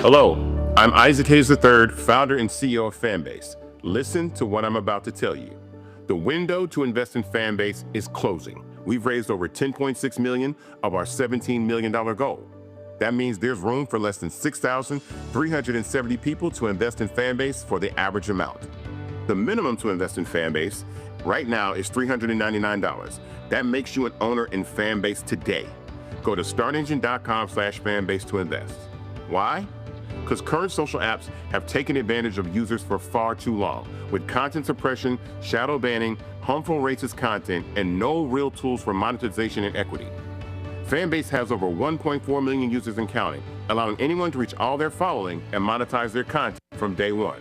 Hello, I'm Isaac Hegseth III, founder and CEO of Fanbase. Listen to what I'm about to tell you. The window to invest in Fanbase is closing. We've raised over $10.6 million of our $17 million goal. That means there's room for less than 6,370 people to invest in Fanbase for the average amount. The minimum to invest in Fanbase right now is $399. That makes you an owner in Fanbase today. Go to startengine.com/fanbase to invest. Why? Because current social apps have taken advantage of users for far too long, with content suppression, shadow banning, harmful racist content, and no real tools for monetization and equity. Fanbase has over 1.4 million users and counting, allowing anyone to reach all their following and monetize their content from day one.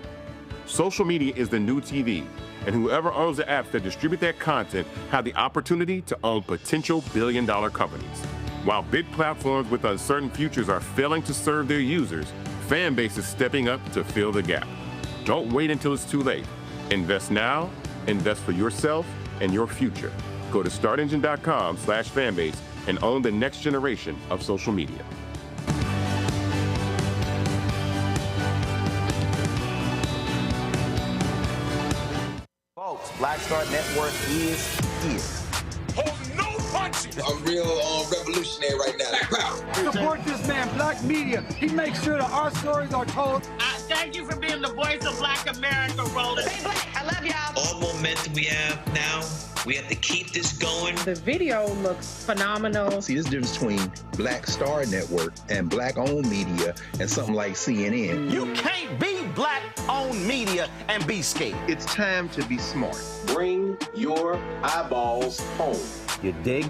Social media is the new TV, and whoever owns the apps that distribute that content have the opportunity to own potential billion-dollar companies. While big platforms with uncertain futures are failing to serve their users, Fanbase is stepping up to fill the gap. Don't wait until it's too late. Invest now, invest for yourself and your future. Go to startengine.com/fanbase and own the next generation of social media. Folks, Black Star Network is here. Hold no punches. I'm real revolutionary right now. Support this man, Black Media. He makes sure that our stories are told. Thank you for being the voice of Black America, Roland. Stay black. I love y'all. All momentum we have now, we have to keep this going. The video looks phenomenal. See, this difference between Black Star Network and Black-owned media and something like CNN. You can't be Black-owned media and be scared. It's time to be smart. Bring your eyeballs home. You dig?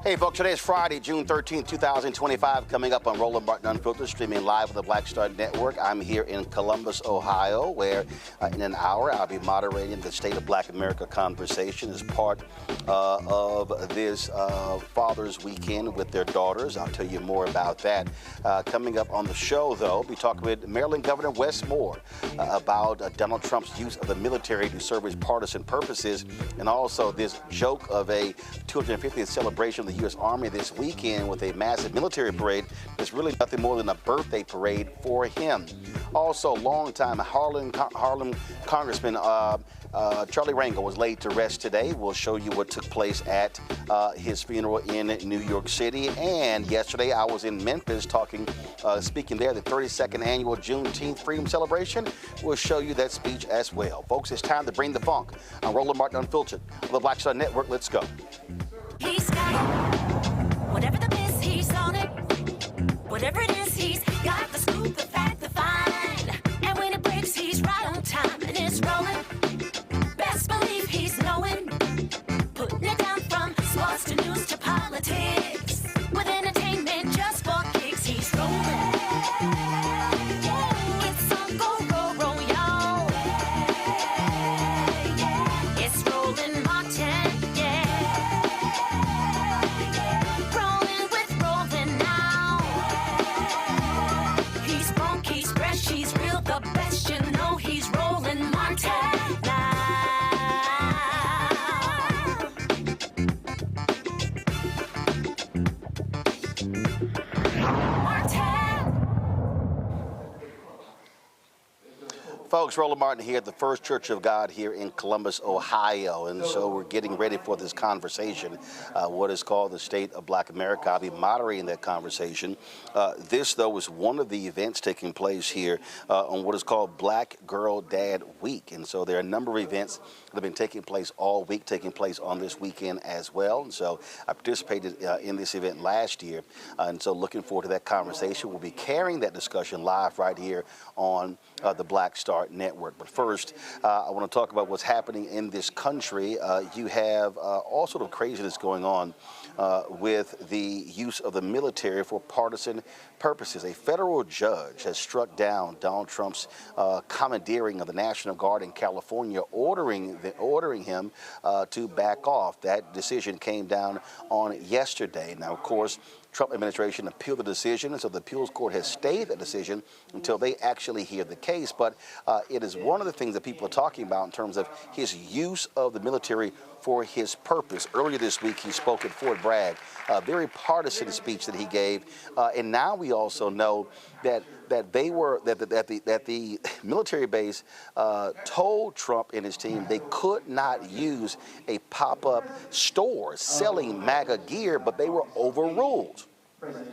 Hey folks, today is Friday, June 13th, 2025, coming up on Roland Martin Unfiltered, streaming live on the Black Star Network. I'm here in Columbus, Ohio, where in an hour I'll be moderating the State of Black America conversation as part of this Father's Weekend with their daughters. I'll tell you more about that. Coming up on the show, though, we'll be talking with Maryland Governor Wes Moore about Donald Trump's use of the military to serve his partisan purposes, and also this joke of a 250th celebration of the U.S. Army this weekend with a massive military parade. It's really nothing more than a birthday parade for him. Also, longtime Harlem Congressman Charlie Rangel was laid to rest today. We'll show you what took place at his funeral in New York City. And yesterday I was in Memphis speaking there, the 32nd annual Juneteenth Freedom Celebration. We'll show you that speech as well. Folks, it's time to bring the funk on Roland Martin Unfiltered on the Black Star Network. Let's go. He's got it. Whatever the miss, he's on it. Whatever it is, he's got the scoop, the fact, the find. And when it breaks, he's right on time and it's rolling. Best believe he's knowing. Putting it down from sports to news to politics. With entertainment just for kicks, he's rolling. It's on go, roll, y'all. It's Roland Martin. Folks, Roland Martin here at the First Church of God here in Columbus, Ohio. And so we're getting ready for this conversation, what is called the State of Black America. I'll be moderating that conversation. This, though, is one of the events taking place here on what is called Black Girl Dad Week. And so there are a number of events that have been taking place all week, taking place on this weekend as well. And so I participated in this event last year. And so looking forward to that conversation. We'll be carrying that discussion live right here on the Black Star Network. But first, I want to talk about what's happening in this country. You have all sort of craziness going on with the use of the military for partisan purposes. A federal judge has struck down Donald Trump's commandeering of the National Guard in California, ordering him to back off. That decision came down on yesterday. Now, of course, Trump administration appealed the decision, and so the appeals court has stayed the decision until they actually hear the case. But it is one of the things that people are talking about in terms of his use of the military for his purpose. Earlier this week, he spoke at Fort Bragg, a very partisan speech that he gave, and now we also know that the military base told Trump and his team they could not use a pop-up store selling MAGA gear, but they were overruled.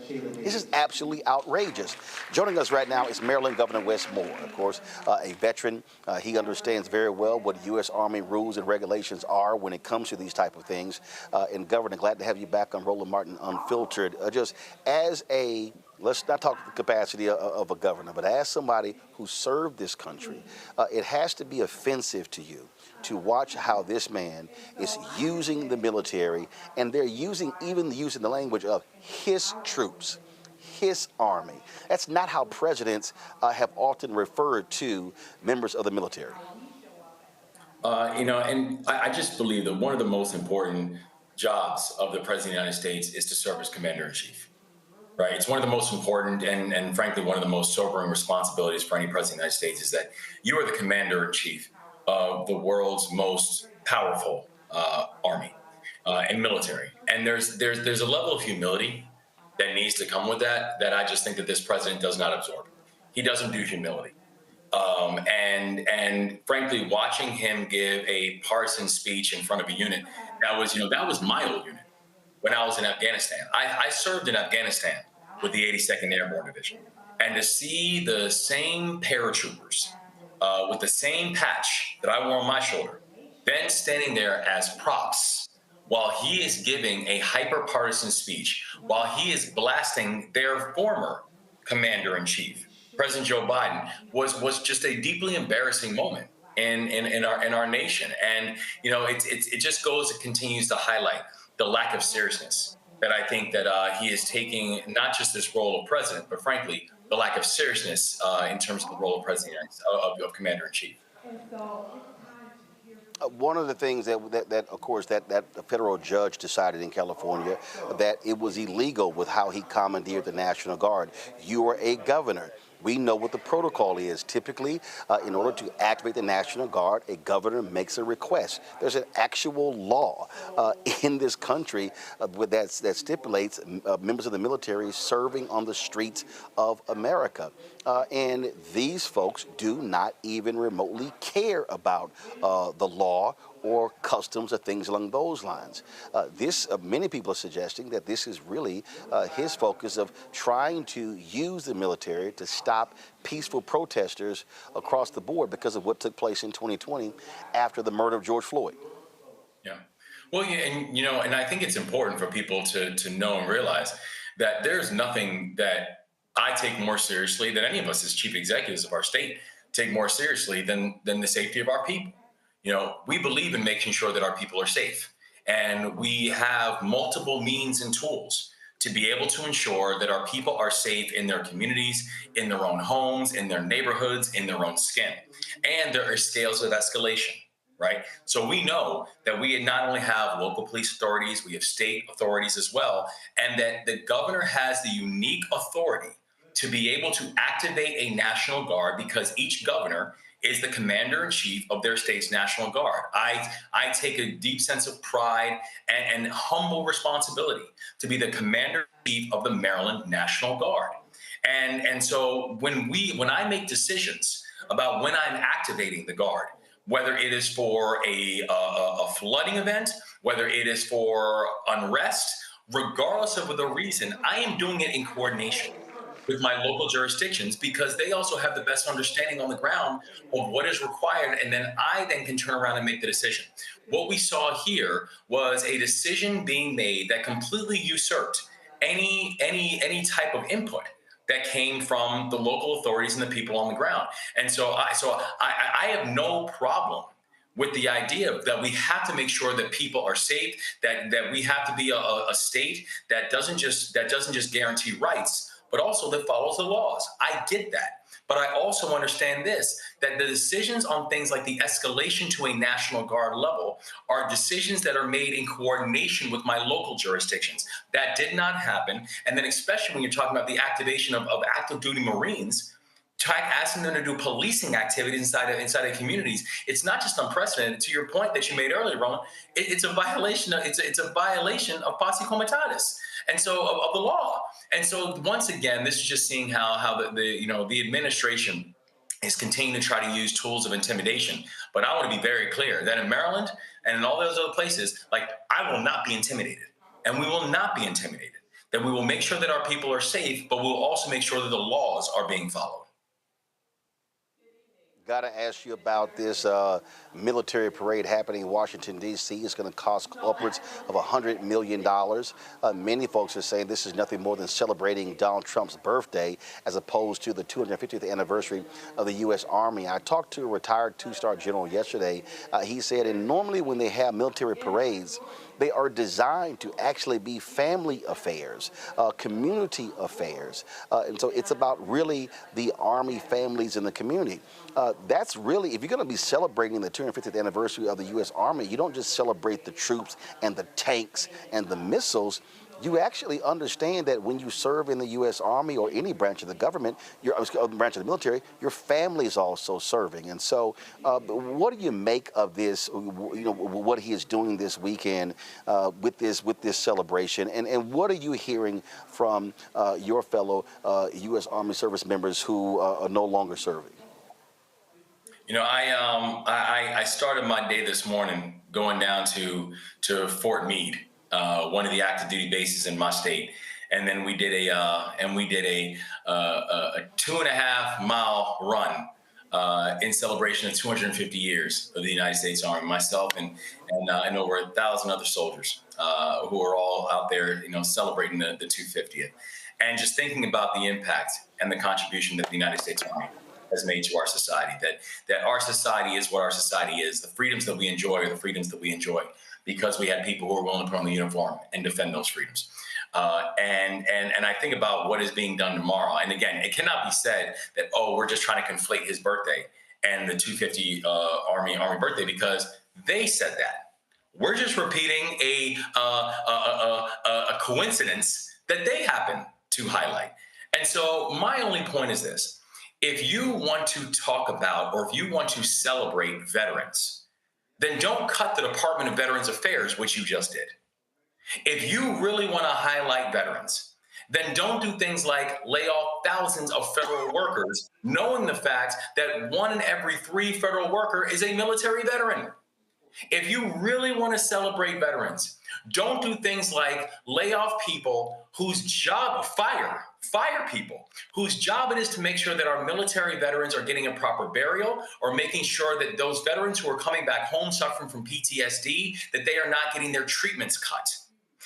This is absolutely outrageous. Joining us right now is Maryland Governor Wes Moore, of course, a veteran. He understands very well what U.S. Army rules and regulations are when it comes to these type of things. And Governor, glad to have you back on Roland Martin Unfiltered. Just as a let's not talk the capacity of a governor, but as somebody who served this country, it has to be offensive to you to watch how this man is using the military, and they're using the language of his troops, his army. That's not how presidents have often referred to members of the military. And I just believe that one of the most important jobs of the President of the United States is to serve as Commander-in-Chief. Right. It's one of the most important and frankly, one of the most sobering responsibilities for any president of the United States is that you are the commander-in-chief of the world's most powerful army and military. And there's a level of humility that needs to come with that I just think that this president does not absorb. He doesn't do humility. And frankly, watching him give a partisan speech in front of a unit, that was my old unit. When I was in Afghanistan, I served in Afghanistan with the 82nd Airborne Division. And to see the same paratroopers with the same patch that I wore on my shoulder, then standing there as props while he is giving a hyper-partisan speech, while he is blasting their former commander-in-chief, President Joe Biden, was just a deeply embarrassing moment in our nation. And, it just continues to highlight the lack of seriousness that I think that he is taking, not just this role of president, but frankly, the lack of seriousness in terms of the role of president of commander-in-chief. One of the things that of course, that federal judge decided in California that it was illegal with how he commandeered the National Guard. You are a governor. We know what the protocol is. Typically, in order to activate the National Guard, a governor makes a request. There's an actual law in this country that stipulates members of the military serving on the streets of America. And these folks do not even remotely care about the law or customs or things along those lines. Many people are suggesting that this is really his focus of trying to use the military to stop peaceful protesters across the board because of what took place in 2020 after the murder of George Floyd. Yeah. Well, yeah, and I think it's important for people to know and realize that there's nothing that I take more seriously than any of us as chief executives of our state take more seriously than the safety of our people. We believe in making sure that our people are safe, and we have multiple means and tools to be able to ensure that our people are safe in their communities, in their own homes, in their neighborhoods, in their own skin. And there are scales of escalation, right? So we know that we not only have local police authorities, we have state authorities as well, and that the governor has the unique authority to be able to activate a National Guard because each governor is the commander-in-chief of their state's National Guard. I take a deep sense of pride and humble responsibility to be the commander-in-chief of the Maryland National Guard. And so when I make decisions about when I'm activating the Guard, whether it is for a flooding event, whether it is for unrest, regardless of the reason, I am doing it in coordination with my local jurisdictions because they also have the best understanding on the ground of what is required, and then I can turn around and make the decision. What we saw here was a decision being made that completely usurped any type of input that came from the local authorities and the people on the ground. And so I have no problem with the idea that we have to make sure that people are safe, that we have to be a state that doesn't just guarantee rights, but also that follows the laws. I get that. But I also understand this, that the decisions on things like the escalation to a National Guard level are decisions that are made in coordination with my local jurisdictions. That did not happen. And then especially when you're talking about the activation of active duty Marines, asking them to do policing activities inside of communities, it's not just unprecedented. To your point that you made earlier, Roland, it's a violation. It's a violation of posse comitatus, and so of the law. And so once again, this is just seeing how the administration is continuing to try to use tools of intimidation. But I want to be very clear that in Maryland and in all those other places, like, I will not be intimidated, and we will not be intimidated. That we will make sure that our people are safe, but we'll also make sure that the laws are being followed. Got to ask you about this military parade happening in Washington, D.C. It's going to cost upwards of $100 million. Many folks are saying this is nothing more than celebrating Donald Trump's birthday as opposed to the 250th anniversary of the U.S. Army. I talked to a retired two-star general yesterday. He said, and normally when they have military parades, they are designed to actually be family affairs, community affairs. And so it's about really the Army families in the community. That's really, if you're going to be celebrating the 250th anniversary of the U.S. Army, you don't just celebrate the troops and the tanks and the missiles. You actually understand that when you serve in the U.S. Army or any branch of the government, branch of the military, your family is also serving. And so what do you make of this, what he is doing this weekend with this celebration? And what are you hearing from your fellow U.S. Army service members who are no longer serving? I started my day this morning going down to Fort Meade, one of the active duty bases in my state, and then we did a 2.5 mile run in celebration of 250 years of the United States Army. Myself and over 1,000 other soldiers who are all out there, celebrating the 250th, and just thinking about the impact and the contribution that the United States Army has made to our society, that our society is what our society is. The freedoms that we enjoy are the freedoms that we enjoy because we had people who are willing to put on the uniform and defend those freedoms. And I think about what is being done tomorrow. And again, it cannot be said that, we're just trying to conflate his birthday and the 250 Army birthday, because they said that. We're just repeating a coincidence that they happen to highlight. And so my only point is this. If you want to talk about, or if you want to celebrate veterans, then don't cut the Department of Veterans Affairs, which you just did. If you really want to highlight veterans, then don't do things like lay off thousands of federal workers, knowing the fact that 1 in every 3 federal worker is a military veteran. If you really want to celebrate veterans, don't do things like lay off people whose job, fire people whose job it is to make sure that our military veterans are getting a proper burial, or making sure that those veterans who are coming back home suffering from PTSD, that they are not getting their treatments cut.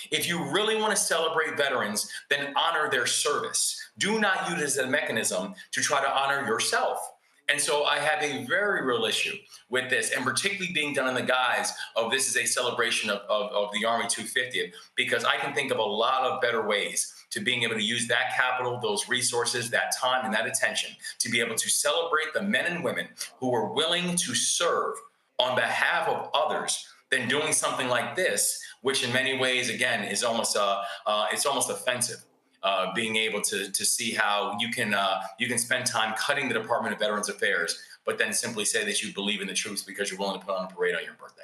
If you really want to celebrate veterans, then honor their service. Do not use it as a mechanism to try to honor yourself. And so I have a very real issue with this, and particularly being done in the guise of this is a celebration of the Army 250th, because I can think of a lot of better ways to being able to use that capital, those resources, that time, and that attention to be able to celebrate the men and women who are willing to serve on behalf of others than doing something like this, which in many ways, again, is almost it's almost offensive. Being able to see how you can spend time cutting the Department of Veterans Affairs, but then simply say that you believe in the troops because you're willing to put on a parade on your birthday.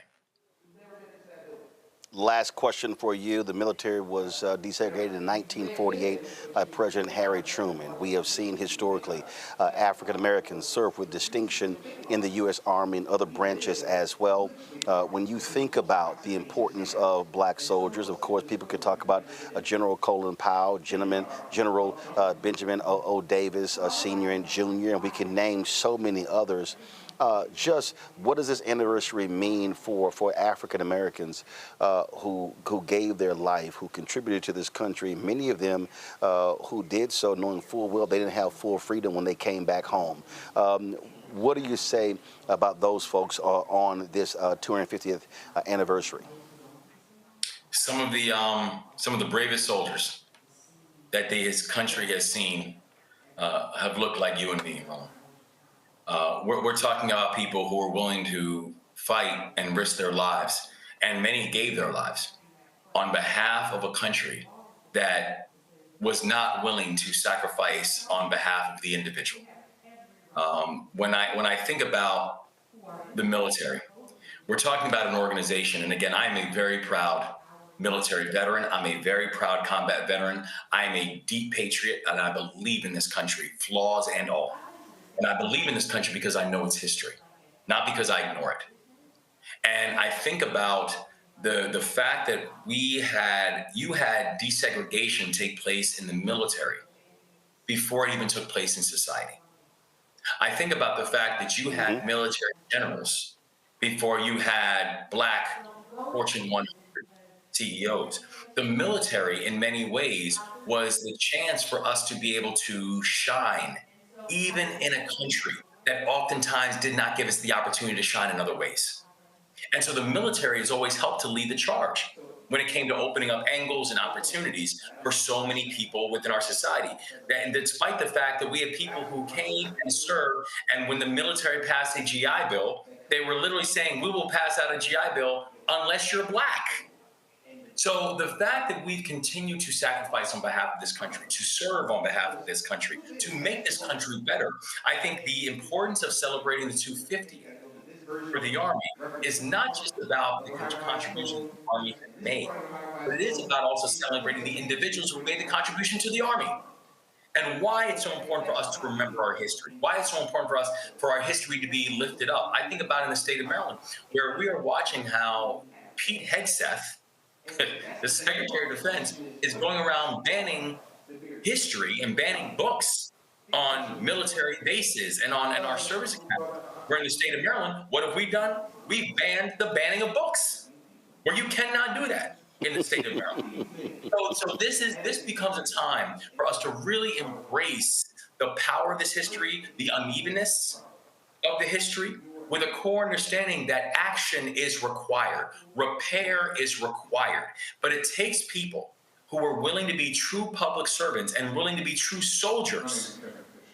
Last question for you. The military was desegregated in 1948 by President Harry Truman. We have seen historically African Americans serve with distinction in the U.S. Army and other branches as well. When you think about the importance of black soldiers, of course, people could talk about General Colin Powell, General Benjamin O. Davis, Sr. and Jr., and we can name so many others. just what does this anniversary mean for African Americans who gave their life, who contributed to this country, many of them who did so knowing full well they didn't have full freedom when they came back home. What do you say about those folks on this 250th anniversary? Some of the bravest soldiers that his country has seen have looked like you and me, Ron. We're talking about people who are willing to fight and risk their lives, and many gave their lives on behalf of a country that was not willing to sacrifice on behalf of the individual. When I think about the military, we're talking about an organization, and again, I'm a very proud military veteran. I'm a very proud combat veteran. I'm a deep patriot, and I believe in this country, flaws and all. And I believe in this country because I know its history, not because I ignore it. And I think about the fact that you had desegregation take place in the military before it even took place in society. I think about the fact that you had military generals before you had Black Fortune 100 CEOs. The military, in many ways, was the chance for us to be able to shine, even in a country that oftentimes did not give us the opportunity to shine in other ways. And so the military has always helped to lead the charge when it came to opening up angles and opportunities for so many people within our society. And despite the fact that we had people who came and served, and when the military passed a GI Bill, they were literally saying, we will pass out a GI Bill unless you're Black. So the fact that we've continued to sacrifice on behalf of this country, to serve on behalf of this country, to make this country better, I think the importance of celebrating the 250 for the Army is not just about the contribution the Army has made, but it is about also celebrating the individuals who made the contribution to the Army. And why it's so important for us to remember our history, why it's so important for us, for our history to be lifted up. I think about in the state of Maryland, where we are watching how Pete Hegseth, the Secretary of Defense, is going around banning history and banning books on military bases and on our service academy. We're in the state of Maryland. What have we done? We've banned the banning of books, where you cannot do that in the state of Maryland. So this becomes a time for us to really embrace the power of this history, the unevenness of the history, with a core understanding that action is required, repair is required. But it takes people who are willing to be true public servants and willing to be true soldiers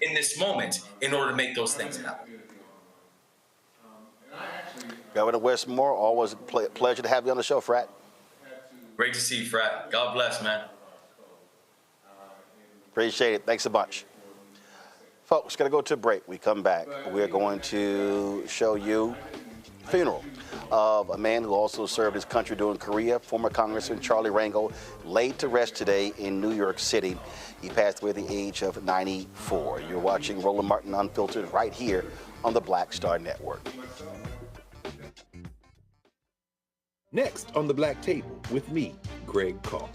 in this moment in order to make those things happen. Governor Wes Moore, always a pleasure to have you on the show, Frat. Great to see you, Frat. God bless, man. Appreciate it. Thanks a bunch. Folks, got to go to a break. We come back. We're going to show you the funeral of a man who also served his country during Korea, former Congressman Charles Rangel, laid to rest today in New York City. He passed away at the age of 94. You're watching Roland Martin Unfiltered right here on the Black Star Network. Next on the Black Table with me, Greg Carr.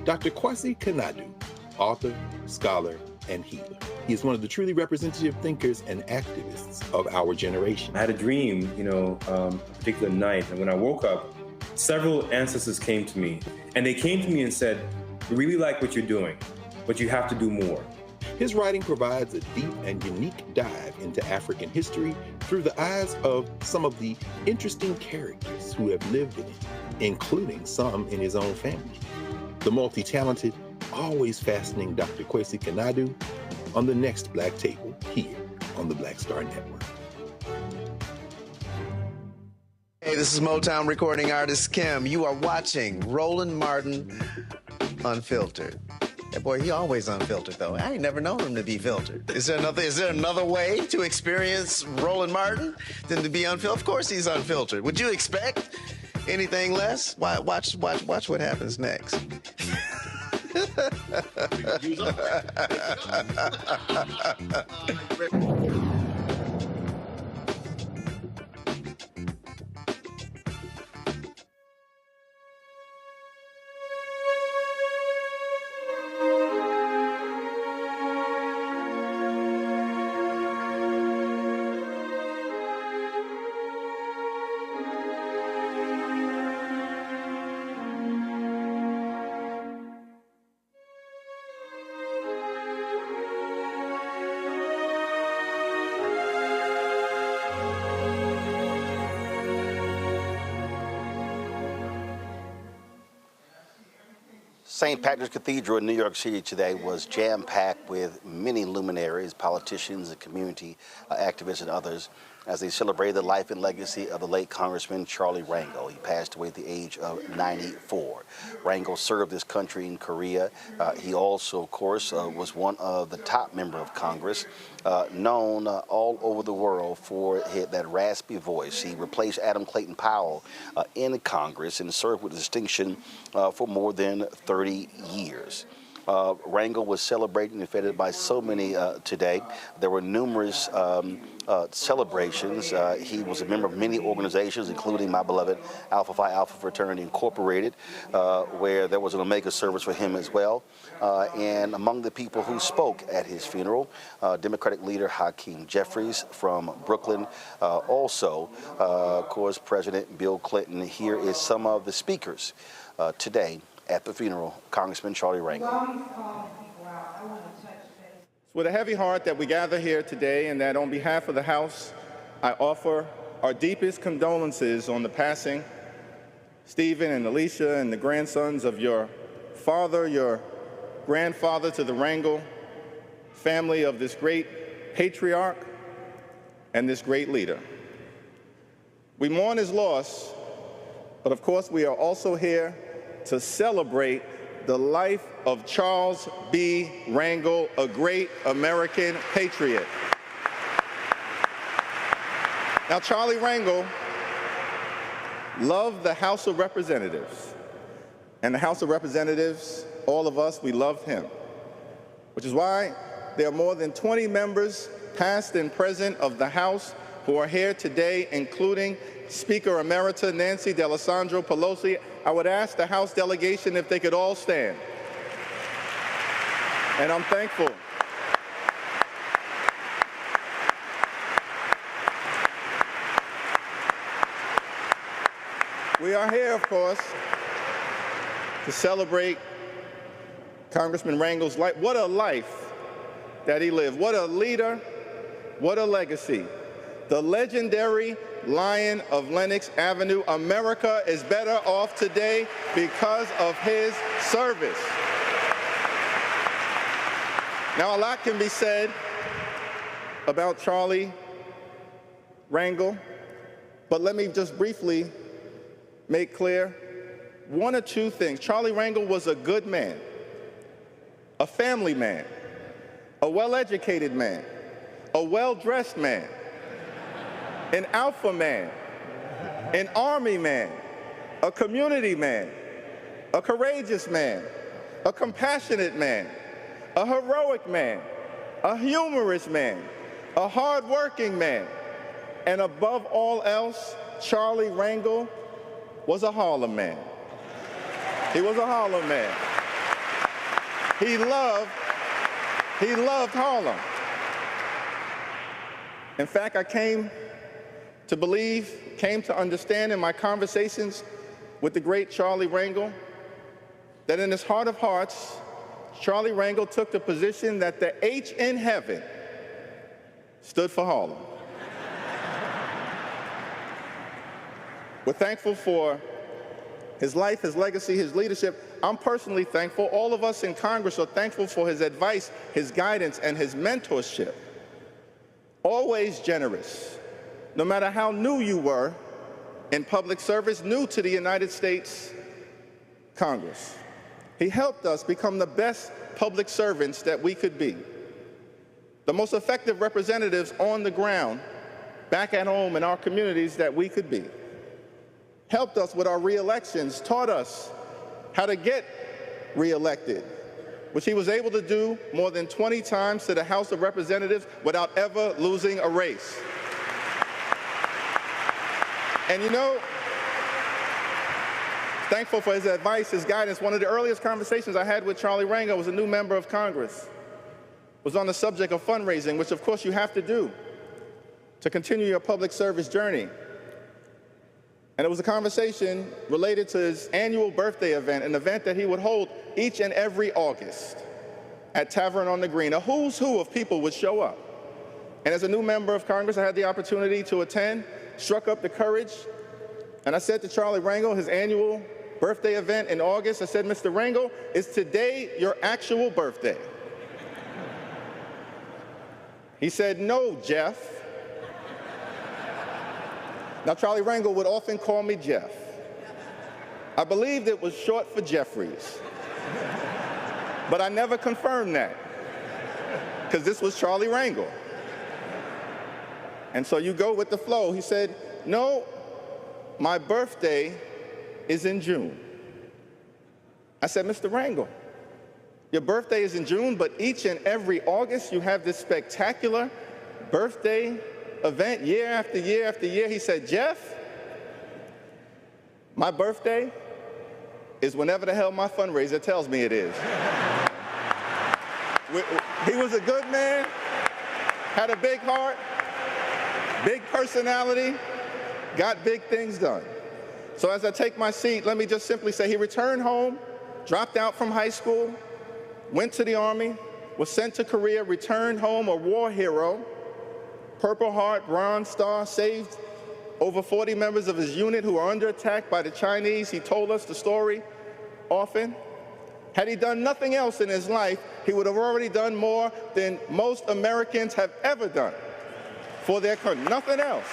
Dr. Kwasi Kanadu, author, scholar, and healer. He is one of the truly representative thinkers and activists of our generation. I had a dream, a particular night, and when I woke up, several ancestors came to me, and they came to me and said, "We really like what you're doing, but you have to do more." His writing provides a deep and unique dive into African history through the eyes of some of the interesting characters who have lived in it, including some in his own family. The multi-talented, always fascinating Dr. Kwasi Kanadu on the next Black Table here on the Black Star Network. Hey, this is Motown recording artist Kim. You are watching Roland Martin Unfiltered. That boy, he always unfiltered though. I ain't never known him to be filtered. Is there another way to experience Roland Martin than to be unfiltered? Of course he's unfiltered. Would you expect anything less? Watch what happens next. St. Patrick's Cathedral in New York City today was jam-packed with many luminaries, politicians, and community activists and others as they celebrated the life and legacy of the late Congressman Charlie Rangel. He passed away at the age of 94. Rangel served this country in Korea. He also, of course, was one of the top members of Congress, known all over the world for that raspy voice. He replaced Adam Clayton Powell in Congress and served with distinction for more than 30 years. Rangel was celebrated and feted by so many today. There were numerous celebrations. He was a member of many organizations, including my beloved Alpha Phi Alpha Fraternity Incorporated, where there was an Omega service for him as well. And among the people who spoke at his funeral, Democratic leader Hakeem Jeffries from Brooklyn. Also, of course, President Bill Clinton. Here is some of the speakers today at the funeral, Congressman Charlie Rangel. It's with a heavy heart that we gather here today, and that on behalf of the House, I offer our deepest condolences on the passing, Stephen and Alicia and the grandsons of your father, your grandfather, to the Rangel family of this great patriarch and this great leader. We mourn his loss, but of course we are also here to celebrate the life of Charles B. Rangel, a great American patriot. Now, Charlie Rangel loved the House of Representatives, and the House of Representatives, all of us, we loved him, which is why there are more than 20 members, past and present, of the House who are here today, including Speaker Emerita Nancy D'Alessandro Pelosi. I would ask the House delegation if they could all stand. And I'm thankful. We are here, of course, to celebrate Congressman Rangel's life. What a life that he lived. What a leader. What a legacy. The legendary Lion of Lenox Avenue. America is better off today because of his service. Now, a lot can be said about Charlie Rangel, but let me just briefly make clear one or two things. Charlie Rangel was a good man, a family man, a well-educated man, a well-dressed man, an alpha man, an army man, a community man, a courageous man, a compassionate man, a heroic man, a humorous man, a hardworking man, and above all else, Charlie Rangel was a Harlem man. He was a Harlem man. He loved Harlem. In fact, I came to understand in my conversations with the great Charlie Rangel that in his heart of hearts, Charlie Rangel took the position that the H in heaven stood for Harlem. We're thankful for his life, his legacy, his leadership. I'm personally thankful. All of us in Congress are thankful for his advice, his guidance, and his mentorship. Always generous. No matter how new you were in public service, new to the United States Congress. He helped us become the best public servants that we could be. The most effective representatives on the ground, back at home in our communities that we could be. Helped us with our re-elections, taught us how to get re-elected, which he was able to do more than 20 times to the House of Representatives without ever losing a race. And you know, thankful for his advice, his guidance. One of the earliest conversations I had with Charlie Rangel was a new member of Congress. Was on the subject of fundraising, which of course you have to do to continue your public service journey. And it was a conversation related to his annual birthday event, an event that he would hold each and every August at Tavern on the Green. A who's who of people would show up. And as a new member of Congress, I had the opportunity to attend, struck up the courage, and I said to Charlie Rangel, his annual birthday event in August. I said, Mr. Rangel, is today your actual birthday? He said, no, Jeff. Now, Charlie Rangel would often call me Jeff. I believed it was short for Jeffries, but I never confirmed that, because this was Charlie Rangel. And so you go with the flow. He said, no, my birthday is in June. I said, Mr. Rangel, your birthday is in June, but each and every August you have this spectacular birthday event year after year after year. He said, Jeff, my birthday is whenever the hell my fundraiser tells me it is. He was a good man, had a big heart, big personality, got big things done. So as I take my seat, let me just simply say he returned home, dropped out from high school, went to the Army, was sent to Korea, returned home a war hero, Purple Heart, Bronze Star, saved over 40 members of his unit who were under attack by the Chinese. He told us the story often. Had he done nothing else in his life, he would have already done more than most Americans have ever done for their country. Nothing else.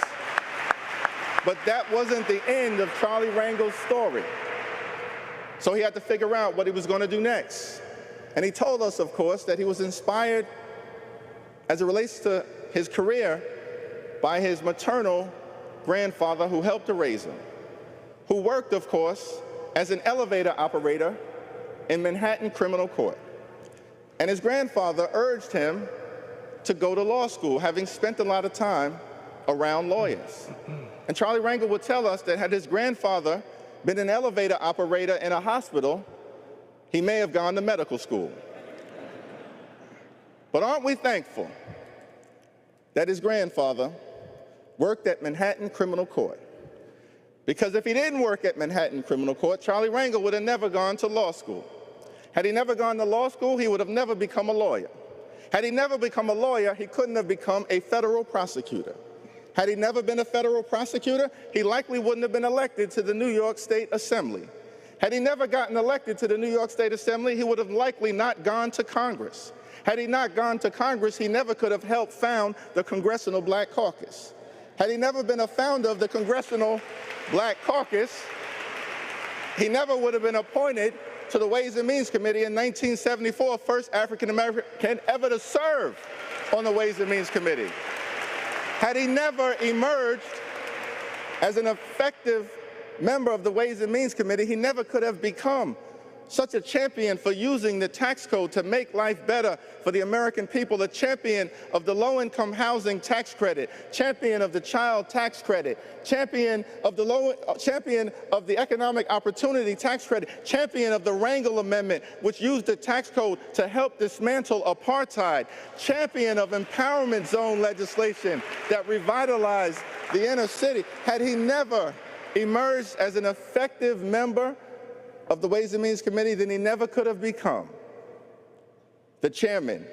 But that wasn't the end of Charlie Rangel's story. So he had to figure out what he was going to do next. And he told us, of course, that he was inspired as it relates to his career by his maternal grandfather who helped to raise him, who worked, of course, as an elevator operator in Manhattan criminal court. And his grandfather urged him to go to law school, having spent a lot of time around lawyers. And Charlie Rangel would tell us that had his grandfather been an elevator operator in a hospital, he may have gone to medical school. But aren't we thankful that his grandfather worked at Manhattan criminal court? Because if he didn't work at Manhattan criminal court, Charlie Rangel would have never gone to law school. Had he never gone to law school, he would have never become a lawyer. Had he never become a lawyer, he couldn't have become a federal prosecutor. Had he never been a federal prosecutor, he likely wouldn't have been elected to the New York State Assembly. Had he never gotten elected to the New York State Assembly, he would have likely not gone to Congress. Had he not gone to Congress, he never could have helped found the Congressional Black Caucus. Had he never been a founder of the Congressional Black Caucus, he never would have been appointed to the Ways and Means Committee in 1974, first African-American ever to serve on the Ways and Means Committee. Had he never emerged as an effective member of the Ways and Means Committee, he never could have become such a champion for using the tax code to make life better for the American people, a champion of the low-income housing tax credit, champion of the child tax credit, champion of the economic opportunity tax credit, champion of the Rangel Amendment, which used the tax code to help dismantle apartheid, champion of empowerment zone legislation that revitalized the inner city. Had he never emerged as an effective member of the Ways and Means Committee, then he never could have become the chairman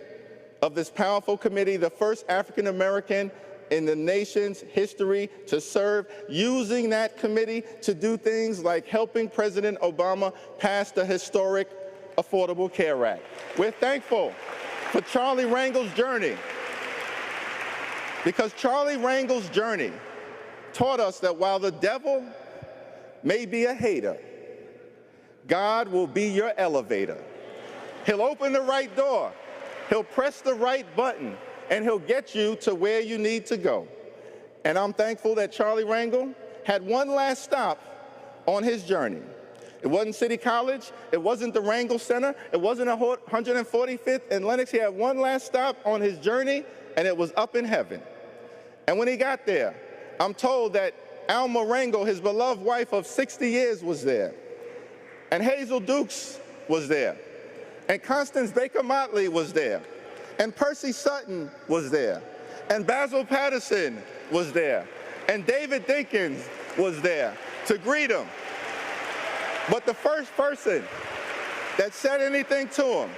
of this powerful committee, the first African-American in the nation's history to serve, using that committee to do things like helping President Obama pass the historic Affordable Care Act. We're thankful for Charlie Rangel's journey, because Charlie Rangel's journey taught us that while the devil may be a hater, God will be your elevator. He'll open the right door, he'll press the right button, and he'll get you to where you need to go. And I'm thankful that Charlie Rangel had one last stop on his journey. It wasn't City College, it wasn't the Rangel Center, it wasn't 145th and Lenox. He had one last stop on his journey, and it was up in heaven. And when he got there, I'm told that Alma Rangel, his beloved wife of 60 years, was there. And Hazel Dukes was there. And Constance Baker Motley was there. And Percy Sutton was there. And Basil Patterson was there. And David Dinkins was there to greet him. But the first person that said anything to him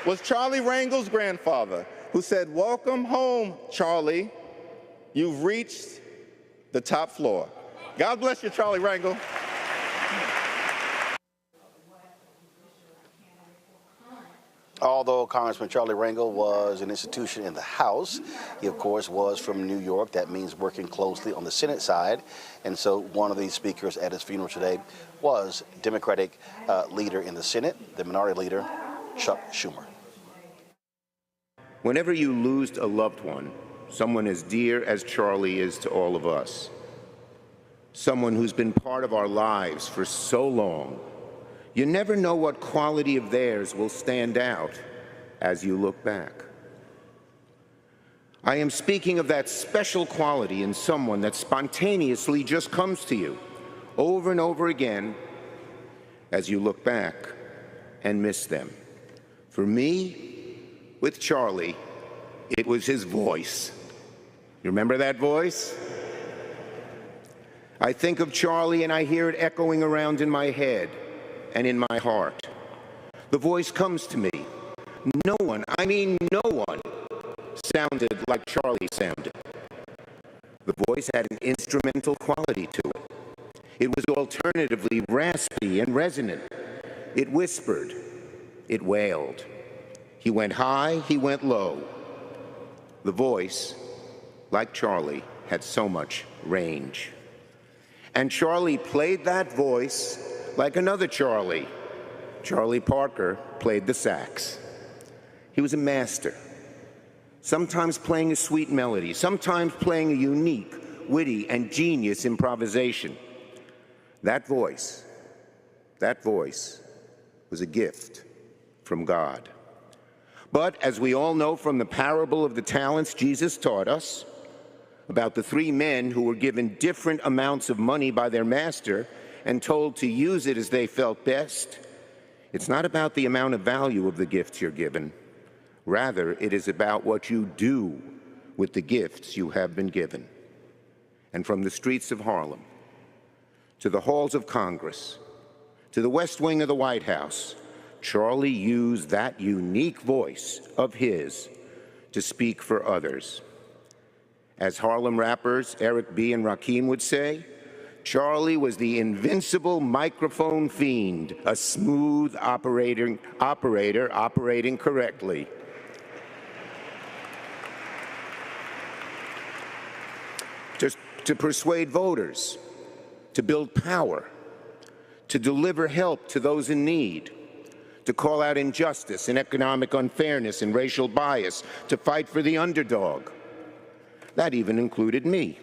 was Charlie Rangel's grandfather, who said, "Welcome home, Charlie. You've reached the top floor." God bless you, Charlie Rangel. Although Congressman Charlie Rangel was an institution in the House, he, of course, was from New York. That means working closely on the Senate side. And so one of these speakers at his funeral today was Democratic leader in the Senate, the minority leader, Chuck Schumer. Whenever you lose a loved one, someone as dear as Charlie is to all of us, someone who's been part of our lives for so long, you never know what quality of theirs will stand out as you look back. I am speaking of that special quality in someone that spontaneously just comes to you over and over again as you look back and miss them. For me, with Charlie, it was his voice. You remember that voice? I think of Charlie and I hear it echoing around in my head and in my heart. The voice comes to me. No one, I mean no one, sounded like Charlie sounded. The voice had an instrumental quality to it. It was alternatively raspy and resonant. It whispered. It wailed. He went high, he went low. The voice, like Charlie, had so much range. And Charlie played that voice like another Charlie. Charlie Parker played the sax. He was a master, sometimes playing a sweet melody, sometimes playing a unique, witty, and genius improvisation. That voice was a gift from God. But as we all know from the parable of the talents Jesus taught us, about the three men who were given different amounts of money by their master and told to use it as they felt best, it's not about the amount of value of the gifts you're given. Rather, it is about what you do with the gifts you have been given. And from the streets of Harlem, to the halls of Congress, to the West Wing of the White House, Charlie used that unique voice of his to speak for others. As Harlem rappers Eric B. and Rakim would say, Charlie was the invincible microphone fiend, a smooth operator operating correctly. To persuade voters, to build power, to deliver help to those in need, to call out injustice and economic unfairness and racial bias, to fight for the underdog. That even included me.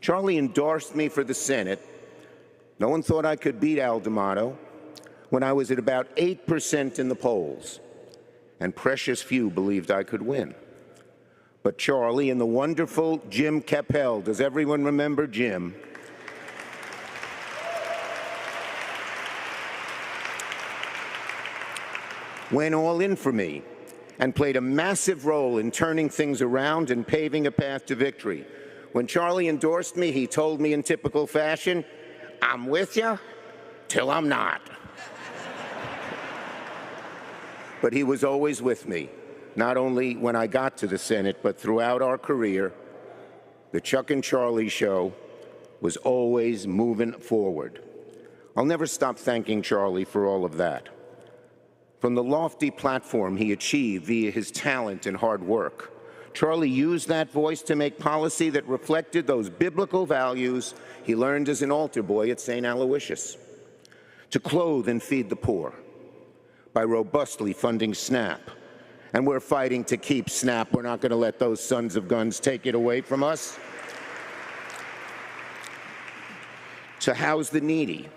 Charlie endorsed me for the Senate. No one thought I could beat Al D'Amato when I was at about 8% in the polls, and precious few believed I could win. But Charlie and the wonderful Jim Capel, does everyone remember Jim? Went all in for me and played a massive role in turning things around and paving a path to victory. When Charlie endorsed me, he told me in typical fashion, "I'm with you till I'm not." But he was always with me, not only when I got to the Senate, but throughout our career. The Chuck and Charlie show was always moving forward. I'll never stop thanking Charlie for all of that. From the lofty platform he achieved via his talent and hard work, Charlie used that voice to make policy that reflected those biblical values he learned as an altar boy at St. Aloysius, to clothe and feed the poor by robustly funding SNAP. And we're fighting to keep SNAP. We're not going to let those sons of guns take it away from us. To house the needy.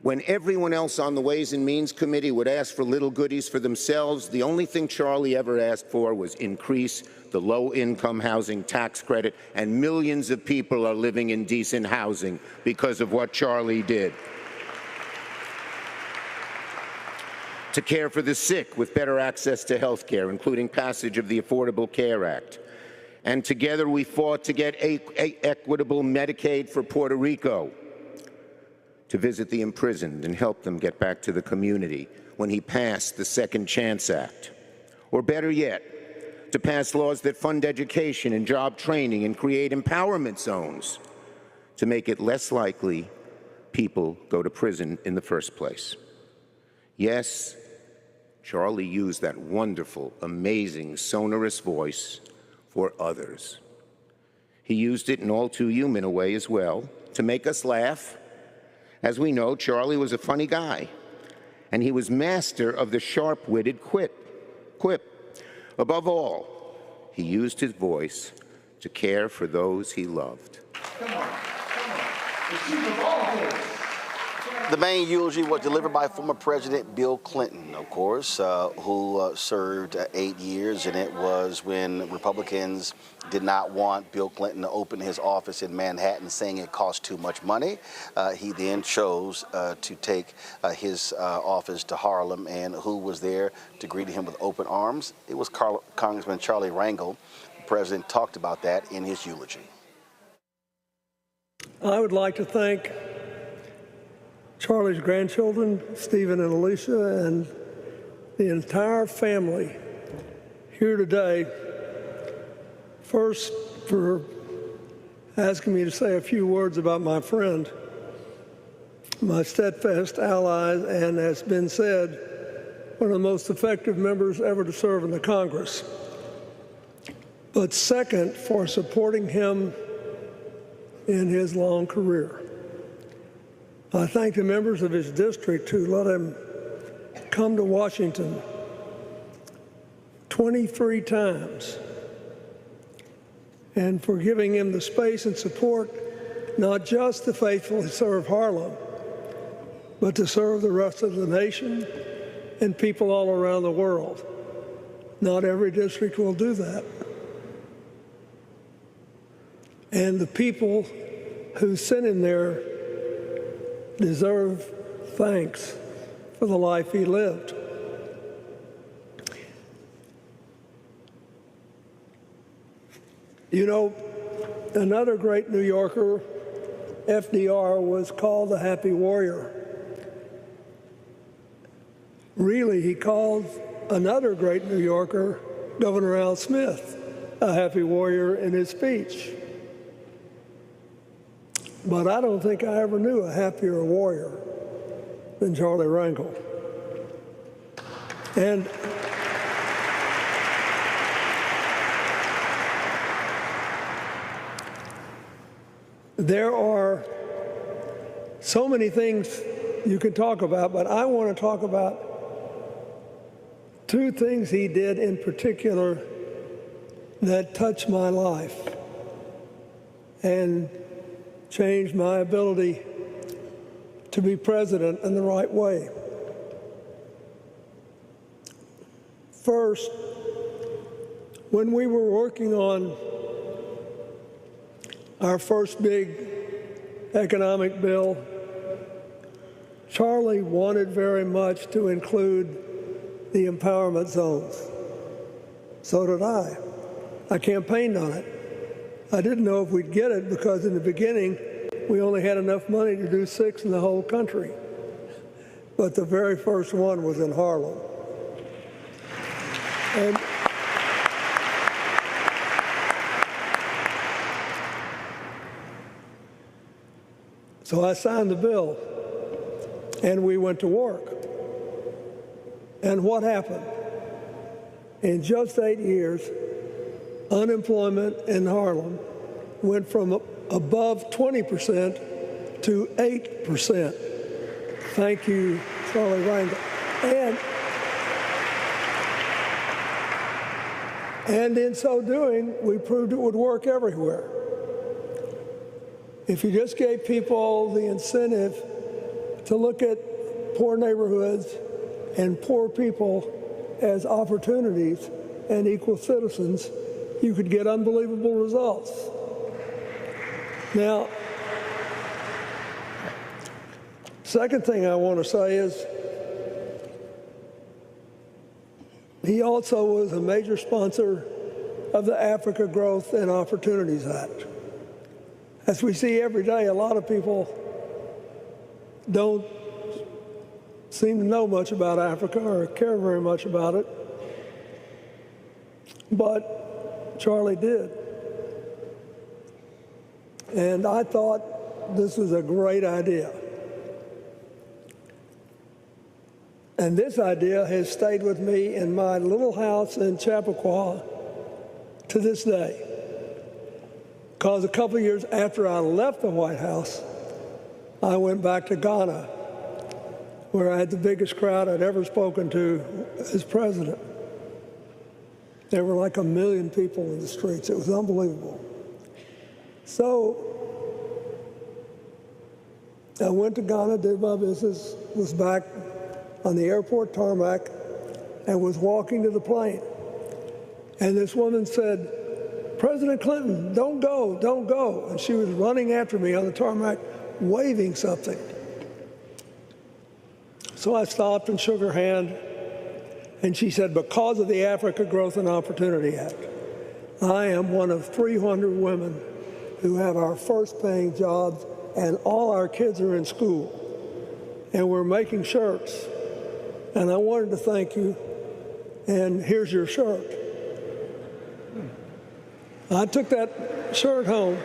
When everyone else on the Ways and Means Committee would ask for little goodies for themselves, the only thing Charlie ever asked for was increase the low-income housing tax credit, and millions of people are living in decent housing because of what Charlie did. To care for the sick with better access to health care, including passage of the Affordable Care Act. And together we fought to get equitable Medicaid for Puerto Rico, to visit the imprisoned and help them get back to the community when he passed the Second Chance Act. Or better yet, to pass laws that fund education and job training and create empowerment zones to make it less likely people go to prison in the first place. Yes, Charlie used that wonderful, amazing, sonorous voice for others. He used it in all too human a way as well, to make us laugh. As we know, Charlie was a funny guy, and he was master of the sharp-witted quip. Above all, he used his voice to care for those he loved. Come on. The Super Bowl game. The main eulogy was delivered by former President Bill Clinton, of course, who served 8 years, and it was when Republicans did not want Bill Clinton to open his office in Manhattan, saying it cost too much money. He then chose to take his office to Harlem, and who was there to greet him with open arms? It was Congressman Charles Rangel. The president talked about that in his eulogy. I would like to thank Charlie's grandchildren, Stephen and Alicia, and the entire family here today. First, for asking me to say a few words about my friend, my steadfast ally, and as been said, one of the most effective members ever to serve in the Congress. But second, for supporting him in his long career. I thank the members of his district who let him come to Washington 23 times, and for giving him the space and support not just to faithfully serve Harlem, but to serve the rest of the nation and people all around the world. Not every district will do that. And the people who sent him there deserve thanks for the life he lived. You know, another great New Yorker, FDR, was called the Happy Warrior. Really, he called another great New Yorker, Governor Al Smith, a happy warrior in his speech. But I don't think I ever knew a happier warrior than Charlie Rangel. And there are so many things you can talk about, but I want to talk about two things he did in particular that touched my life and changed my ability to be president in the right way. First, when we were working on our first big economic bill, Charlie wanted very much to include the empowerment zones. So did I. I campaigned on it. I didn't know if we'd get it because in the beginning, we only had enough money to do 6 in the whole country. But the very first one was in Harlem. And so I signed the bill, and we went to work. And what happened? In just 8 years, unemployment in Harlem went from above 20% to 8%. Thank you, Charlie Rangel. And in so doing, we proved it would work everywhere. If you just gave people the incentive to look at poor neighborhoods and poor people as opportunities and equal citizens, you could get unbelievable results. Now, second thing I want to say is he also was a major sponsor of the Africa Growth and Opportunities Act. As we see every day, a lot of people don't seem to know much about Africa or care very much about it, but Charlie did. And I thought this was a great idea. And this idea has stayed with me in my little house in Chappaqua to this day. Because a couple of years after I left the White House, I went back to Ghana, where I had the biggest crowd I'd ever spoken to as president. There were like 1 million people in the streets. It was unbelievable. So I went to Ghana, did my business, was back on the airport tarmac, and was walking to the plane. And this woman said, "President Clinton, don't go, don't go." And she was running after me on the tarmac, waving something. So I stopped and shook her hand, and she said, "Because of the Africa Growth and Opportunity Act, I am one of 300 women who have our first paying jobs, and all our kids are in school, and we're making shirts. And I wanted to thank you, and here's your shirt." I took that shirt home,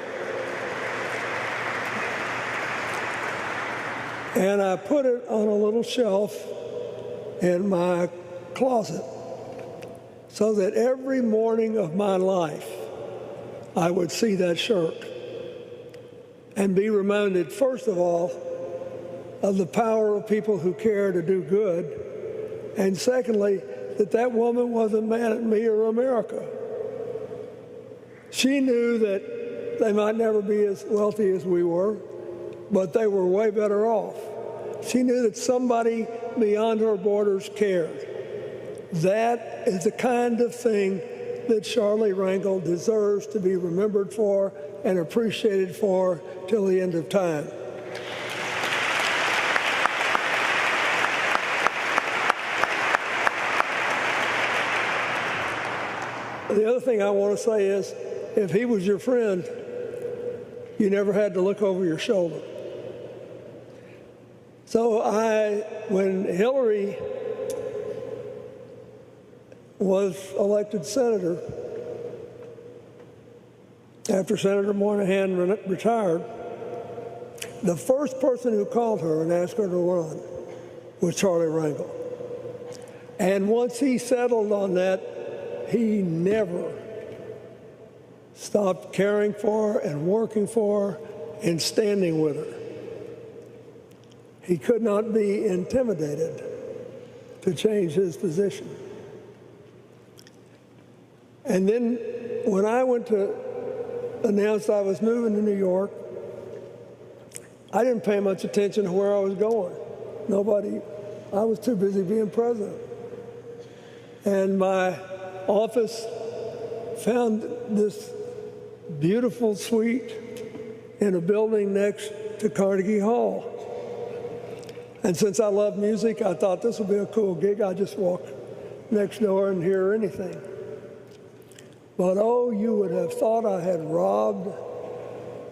and I put it on a little shelf in my closet so that every morning of my life I would see that shirt and be reminded, first of all, of the power of people who care to do good, and secondly, that that woman wasn't mad at me or America. She knew that they might never be as wealthy as we were, but they were way better off. She knew that somebody beyond her borders cared. That is the kind of thing that Charlie Rangel deserves to be remembered for and appreciated for till the end of time. The other thing I want to say is, if he was your friend, you never had to look over your shoulder. So when Hillary was elected senator, after Senator Moynihan retired, the first person who called her and asked her to run was Charlie Rangel. And once he settled on that, he never stopped caring for her and working for her and standing with her. He could not be intimidated to change his position. And then when I went to announce I was moving to New York, I didn't pay much attention to where I was going. I was too busy being president. And my office found this beautiful suite in a building next to Carnegie Hall. And since I love music, I thought this would be a cool gig. I'd just walk next door and hear anything. But oh, you would have thought I had robbed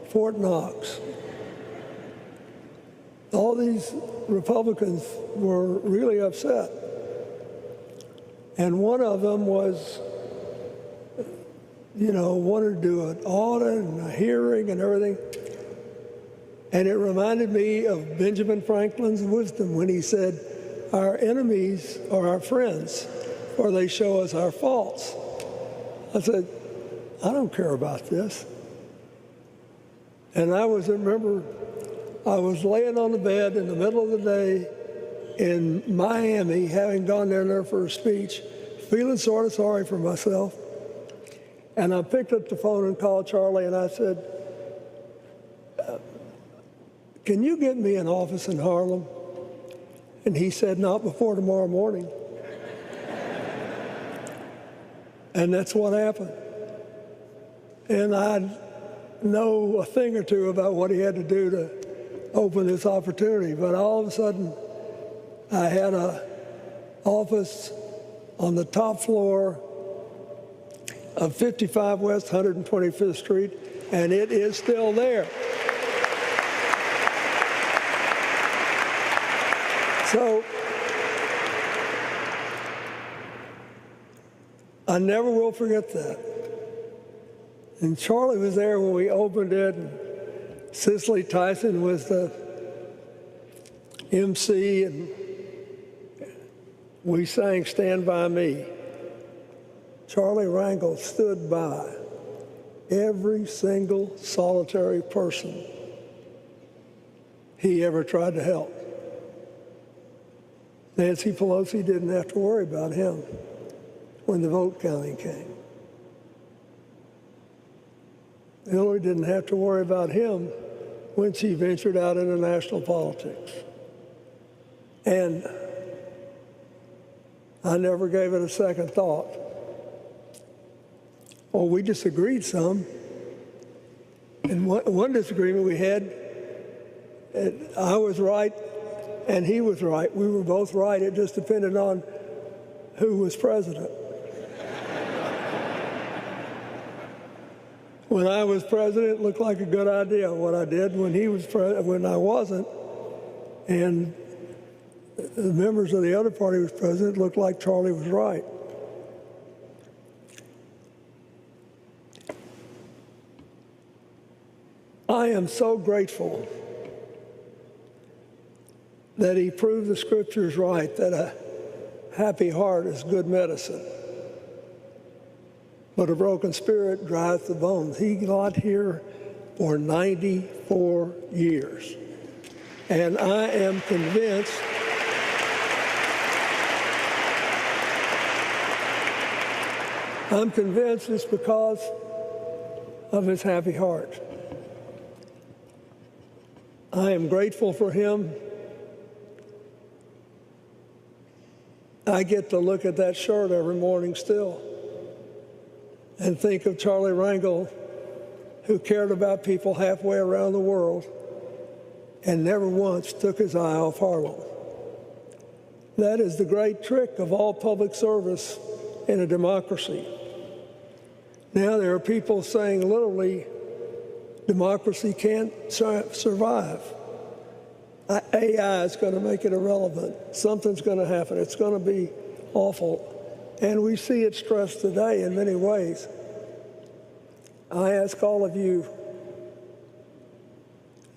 Fort Knox. All these Republicans were really upset. And one of them was, wanted to do an audit and a hearing and everything. And it reminded me of Benjamin Franklin's wisdom when he said, "Our enemies are our friends, or they show us our faults." I said, I don't care about this. And I remember I was laying on the bed in the middle of the day in Miami, having gone down there for a speech, feeling sort of sorry for myself. And I picked up the phone and called Charlie, and I said, "Can you get me an office in Harlem?" And he said, "Not before tomorrow morning." And that's what happened. And I know a thing or two about what he had to do to open this opportunity, but all of a sudden, I had an office on the top floor of 55 West 125th Street, and it is still there. So I never will forget that. And Charlie was there when we opened it, and Cicely Tyson was the MC, and we sang Stand By Me. Charlie Rangel stood by every single solitary person he ever tried to help. Nancy Pelosi didn't have to worry about him when the vote counting came. Hillary didn't have to worry about him when she ventured out into national politics. And I never gave it a second thought. Oh, we disagreed some. And one disagreement we had, I was right and he was right. We were both right. It just depended on who was president. When I was president, it looked like a good idea what I did. When he was when I wasn't, and the members of the other party was president, it looked like Charlie was right. I am so grateful that he proved the scriptures right, that a happy heart is good medicine, but a broken spirit drieth the bones. He got here for 94 years. And I am convinced it's because of his happy heart. I am grateful for him. I get to look at that shirt every morning still and think of Charlie Rangel, who cared about people halfway around the world and never once took his eye off Harlem. That is the great trick of all public service in a democracy. Now there are people saying literally, democracy can't survive. AI is going to make it irrelevant. Something's going to happen. It's going to be awful. And we see it stressed today in many ways. I ask all of you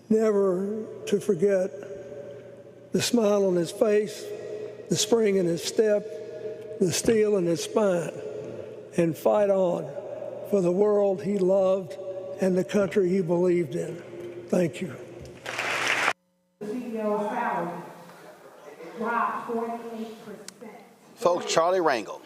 never to forget the smile on his face, the spring in his step, the steel in his spine, and fight on for the world he loved and the country he believed in. Thank you. Folks, Charlie Rangel,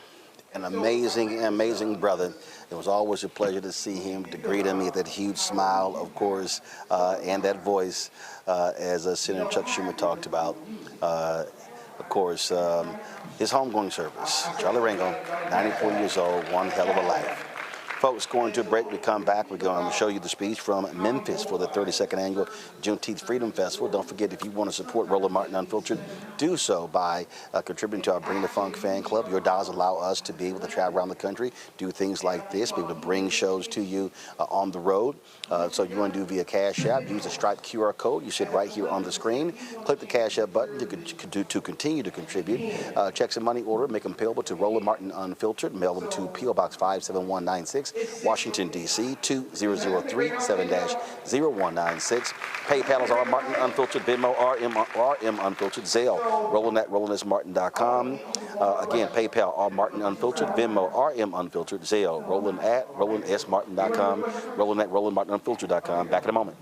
an amazing brother. It was always a pleasure to see him, to greet him. He had that huge smile, of course, and that voice, as Senator Chuck Schumer talked about. Of course, his homegoing service. Charlie Rangel, 94 years old, one hell of a life. Folks, going to a break. We come back. We're going to show you the speech from Memphis for the 32nd annual Juneteenth Freedom Festival. Don't forget, if you want to support Roland Martin Unfiltered, do so by contributing to our Bring the Funk fan club. Your dollars allow us to be able to travel around the country, do things like this, be able to bring shows to you on the road. So you want to do via Cash App, use the Stripe QR code. You see it right here on the screen. Click the Cash App button to continue to contribute. Checks and money order, make them payable to Roland Martin Unfiltered. Mail them to P.O. Box 57196. Washington, D.C. 20037-0196. PayPal is R. Martin Unfiltered. Venmo, RM Unfiltered. Zelle, Roland@RolandSMartin.com. Again, PayPal, R. Martin Unfiltered. Venmo, RM Unfiltered. Zelle, Roland@RolandSMartin.com. Roland@RolandMartinUnfiltered.com. Back in a moment.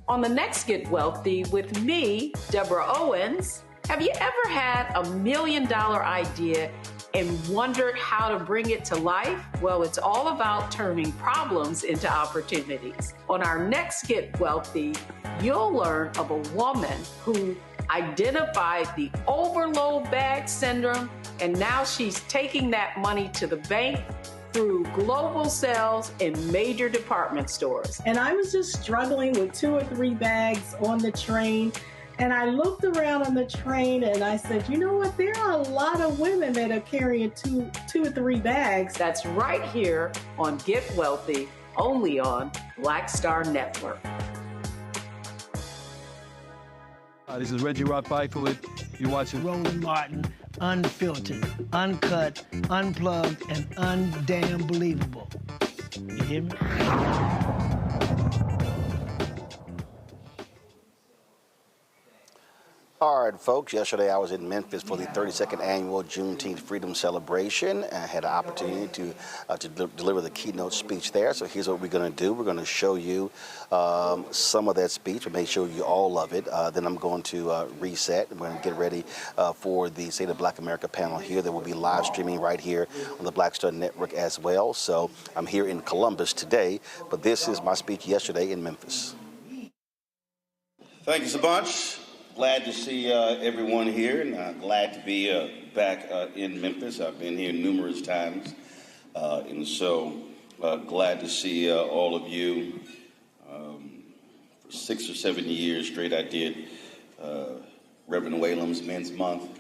On the next Get Wealthy with me, Deborah Owens, have you ever had $1 million idea and wondered how to bring it to life? Well, it's all about turning problems into opportunities. On our next Get Wealthy, you'll learn of a woman who identified the overload bag syndrome, and now she's taking that money to the bank through global sales in major department stores. And I was just struggling with 2 or 3 bags on the train. And I looked around on the train and I said, you know what? There are a lot of women that are carrying two or 3 bags. That's right here on Get Wealthy, only on Black Star Network. This is Reggie Rock Byford. You're watching Roland Martin, unfiltered, uncut, unplugged, and undamn believable. You hear me? All right, folks, yesterday I was in Memphis for the 32nd annual Juneteenth Freedom Celebration. I had an opportunity to deliver the keynote speech there. So here's what we're going to do. We're going to show you some of that speech. We may show you all of it. Then I'm going to reset. We're going to get ready for the State of Black America panel here that will be live streaming right here on the Black Star Network as well. So I'm here in Columbus today, but this is my speech yesterday in Memphis. Thank you so much. Glad to see everyone here, and glad to be back in Memphis. I've been here numerous times, and so glad to see all of you. For 6 or 7 years straight, I did Reverend Whalem's Men's Month,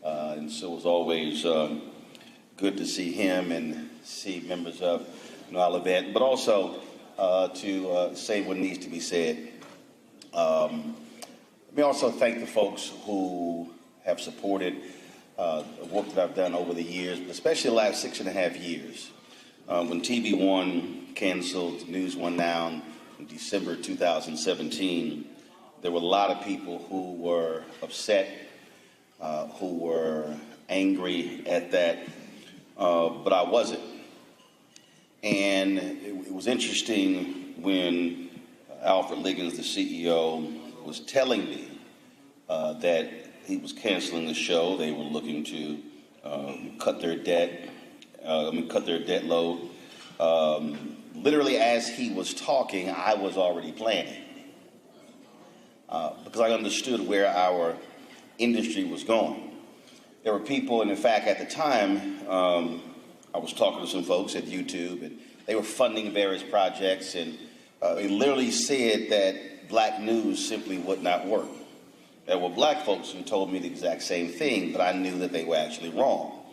and so it was always good to see him and see members of our event, but also to say what needs to be said. Let me also thank the folks who have supported the work that I've done over the years, but especially the last 6.5 years. When TV One canceled News One Now in December 2017, there were a lot of people who were upset, who were angry at that, but I wasn't. And it was interesting when Alfred Liggins, the CEO, was telling me that he was canceling the show. They were looking to cut their debt load. Literally, as he was talking, I was already planning because I understood where our industry was going. There were people, and in fact, at the time, I was talking to some folks at YouTube, and they were funding various projects, and they literally said that black news simply would not work. There were black folks who told me the exact same thing, but I knew that they were actually wrong.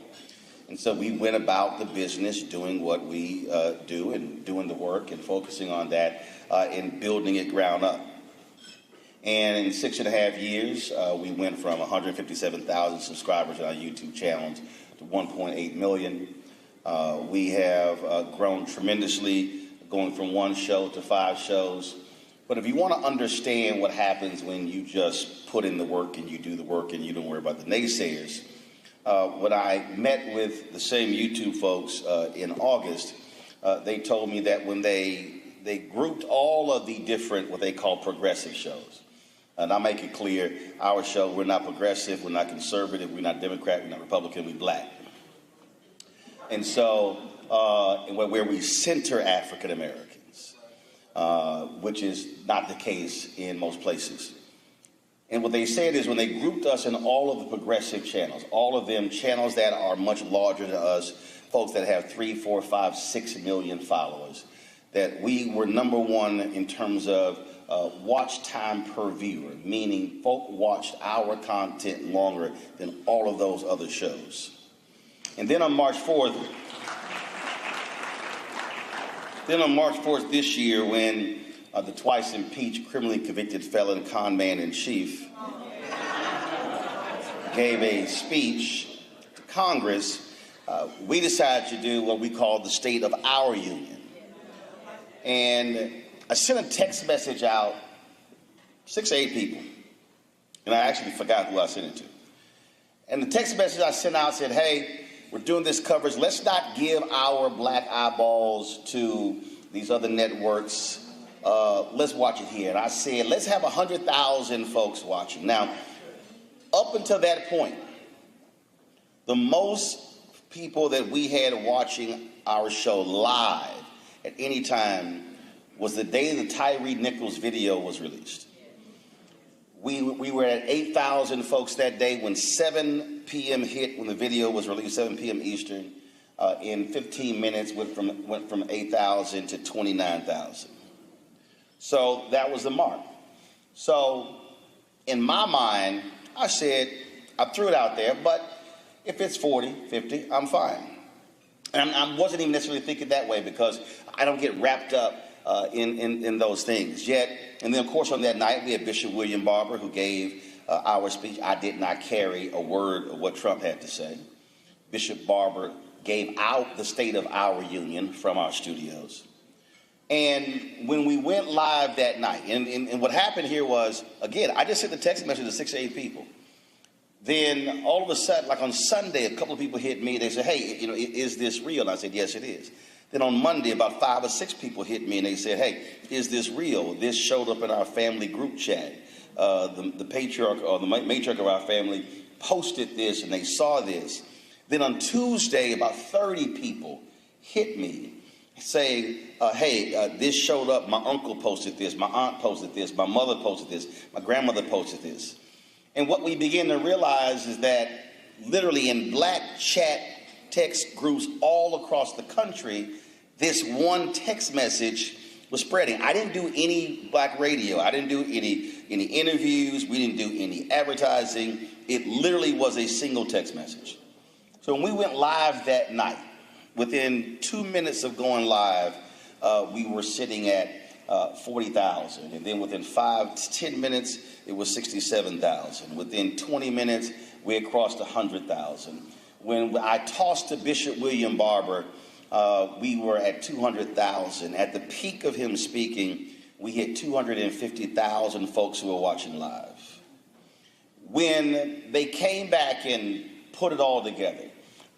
And so we went about the business doing what we do and doing the work and focusing on that and building it ground up. And in 6.5 years, we went from 157,000 subscribers on our YouTube channels to 1.8 million. We have grown tremendously, going from 1 show to 5 shows. But if you want to understand what happens when you just put in the work and you do the work and you don't worry about the naysayers, when I met with the same YouTube folks in August, they told me that when they grouped all of the different, what they call progressive shows, and I'll make it clear, our show, we're not progressive, we're not conservative, we're not Democrat, we're not Republican, we're black. And so, where we center African Americans, which is not the case in most places. And what they said is when they grouped us in all of the progressive channels, all of them channels that are much larger than us, folks that have 3, 4, 5, 6 million followers, that we were #1 in terms of watch time per viewer, meaning folk watched our content longer than all of those other shows. And then on March 4th, this year, when the twice impeached, criminally convicted felon con man in chief gave a speech to Congress, we decided to do what we call the State of Our Union. And I sent a text message out, 6 to 8 people, and I actually forgot who I sent it to. And the text message I sent out said, hey, we're doing this coverage. Let's not give our black eyeballs to these other networks. Let's watch it here. And I said, let's have 100,000 folks watching. Now, up until that point, the most people that we had watching our show live at any time was the day the Tyree Nichols video was released. We were at 8,000 folks that day when 7 p.m. hit, when the video was released, 7 p.m. Eastern. In 15 minutes, went from 8,000 to 29,000. So that was the mark. So in my mind, I said, I threw it out there, but if it's 40, 50, I'm fine. And I wasn't even necessarily thinking that way because I don't get wrapped up in those things yet. And then, of course, on that night, we had Bishop William Barber, who gave our speech. I did not carry a word of what Trump had to say. Bishop Barber gave out the State of Our Union from our studios. And when we went live that night, and what happened here was, again, I just sent the text message to 6 or 8 people. Then all of a sudden, like on Sunday, a couple of people hit me. They said, hey, you know, is this real? And I said, yes, it is. Then on Monday, about 5 or 6 people hit me and they said, hey, is this real? This showed up in our family group chat. The patriarch or the matriarch of our family posted this and they saw this. Then on Tuesday, about 30 people hit me saying, hey, this showed up. My uncle posted this. My aunt posted this. My mother posted this. My grandmother posted this. And what we begin to realize is that literally in black chat text groups all across the country, this one text message was spreading. I didn't do any black radio. I didn't do any interviews. We didn't do any advertising. It literally was a single text message. So when we went live that night, within 2 minutes of going live, we were sitting at 40,000. And then within 5 to 10 minutes, it was 67,000. Within 20 minutes, we had crossed 100,000. When I tossed to Bishop William Barber, we were at 200,000. At the peak of him speaking, we hit 250,000 folks who were watching live. When they came back and put it all together,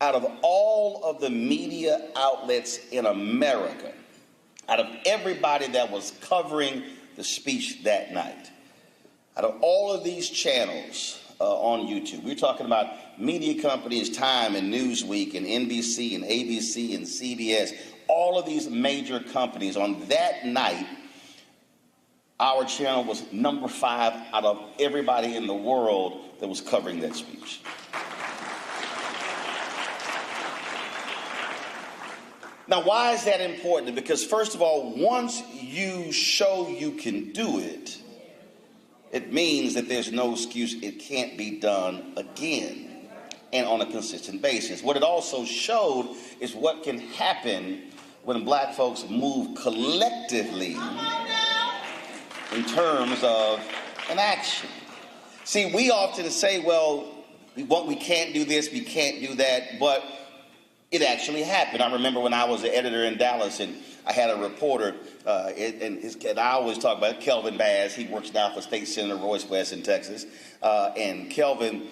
out of all of the media outlets in America, out of everybody that was covering the speech that night, out of all of these channels on YouTube, we're talking about media companies, Time and Newsweek and NBC and ABC and CBS, all of these major companies, on that night, our channel was number 5 out of everybody in the world that was covering that speech. Now, why is that important? Because first of all, once you show you can do it, it means that there's no excuse. It can't be done again and on a consistent basis. What it also showed is what can happen when black folks move collectively in terms of an action. See, we often say, well, we can't do this, we can't do that, but it actually happened. I remember when I was an editor in Dallas and I had a reporter, and I always talk about Kelvin Bass. He works now for State Senator Royce West in Texas. And Kelvin,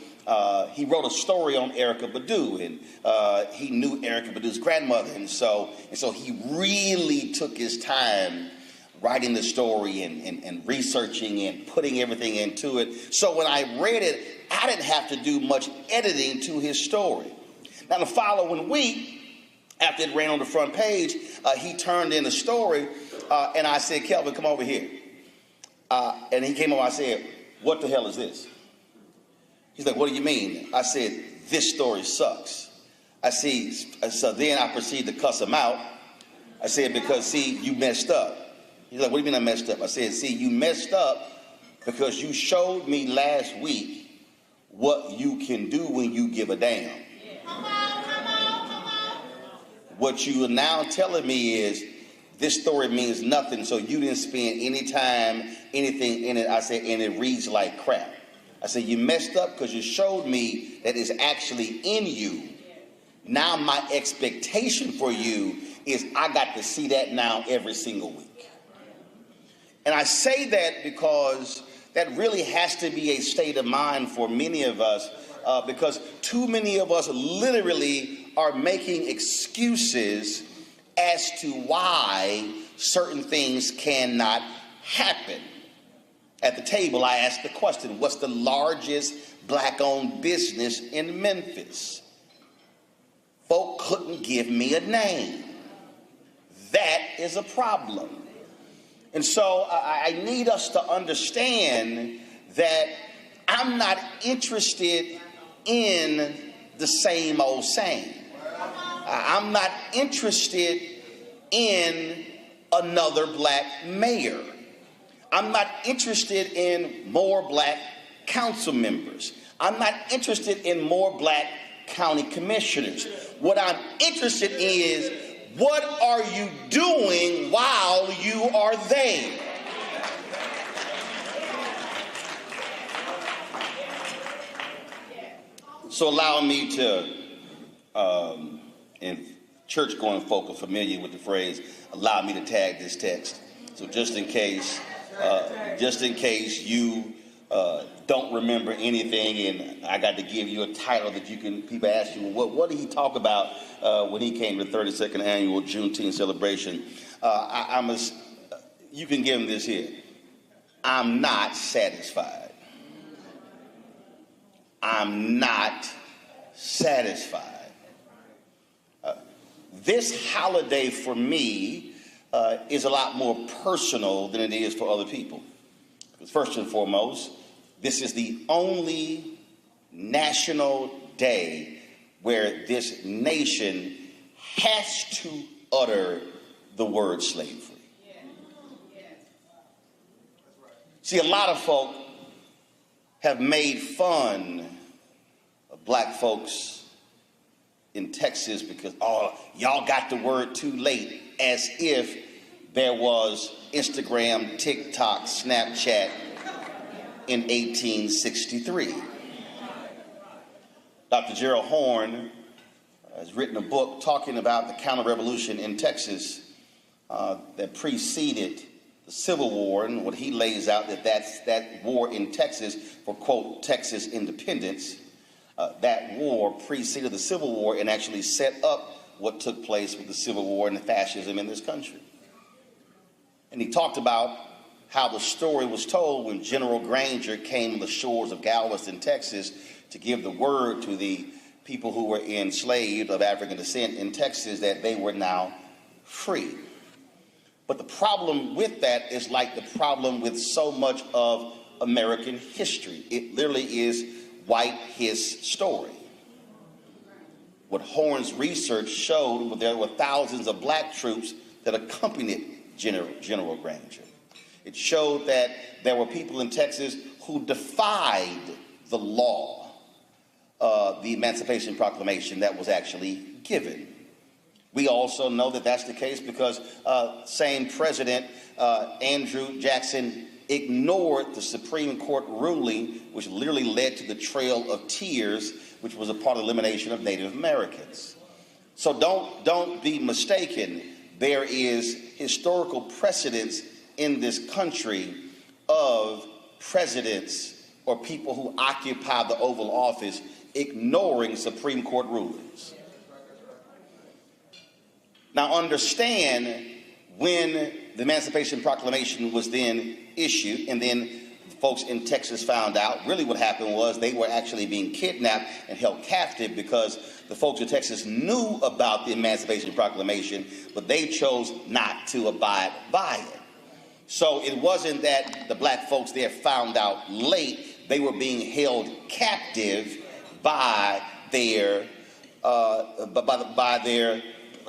he wrote a story on Erykah Badu, and he knew Erykah Badu's grandmother. And so he really took his time writing the story and researching and putting everything into it. So when I read it, I didn't have to do much editing to his story. Now, the following week, after it ran on the front page, he turned in the story, and I said, Kelvin, come over here. And he came over, I said, what the hell is this? He's like, what do you mean? I said, this story sucks. So then I proceeded to cuss him out. I said, because, see, you messed up. He's like, what do you mean I messed up? I said, see, you messed up because you showed me last week what you can do when you give a damn. What you are now telling me is this story means nothing, so you didn't spend any time, anything in it. I said, and it reads like crap. I said, you messed up because you showed me that it's actually in you. Now my expectation for you is I got to see that now every single week. And I say that because that really has to be a state of mind for many of us, because too many of us literally are making excuses as to why certain things cannot happen. At the table, I asked the question, what's the largest black-owned business in Memphis? Folk couldn't give me a name. That is a problem. And so I need us to understand that I'm not interested in the same old same. I'm not interested in another black mayor. I'm not interested in more black council members. I'm not interested in more black county commissioners. What I'm interested in is, what are you doing while you are there? So allow me to church-going folk are familiar with the phrase, allow me to tag this text. So just in case you don't remember anything and I got to give you a title that people ask you, well, what did he talk about when he came to the 32nd annual Juneteenth celebration? You can give him this here. I'm not satisfied. I'm not satisfied. This holiday for me is a lot more personal than it is for other people. Because first and foremost, this is the only national day where this nation has to utter the word slavery. See, a lot of folk have made fun of black folks in Texas because, oh, y'all got the word too late, as if there was Instagram, TikTok, Snapchat in 1863. Dr. Gerald Horne has written a book talking about the counter-revolution in Texas that preceded the Civil War, and what he lays out that war in Texas for, quote, Texas independence. That war preceded the Civil War and actually set up what took place with the Civil War and the fascism in this country. And he talked about how the story was told when General Granger came to the shores of Galveston, Texas, to give the word to the people who were enslaved of African descent in Texas that they were now free. But the problem with that is like the problem with so much of American history. It literally is white his story. What Horne's research showed, there were thousands of black troops that accompanied General Granger. It showed that there were people in Texas who defied the law, the Emancipation Proclamation that was actually given. We also know that that's the case because same President Andrew Jackson ignored the Supreme Court ruling, which literally led to the Trail of Tears, which was a part of the elimination of Native Americans. So don't be mistaken. There is historical precedence in this country of presidents or people who occupy the Oval Office ignoring Supreme Court rulings. Now understand, when the Emancipation Proclamation was then issued, and then folks in Texas found out, really what happened was they were actually being kidnapped and held captive because the folks in Texas knew about the Emancipation Proclamation, but they chose not to abide by it. So it wasn't that the black folks there found out late, they were being held captive by their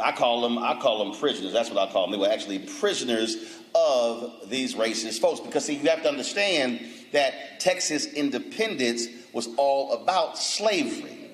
I call them prisoners. That's what I call them. They were actually prisoners of these racist folks. Because, see, you have to understand that Texas independence was all about slavery.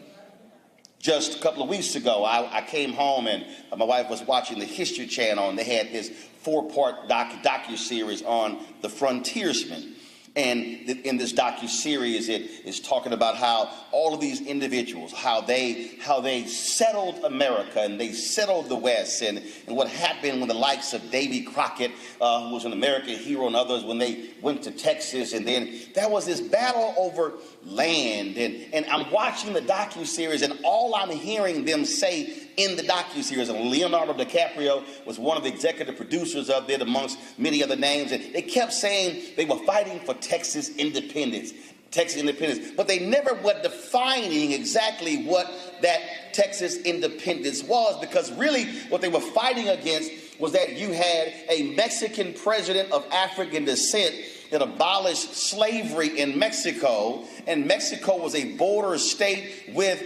Just a couple of weeks ago, I came home and my wife was watching the History Channel, and they had this 4-part docu-series on the frontiersmen. And in this docu-series, it is talking about how all of these individuals, how they settled America and they settled the West, and what happened when the likes of Davy Crockett, who was an American hero, and others, when they went to Texas, and then there was this battle over land. And I'm watching the docu-series, and all I'm hearing them say in the docu-series, and Leonardo DiCaprio was one of the executive producers of it, amongst many other names, and they kept saying they were fighting for Texas independence, but they never were defining exactly what that Texas independence was, because really what they were fighting against was that you had a Mexican president of African descent that abolished slavery in Mexico, and Mexico was a border state with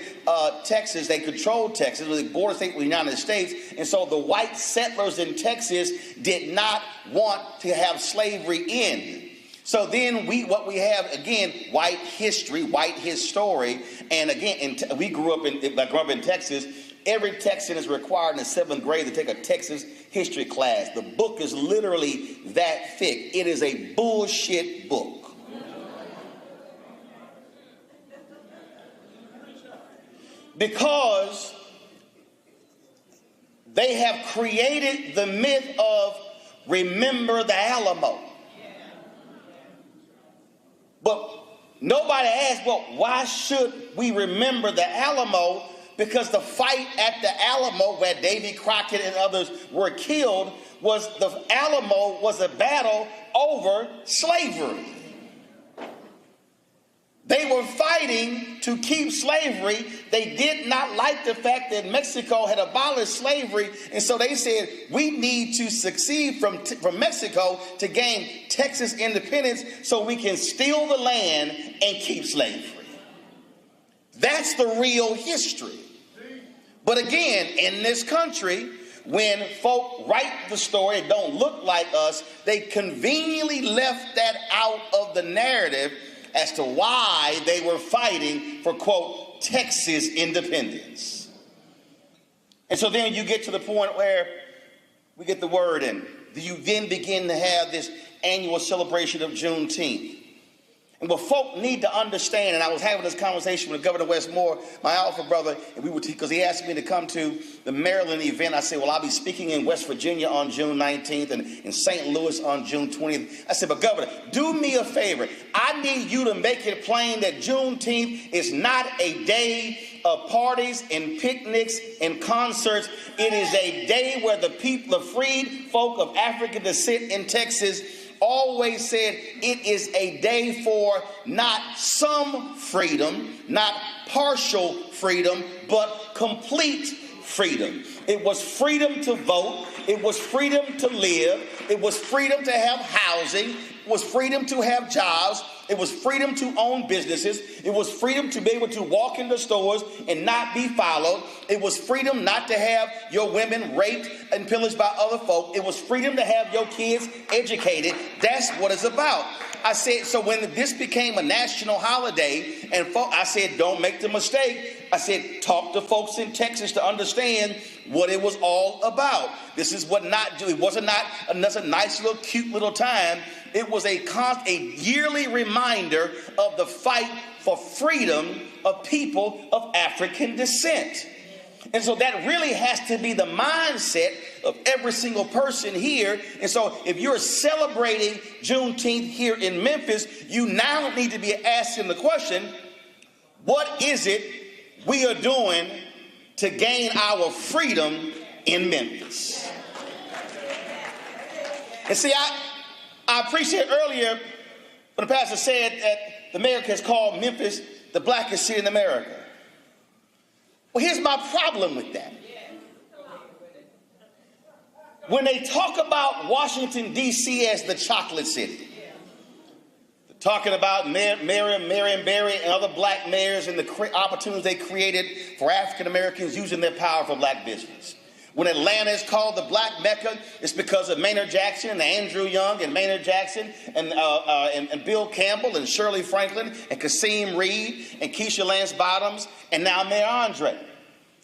Texas. They controlled Texas. It was a border state with the United States, and so the white settlers in Texas did not want to have slavery in. So then what we have, again, white history, white his story, and again, I grew up in Texas. Every Texan is required in the 7th grade to take a Texas history class. The book is literally that thick. It is a bullshit book. Because They have created the myth of remember the Alamo. But nobody asked, well, why should we remember the Alamo? Because the fight at the Alamo, where Davy Crockett and others were killed, the Alamo was a battle over slavery. They were fighting to keep slavery. They did not like the fact that Mexico had abolished slavery, and so they said, we need to succeed from Mexico to gain Texas independence so we can steal the land and keep slavery. That's the real history. But again, in this country, when folk write the story and don't look like us, they conveniently left that out of the narrative as to why they were fighting for, quote, Texas independence. And so then you get to the point where we get the word, and you then begin to have this annual celebration of Juneteenth. And what folk need to understand, and I was having this conversation with Governor Wes Moore, my alpha brother, and because he asked me to come to the Maryland event. I said, well, I'll be speaking in West Virginia on June 19th and in St. Louis on June 20th. I said, but Governor, do me a favor. I need you to make it plain that Juneteenth is not a day of parties and picnics and concerts. It is a day where the people, the freed folk of African descent in Texas, always said it is a day for not some freedom, not partial freedom, but complete freedom. It was freedom to vote. It was freedom to live. It was freedom to have housing. It was freedom to have jobs. It was freedom to own businesses. It was freedom to be able to walk into stores and not be followed. It was freedom not to have your women raped and pillaged by other folk. It was freedom to have your kids educated. That's what it's about. I said, so when this became a national holiday, and I said, don't make the mistake. I said, talk to folks in Texas to understand what it was all about. This is what not do. It wasn't not another nice little cute little time. It was a yearly reminder of the fight for freedom of people of African descent. And so that really has to be the mindset of every single person here. And so if you're celebrating Juneteenth here in Memphis, you now need to be asking the question, what is it we are doing to gain our freedom in Memphis? And see, I appreciate earlier when the pastor said that the mayor has called Memphis the blackest city in America. Well, here's my problem with that. When they talk about Washington, D.C. as the chocolate city, they're talking about Marion Barry and other black mayors and the opportunities they created for African Americans using their power for black business. When Atlanta is called the Black Mecca, it's because of Maynard Jackson and Andrew Young and Maynard Jackson and Bill Campbell and Shirley Franklin and Kasim Reed and Keisha Lance Bottoms and now Mayor Andre.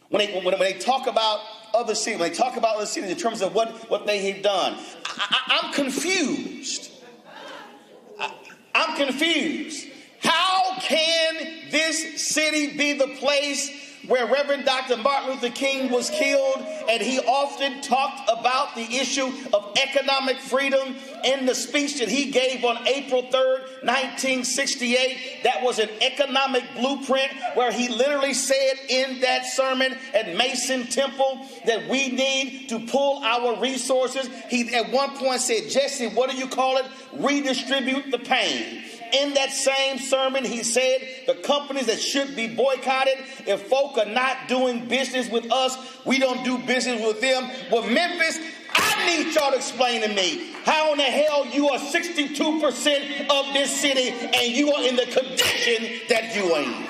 When they talk about other cities, when they talk about other cities in terms of what they have done, I'm confused. I'm confused. How can this city be the place where Reverend Dr. Martin Luther King was killed, and he often talked about the issue of economic freedom in the speech that he gave on April 3rd, 1968. That was an economic blueprint where he literally said in that sermon at Mason Temple that we need to pull our resources. He at one point said, Jesse, what do you call it? Redistribute the pain. In that same sermon, he said the companies that should be boycotted, if folk are not doing business with us, we don't do business with them. Well, Memphis, I need y'all to explain to me how in the hell you are 62% of this city and you are in the condition that you are in.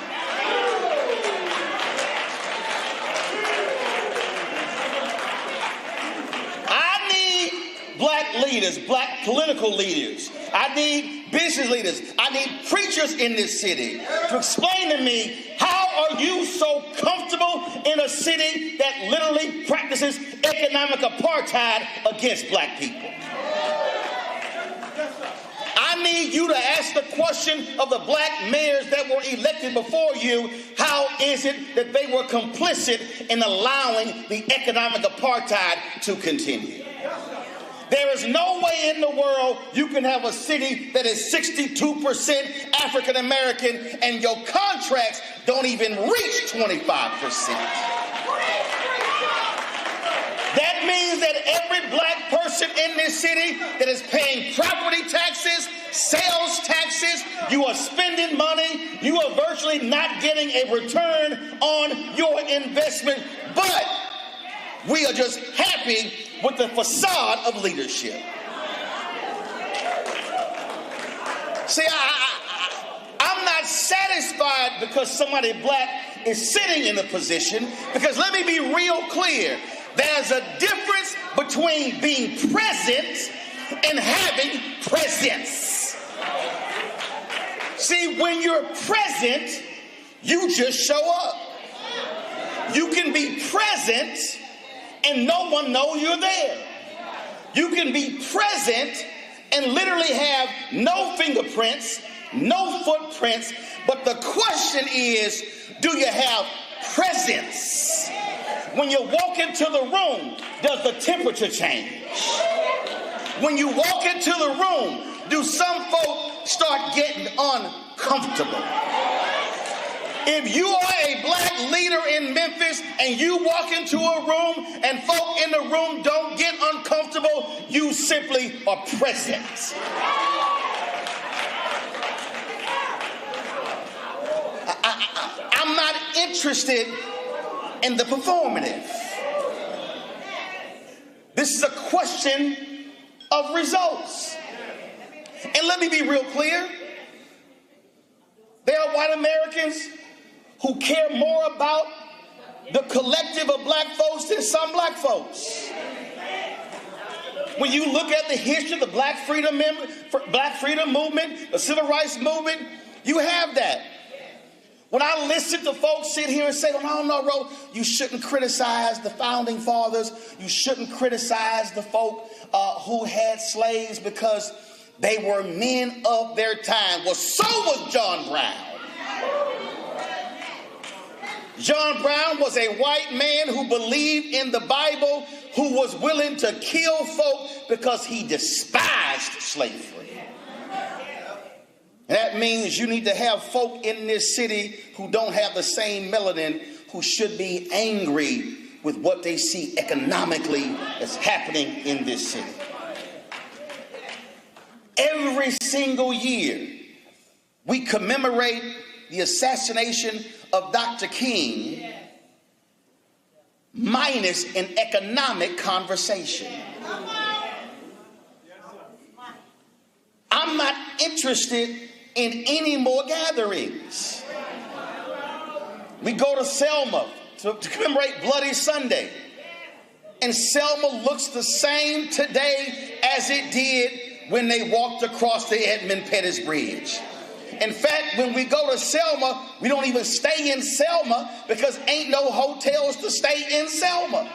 I need black leaders, black political leaders. I need business leaders. I need preachers in this city to explain to me, how are you so comfortable in a city that literally practices economic apartheid against black people? I I need you to ask the question of the black mayors that were elected before you, how is it that they were complicit in allowing the economic apartheid to continue? There is no way in the world you can have a city that is 62% African American and your contracts don't even reach 25%. That means that every black person in this city that is paying property taxes, sales taxes, you are spending money, you are virtually not getting a return on your investment, but we are just happy with the facade of leadership. See, I'm not satisfied because somebody black is sitting in a position, because let me be real clear. There's a difference between being present and having presence. See, when you're present, you just show up. You can be present and no one knows you're there. You can be present and literally have no fingerprints, no footprints, but the question is, do you have presence? When you walk into the room, does the temperature change? When you walk into the room, do some folk start getting uncomfortable? If you are a black leader in Memphis and you walk into a room and folk in the room don't get uncomfortable, you simply are present. I'm not interested in the performative. This is a question of results. And let me be real clear. There are white Americans who care more about the collective of black folks than some black folks. When you look at the history of the black freedom movement, the civil rights movement, you have that. When I listen to folks sit here and say, oh, no, Ro, you shouldn't criticize the founding fathers. You shouldn't criticize the folk who had slaves because they were men of their time. Well, so was John Brown. John Brown was a white man who believed in the Bible, who was willing to kill folk because he despised slavery. That means you need to have folk in this city who don't have the same melanin, who should be angry with what they see economically that's happening in this city. Every single year, we commemorate the assassination of Dr. King minus an economic conversation. I'm not interested in any more gatherings. We go to Selma to commemorate Bloody Sunday, and Selma looks the same today as it did when they walked across the Edmund Pettus Bridge. In fact, when we go to Selma, we don't even stay in Selma because ain't no hotels to stay in Selma.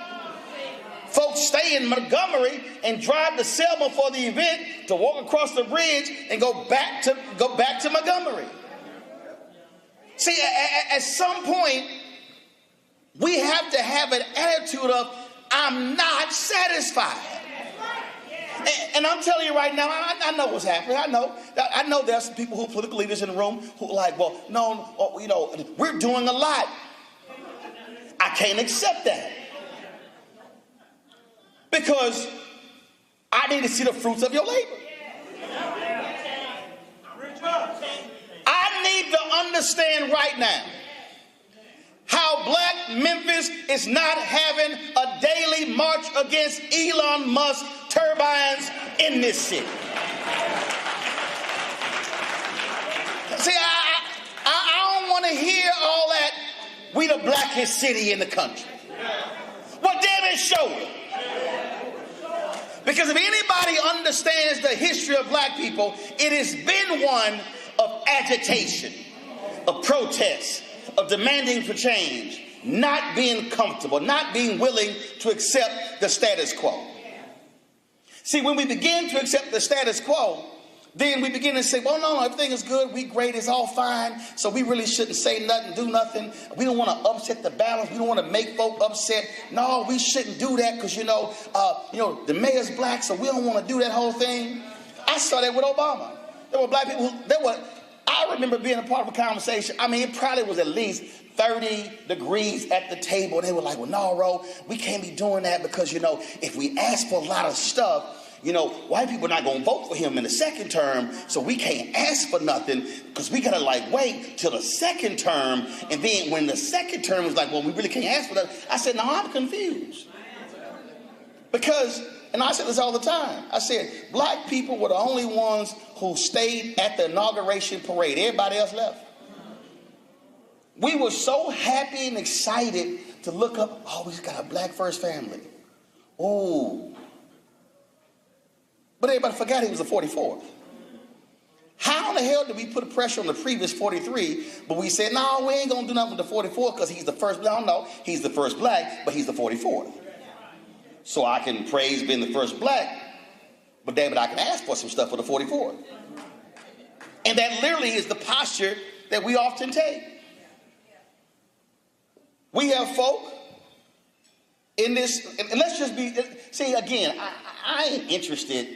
Folks stay in Montgomery and drive to Selma for the event to walk across the bridge and go back to Montgomery. See, at some point, we have to have an attitude of, I'm not satisfied. And I'm telling you right now, I know what's happening. I know there's some people who are political leaders in the room who are like, well, no, you know, we're doing a lot. I can't accept that. Because I need to see the fruits of your labor. I need to understand right now how black Memphis is not having a daily march against Elon Musk turbines in this city. See, I don't want to hear all that, we the blackest city in the country. Well, damn it, show it. Because if anybody understands the history of black people, it has been one of agitation, of protest, of demanding for change, not being comfortable, not being willing to accept the status quo. See, when we begin to accept the status quo, Then we begin to say, well, no, everything is good. We great. It's all fine. So we really shouldn't say nothing, do nothing. We don't want to upset the balance. We don't want to make folk upset. No, we shouldn't do that because, the mayor's black, so we don't want to do that whole thing. I saw that with Obama. There were black people I remember being a part of a conversation. I mean, it probably was at least 30 degrees at the table. And they were like, well, no, Ro, we can't be doing that because, if we ask for a lot of stuff, white people are not going to vote for him in the second term, so we can't ask for nothing because we got to wait till the second term. And then when the second term was like, well, we really can't ask for that. I said, no, I'm confused. Because, and I said this all the time, I said, black people were the only ones who stayed at the inauguration parade. Everybody else left. We were so happy and excited to look up, oh, we got a black first family. Oh. But everybody forgot he was the 44th. How in the hell did we put pressure on the previous 43, but we said, no, we ain't going to do nothing with the 44th because he's the first black? No, he's the first black, but he's the 44th. So I can praise being the first black, but damn it, I can ask for some stuff for the 44th. And that literally is the posture that we often take. We have folk in this, and let's just be, see, again, I ain't interested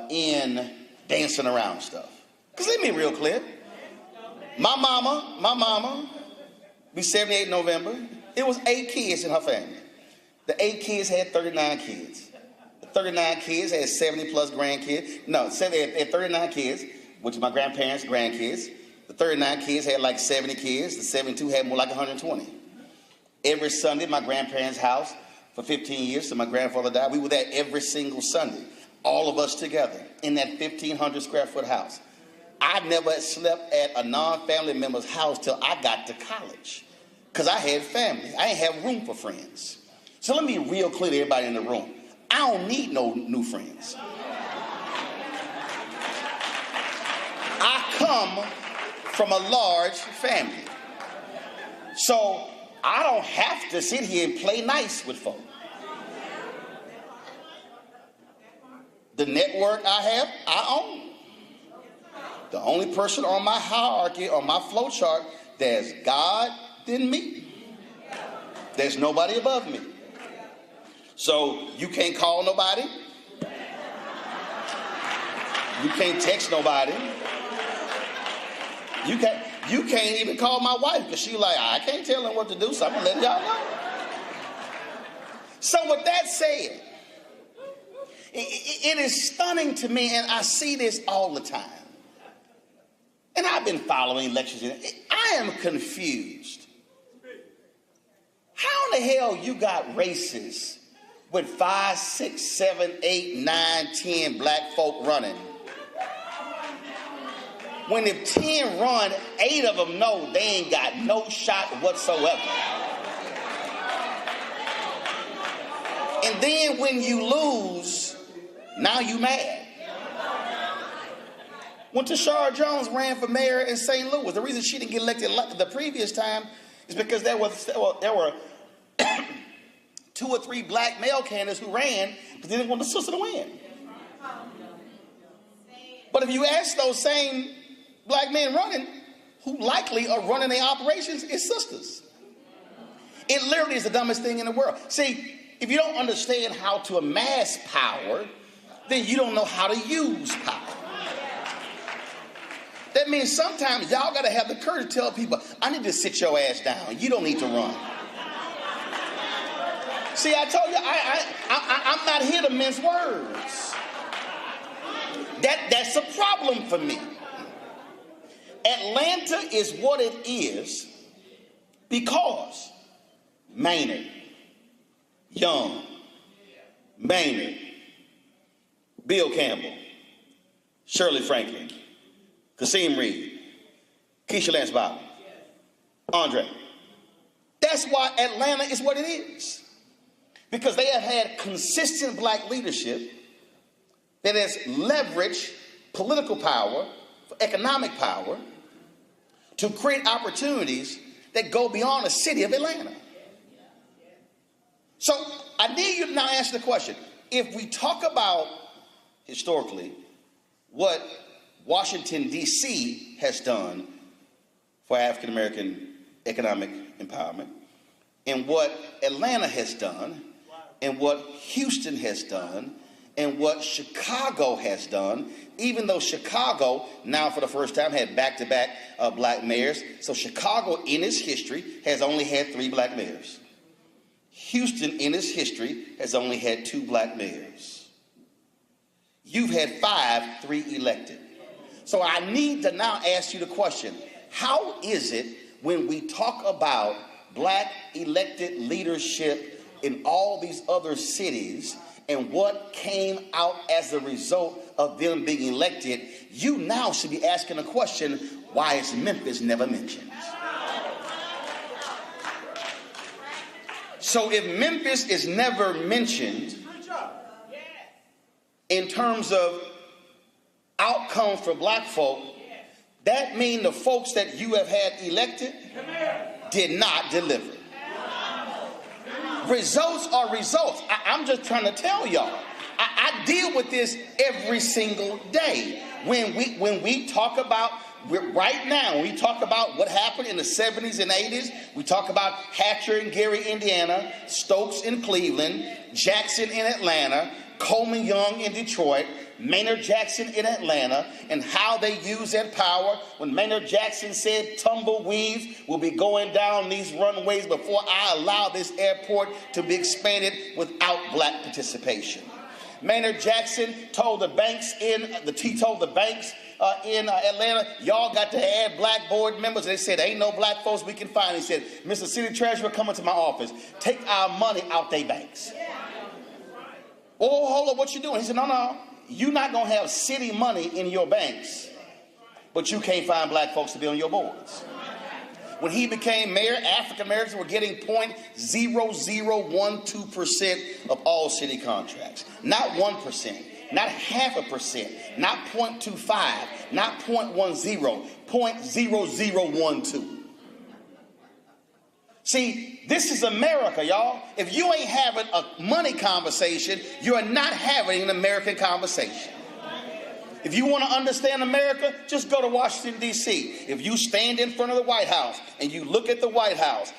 in dancing around stuff. Because let me be real clear. My mama, be 78 in November. It was 8 kids in her family. The 8 kids had 39 kids. The 39 kids had 70 plus grandkids. No, they had 39 kids, which is my grandparents' grandkids. The 39 kids had like 70 kids. The 72 had more like 120. Every Sunday at my grandparents' house for 15 years till my grandfather died, we were there every single Sunday. All of us together in that 1,500 square foot house. I never slept at a non-family member's house till I got to college because I had family. I didn't have room for friends. So let me be real clear to everybody in the room. I don't need no new friends. I come from a large family. So I don't have to sit here and play nice with folk. The network I have, I own. The only person on my hierarchy, on my flow chart, there's God, then me. There's nobody above me. So you can't call nobody. You can't text nobody. You can't even call my wife because she's like, I can't tell them what to do, so I'm going to let y'all know. So with that said, it is stunning to me, and I see this all the time. And I've been following elections. I am confused. How in the hell you got races with 5, 6, 7, 8, 9, 10 black folk running? When if 10 run, 8 of them know they ain't got no shot whatsoever. And then when you lose, now you mad. When Tashara Jones ran for mayor in St. Louis, the reason she didn't get elected the previous time is because there were 2 or 3 black male candidates who ran because they didn't want the sister to win. But if you ask those same black men running, who likely are running their operations, is sisters. It literally is the dumbest thing in the world. See, if you don't understand how to amass power, then you don't know how to use power. That means sometimes y'all got to have the courage to tell people, I need to sit your ass down. You don't need to run. See, I told you, I'm not here to mince words. That's a problem for me. Atlanta is what it is because Maynard, Young, Maynard, Bill Campbell, Shirley Franklin, Kasim Reed, Keisha Lance Bobbitt, Andre. That's why Atlanta is what it is. Because they have had consistent black leadership that has leveraged political power, economic power, to create opportunities that go beyond the city of Atlanta. So I need you to now answer the question. If we talk about, historically, what Washington, D.C. has done for African American economic empowerment, and what Atlanta has done, and what Houston has done, and what Chicago has done, even though Chicago now for the first time had back-to-back black mayors. So Chicago in its history has only had 3 black mayors. Houston in its history has only had 2 black mayors. You've had 5, 3 elected. So I need to now ask you the question, how is it when we talk about black elected leadership in all these other cities and what came out as a result of them being elected, you now should be asking the question, why is Memphis never mentioned? So if Memphis is never mentioned in terms of outcomes for black folk, that means the folks that you have had elected did not deliver. Results are results. I'm just trying to tell y'all. I deal with this every single day. When we talk about, right now, we talk about what happened in the 70s and 80s. We talk about Hatcher in Gary, Indiana, Stokes in Cleveland, Jackson in Atlanta, Coleman Young in Detroit, Maynard Jackson in Atlanta, and how they used that power when Maynard Jackson said tumbleweeds will be going down these runways before I allow this airport to be expanded without black participation. Maynard Jackson told the banks in Atlanta, y'all got to add black board members. They said, ain't no black folks we can find. He said, Mr. City Treasurer, come into my office. Take our money out they banks. Oh, hold up, what you doing? He said, no. You're not going to have city money in your banks, but you can't find black folks to be on your boards. When he became mayor, African Americans were getting 0.0012% of all city contracts. Not 1%, not 0.5%, not 0.25, not 0.10, 0.0012. See, this is America, y'all. If you ain't having a money conversation, you are not having an American conversation. If you want to understand America, just go to Washington, D.C. If you stand in front of the White House and you look at the White House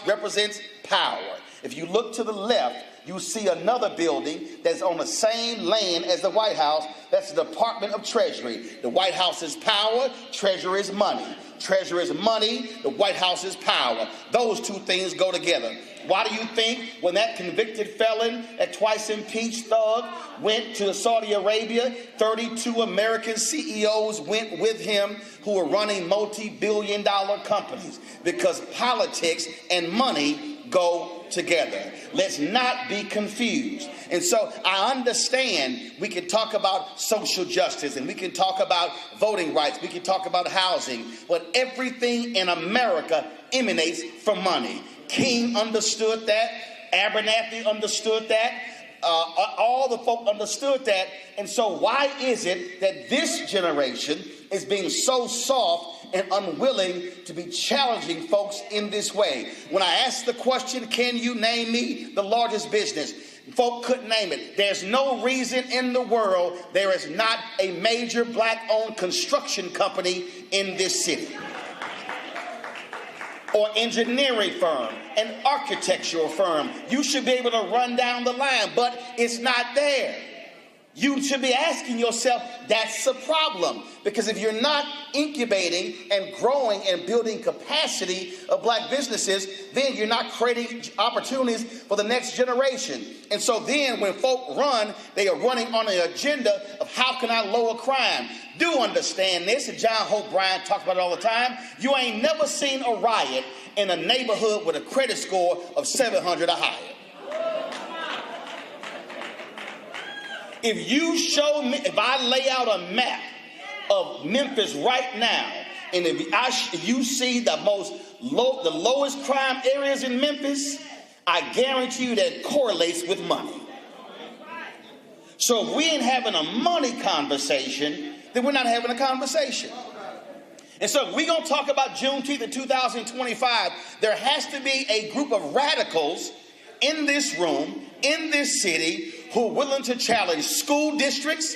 represents power. If you look to the left, you see another building that's on the same land as the White House. That's the Department of Treasury. The White House is power, Treasury is money. Treasury is money, the White House is power. Those two things go together. Why do you think when that convicted felon, that twice impeached thug, went to Saudi Arabia, 32 American CEOs went with him who were running multi-billion-dollar companies? Because politics and money go together. Let's not be confused. And so I understand we can talk about social justice and we can talk about voting rights, we can talk about housing, but everything in America emanates from money. King understood that, Abernathy understood that, all the folk understood that. And so why is it that this generation is being so soft and unwilling to be challenging folks in this way? When I asked the question, can you name me the largest business? Folk couldn't name it. There's no reason in the world there is not a major black-owned construction company in this city, or engineering firm, an architectural firm. You should be able to run down the line, but it's not there. You should be asking yourself, that's the problem. Because if you're not incubating and growing and building capacity of black businesses, then you're not creating opportunities for the next generation. And so then when folk run, they are running on an agenda of how can I lower crime? Do understand this, and John Hope Bryant talks about it all the time. You ain't never seen a riot in a neighborhood with a credit score of 700 or higher. If you show me, if I lay out a map of Memphis right now, and if you see the lowest crime areas in Memphis, I guarantee you that correlates with money. So if we ain't having a money conversation, then we're not having a conversation. And so if we're going to talk about Juneteenth in 2025, there has to be a group of radicals in this room, in this city, who are willing to challenge school districts,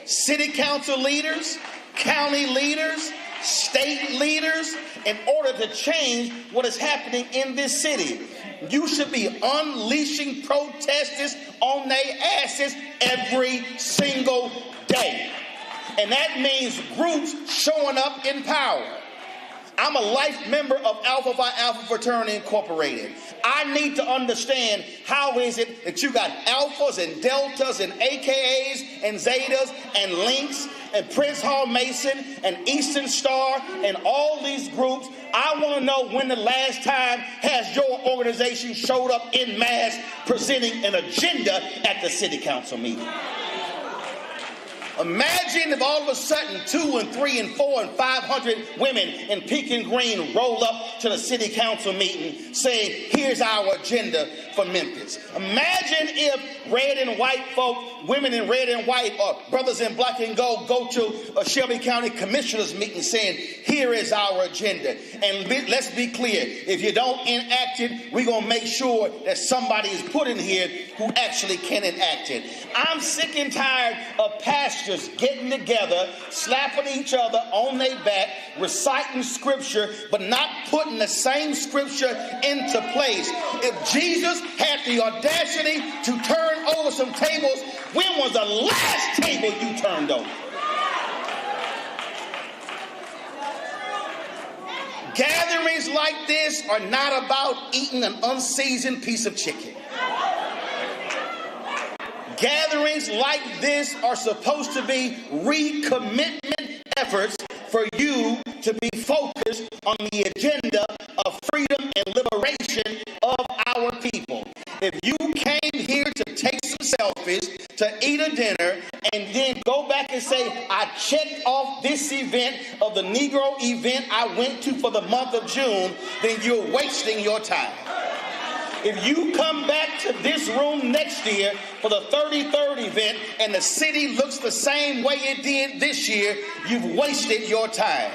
city council leaders, county leaders, state leaders, in order to change what is happening in this city. You should be unleashing protesters on their asses every single day. And that means groups showing up in power. I'm a life member of Alpha Phi Alpha Fraternity Incorporated. I need to understand how is it that you got alphas and deltas and AKAs and zetas and links and Prince Hall Mason and Eastern Star and all these groups. I want to know when the last time has your organization showed up in mass presenting an agenda at the city council meeting. Imagine if all of a sudden 2 and 3 and 4 and 500 women in Pekin Green roll up to the city council meeting saying, here's our agenda for Memphis. Imagine if red and white folk, women in red and white, or brothers in black and gold go to a Shelby County Commissioners meeting saying, here is our agenda. And let's be clear, if you don't enact it, we're going to make sure that somebody is put in here who actually can enact it. I'm sick and tired of pastors getting together, slapping each other on their back, reciting scripture, but not putting the same scripture into place. If Jesus had the audacity to turn over some tables, when was the last table you turned over? Gatherings like this are not about eating an unseasoned piece of chicken. Gatherings like this are supposed to be recommitment efforts for you to be focused on the agenda of freedom and liberation of our people. If you came here to take some selfies, to eat a dinner, and then go back and say, I checked off this event of the Negro event I went to for the month of June, then you're wasting your time. If you come back to this room next year for the 33rd event and the city looks the same way it did this year, you've wasted your time.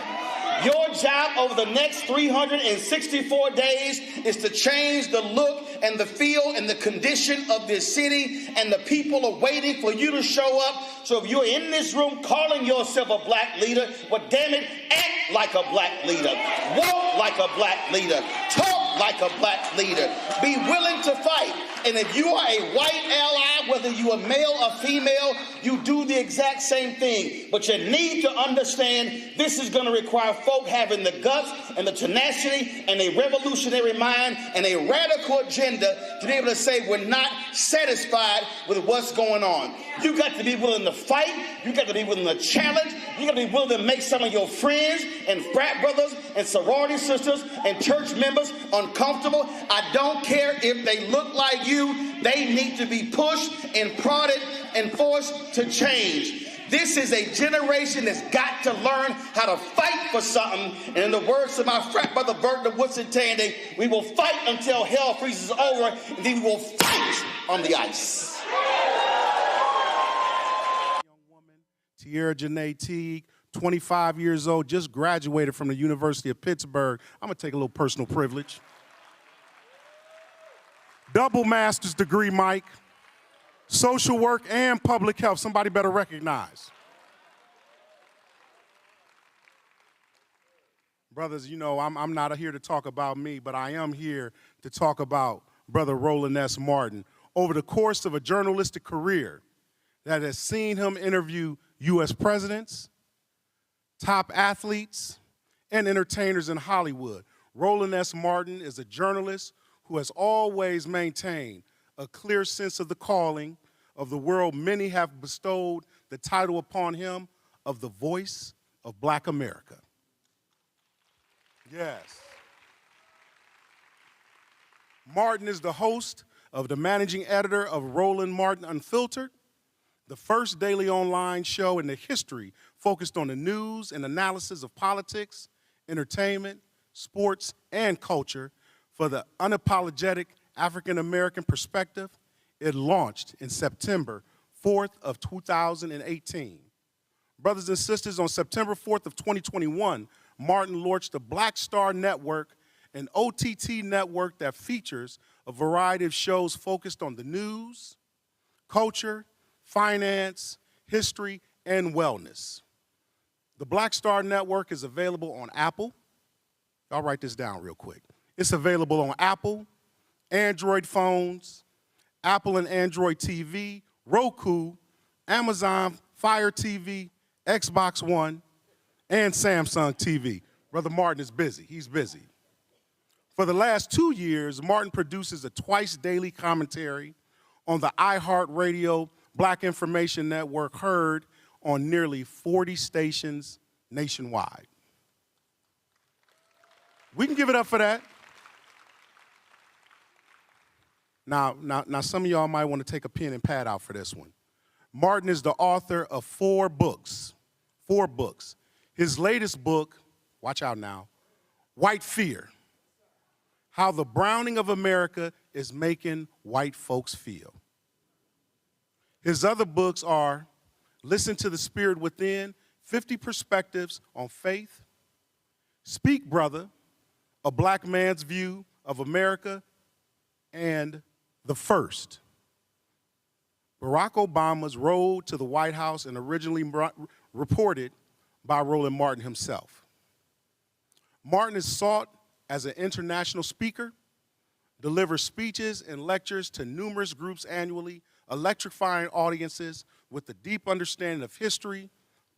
Your job over the next 364 days is to change the look and the feel and the condition of this city, and the people are waiting for you to show up. So if you're in this room calling yourself a black leader, well, damn it, act like a black leader. Walk like a black leader. Talk like a black leader. Be willing to fight. And if you are a white ally, whether you are male or female, you do the exact same thing. But you need to understand this is going to require folk having the guts and the tenacity and a revolutionary mind and a radical agenda to be able to say we're not satisfied with what's going on. You got to be willing to fight. You got to be willing to challenge. You got to be willing to make some of your friends and frat brothers and sorority sisters and church members uncomfortable. I don't care if they look like you. They need to be pushed and prodded and forced to change. This is a generation that's got to learn how to fight for something. And in the words of my frat brother Burton Woodson Tandy, we will fight until hell freezes over, and then we will fight on the ice. Young woman, Tierra Janae Teague, 25 years old, just graduated from the University of Pittsburgh. I'm going to take a little personal privilege. Double master's degree, Mike. Social work and public health. Somebody better recognize. Brothers, you know, I'm not here to talk about me, but I am here to talk about Brother Roland S. Martin. Over the course of a journalistic career that has seen him interview U.S. presidents, top athletes, and entertainers in Hollywood, Roland S. Martin is a journalist who has always maintained a clear sense of the calling of the world. Many have bestowed the title upon him of the voice of Black America. Yes. Martin is the host of the managing editor of Roland Martin Unfiltered, the first daily online show in the history focused on the news and analysis of politics, entertainment, sports, and culture for the unapologetic African-American perspective. It launched in September 4th of 2018. Brothers and sisters, on September 4th of 2021, Martin launched the Black Star Network, an OTT network that features a variety of shows focused on the news, culture, finance, history, and wellness. The Black Star Network is available on Apple. I'll write this down real quick. It's available on Apple, Android phones, Apple and Android TV, Roku, Amazon Fire TV, Xbox One, and Samsung TV. Brother Martin is busy. He's busy. For the last 2 years, Martin produces a twice-daily commentary on the iHeartRadio Black Information Network, heard on nearly 40 stations nationwide. We can give it up for that. Now, some of y'all might want to take a pen and pad out for this one. Martin is the author of 4 books. 4 books. His latest book, watch out now, White Fear: How the Browning of America is Making White Folks Feel. His other books are Listen to the Spirit Within, 50 Perspectives on Faith, Speak Brother, A Black Man's View of America, and The First, Barack Obama's Road to the White House, and originally reported by Roland Martin himself. Martin is sought as an international speaker, delivers speeches and lectures to numerous groups annually, electrifying audiences with a deep understanding of history,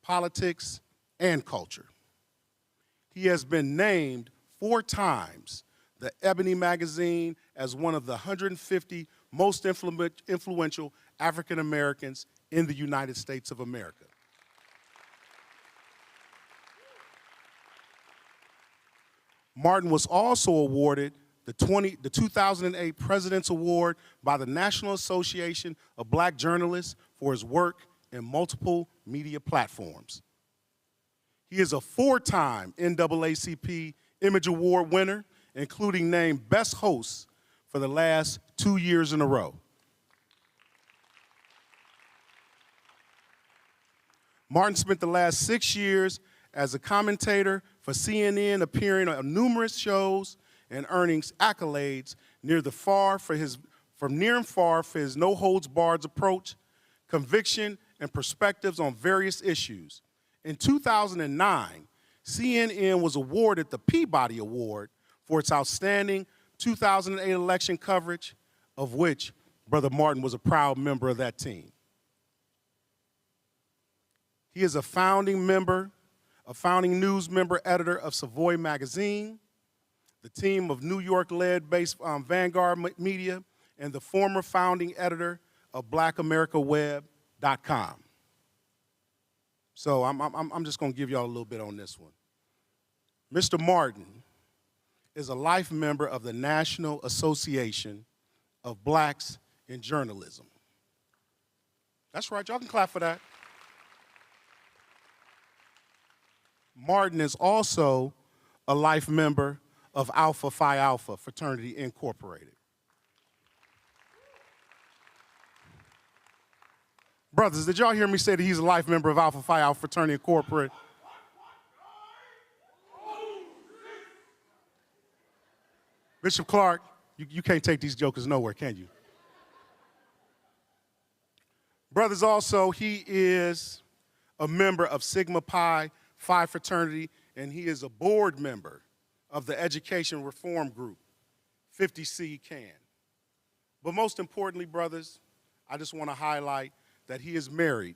politics, and culture. He has been named 4 times the Ebony magazine as one of the 150 most influential African Americans in the United States of America. Martin was also awarded the 2008 President's Award by the National Association of Black Journalists for his work in multiple media platforms. He is a 4-time NAACP Image Award winner, including named Best Host for the last 2 years in a row. Martin spent the last 6 years as a commentator for CNN, appearing on numerous shows and earning accolades near and far for his no-holds-barred approach, conviction, and perspectives on various issues. In 2009, CNN was awarded the Peabody Award for its outstanding 2008 election coverage, of which Brother Martin was a proud member of that team. He is a founding news member, editor of Savoy Magazine, the team of New York-led based Vanguard Media, and the former founding editor of BlackAmericaWeb.com. So I'm just going to give y'all a little bit on this one. Mr. Martin is a life member of the National Association of Blacks in Journalism. That's right, y'all can clap for that. Martin is also a life member of Alpha Phi Alpha Fraternity Incorporated. Brothers, did y'all hear me say that he's a life member of Alpha Phi Alpha Fraternity Incorporated? Bishop Clark, you can't take these jokers nowhere, can you? Brothers, also, he is a member of Sigma Pi Phi Fraternity, and he is a board member of the Education Reform Group, 50C CAN. But most importantly, brothers, I just want to highlight that he is married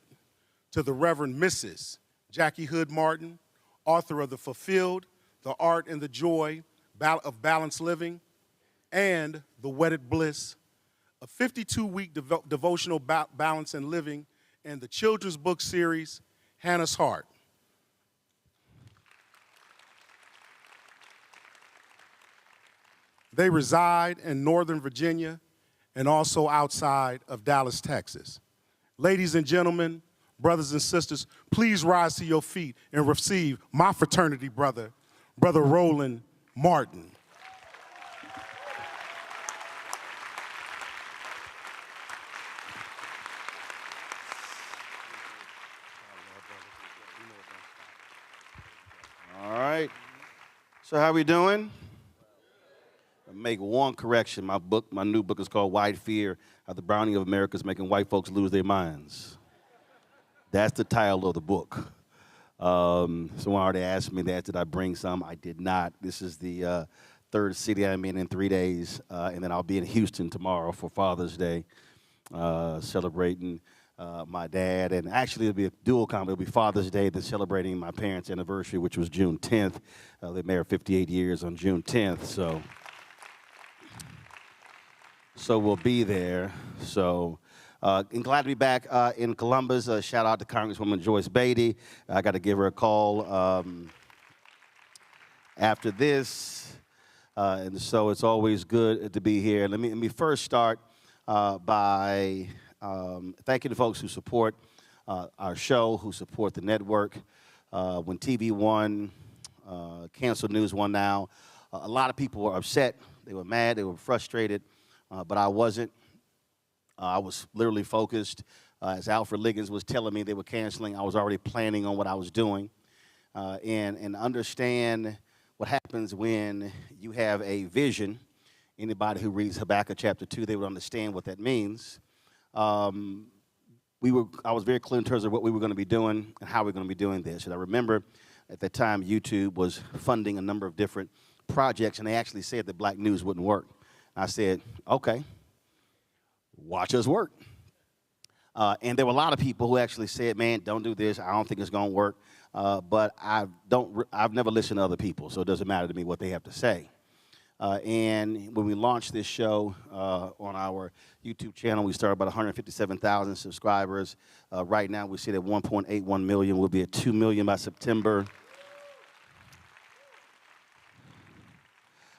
to the Reverend Mrs. Jackie Hood Martin, author of The Fulfilled, The Art and the Joy of Balanced Living, and The Wedded Bliss, a 52-week devotional balance and living, and the children's book series, Hannah's Heart. They reside in Northern Virginia and also outside of Dallas, Texas. Ladies and gentlemen, brothers and sisters, please rise to your feet and receive my fraternity brother, Brother Roland Martin. All right. So how we doing? I'll make one correction. My new book is called White Fear: How the Browning of America is Making White Folks Lose Their Minds. That's the title of the book. Someone already asked me that. Did I bring some? I did not. This is the third city I'm in 3 days, and then I'll be in Houston tomorrow for Father's Day, celebrating my dad. And actually, it'll be a dual comedy. It'll be Father's Day, then celebrating my parents' anniversary, which was June 10th. They married 58 years on June 10th, so we'll be there. So. And glad to be back in Columbus. Shout out to Congresswoman Joyce Beatty. I got to give her a call after this. And so it's always good to be here. Let me first start by thanking the folks who support our show, who support the network. When TV One canceled News One Now, a lot of people were upset. They were mad. They were frustrated. But I wasn't. I was literally focused. As Alfred Liggins was telling me they were canceling, I was already planning on what I was doing. And understand what happens when you have a vision. Anybody who reads Habakkuk chapter 2, they would understand what that means. I was very clear in terms of what we were going to be doing and how we we're going to be doing this. And I remember at that time YouTube was funding a number of different projects, and they actually said that black news wouldn't work. I said, okay. Watch us work. And there were a lot of people who actually said, man, don't do this. I don't think it's going to work. But I've never listened to other people, so it doesn't matter to me what they have to say. And when we launched this show on our YouTube channel, we started about 157,000 subscribers. Right now, we sit at 1.81 million. We'll be at 2 million by September.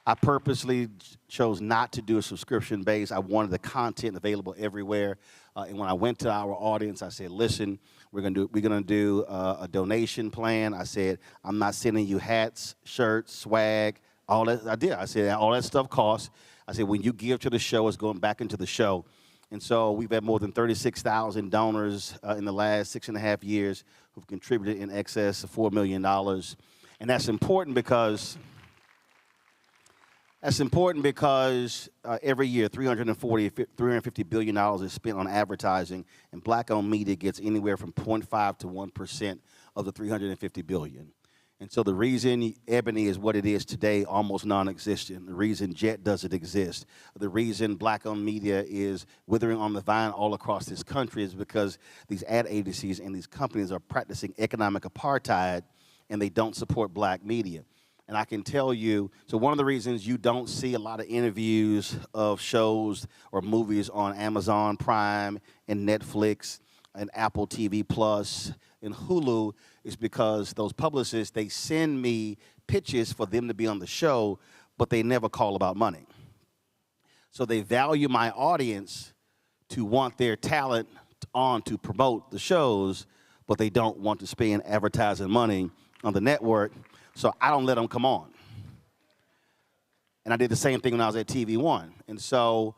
I purposely chose not to do a subscription base. I wanted the content available everywhere. And when I went to our audience, I said, listen, we're gonna do a donation plan. I said, I'm not sending you hats, shirts, swag, all that. I did. I said, all that stuff costs. I said, when you give to the show, it's going back into the show. And so we've had more than 36,000 donors in the last 6.5 years who've contributed in excess of $4 million. And that's important because every year, $350 billion is spent on advertising, and black-owned media gets anywhere from 0.5 to 1% of the $350 billion. And so the reason Ebony is what it is today, almost non-existent. The reason Jet doesn't exist. The reason black-owned media is withering on the vine all across this country is because these ad agencies and these companies are practicing economic apartheid, and they don't support black media. And I can tell you, so one of the reasons you don't see a lot of interviews of shows or movies on Amazon Prime and Netflix and Apple TV Plus and Hulu is because those publicists, they send me pitches for them to be on the show, but they never call about money. So they value my audience to want their talent on to promote the shows, but they don't want to spend advertising money on the network. So I don't let them come on. And I did the same thing when I was at TV One. And so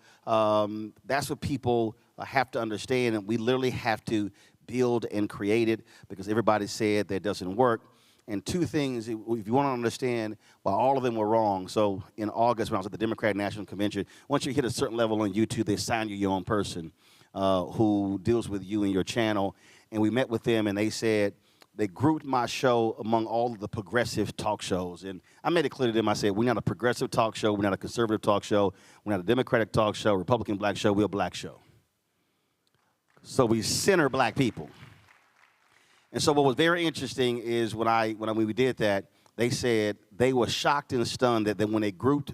that's what people have to understand. And we literally have to build and create it because everybody said that doesn't work. And two things, if you want to understand why all of them were wrong. So in August when I was at the Democratic National Convention, once you hit a certain level on YouTube, they assign you your own person who deals with you and your channel. And we met with them and they said, they grouped my show among all of the progressive talk shows. And I made it clear to them, I said, we're not a progressive talk show, we're not a conservative talk show, we're not a Democratic talk show, Republican black show, we're a black show. So we center black people. And so what was very interesting is when we did that, they said they were shocked and stunned that when they grouped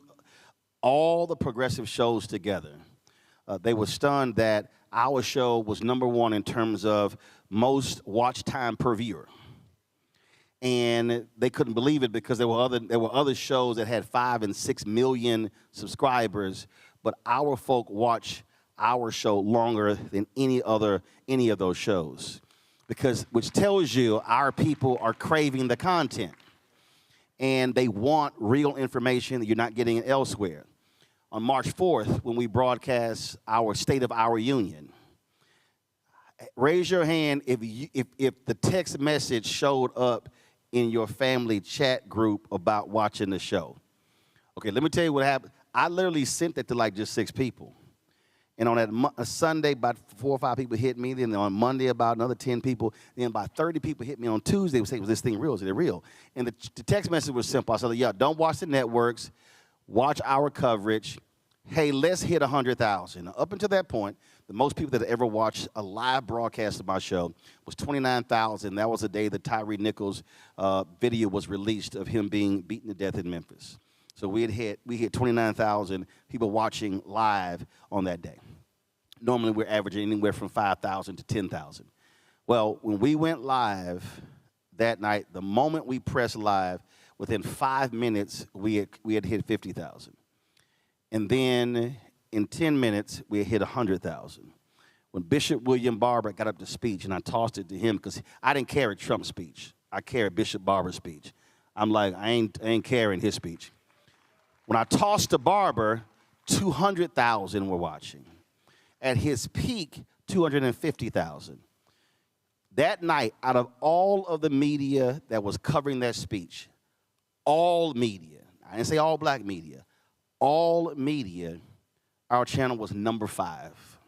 all the progressive shows together, they were stunned that our show was #1 in terms of most watch time per viewer. And they couldn't believe it because there were other shows that had 5 and 6 million subscribers, but our folk watch our show longer than any of those shows. Which tells you our people are craving the content. And they want real information that you're not getting elsewhere. On March 4th, when we broadcast our State of Our Union, raise your hand if the text message showed up in your family chat group about watching the show. Okay, let me tell you what happened. I literally sent that to like just 6 people. And on that Sunday, about 4 or 5 people hit me. Then on Monday, about another 10 people. Then about 30 people hit me on Tuesday. Would say, was this thing real? Is it real? And the text message was simple. I said, yeah, don't watch the networks. Watch our coverage. Hey, let's hit 100,000. Up until that point, the most people that ever watched a live broadcast of my show was 29,000. That was the day that Tyree Nichols' video was released of him being beaten to death in Memphis. So we hit 29,000 people watching live on that day. Normally we're averaging anywhere from 5,000 to 10,000. Well, when we went live that night, the moment we pressed live, within 5 minutes we had hit 50,000. And then in 10 minutes we had hit 100,000. When Bishop William Barber got up to speech, and I tossed it to him because I didn't carry Trump's speech. I carried Bishop Barber's speech. I'm like, I ain't carrying his speech. When I tossed to Barber, 200,000 were watching. At his peak, 250,000. That night, out of all of the media that was covering that speech, all media, I didn't say all black media, all media, our channel was number 5.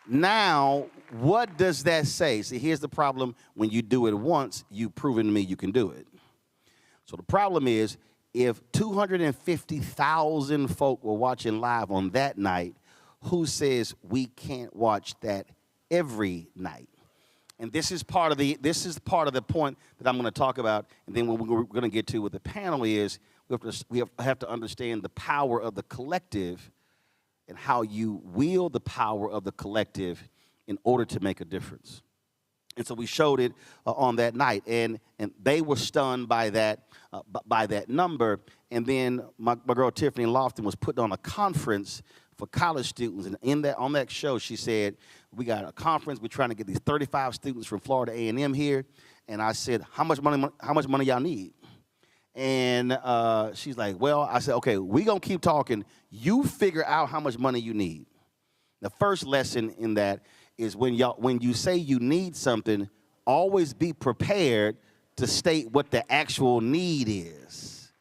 Now, what does that say? See, here's the problem. When you do it once, you've proven to me you can do it. So the problem is, if 250,000 folk were watching live on that night, who says we can't watch that every night? And this is part of the point that I'm going to talk about, and then what we're going to get to with the panel is we have to understand the power of the collective and how you wield the power of the collective in order to make a difference. And so we showed it on that night, and they were stunned by that number. And then my girl Tiffany Lofton was putting on a conference for college students, and on that show she said, we got a conference, we're trying to get these 35 students from Florida A&M here. And I said, how much money y'all need? And she's like, well, I said, okay, we're going to keep talking. You figure out how much money you need. The first lesson in that is when you say you need something, always be prepared to state what the actual need is.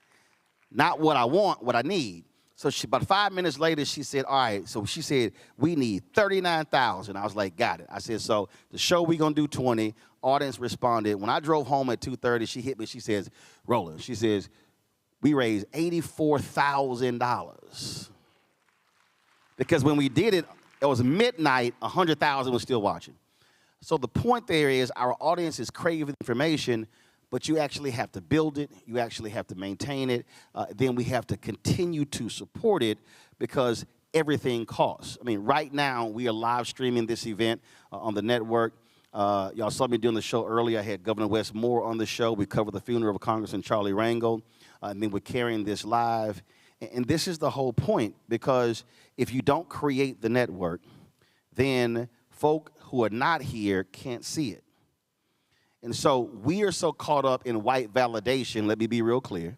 Not what I want, what I need. So about 5 minutes later, she said, all right, so she said, we need 39,000. I was like, got it. I said, so the show we going to do 20. Audience responded. When I drove home at 2:30, she hit me. She says, Roland, she says, we raised $84,000. Because when we did it, it was midnight, 100,000 was still watching. So the point there is our audience is craving information, but you actually have to build it. You actually have to maintain it. Then we have to continue to support it because everything costs. I mean, right now we are live streaming this event on the network. Y'all saw me doing the show earlier. I had Governor Wes Moore on the show. We covered the funeral of Congressman Charles Rangel. And then we're carrying this live. And this is the whole point, because if you don't create the network, then folk who are not here can't see it. And so we are so caught up in white validation, let me be real clear.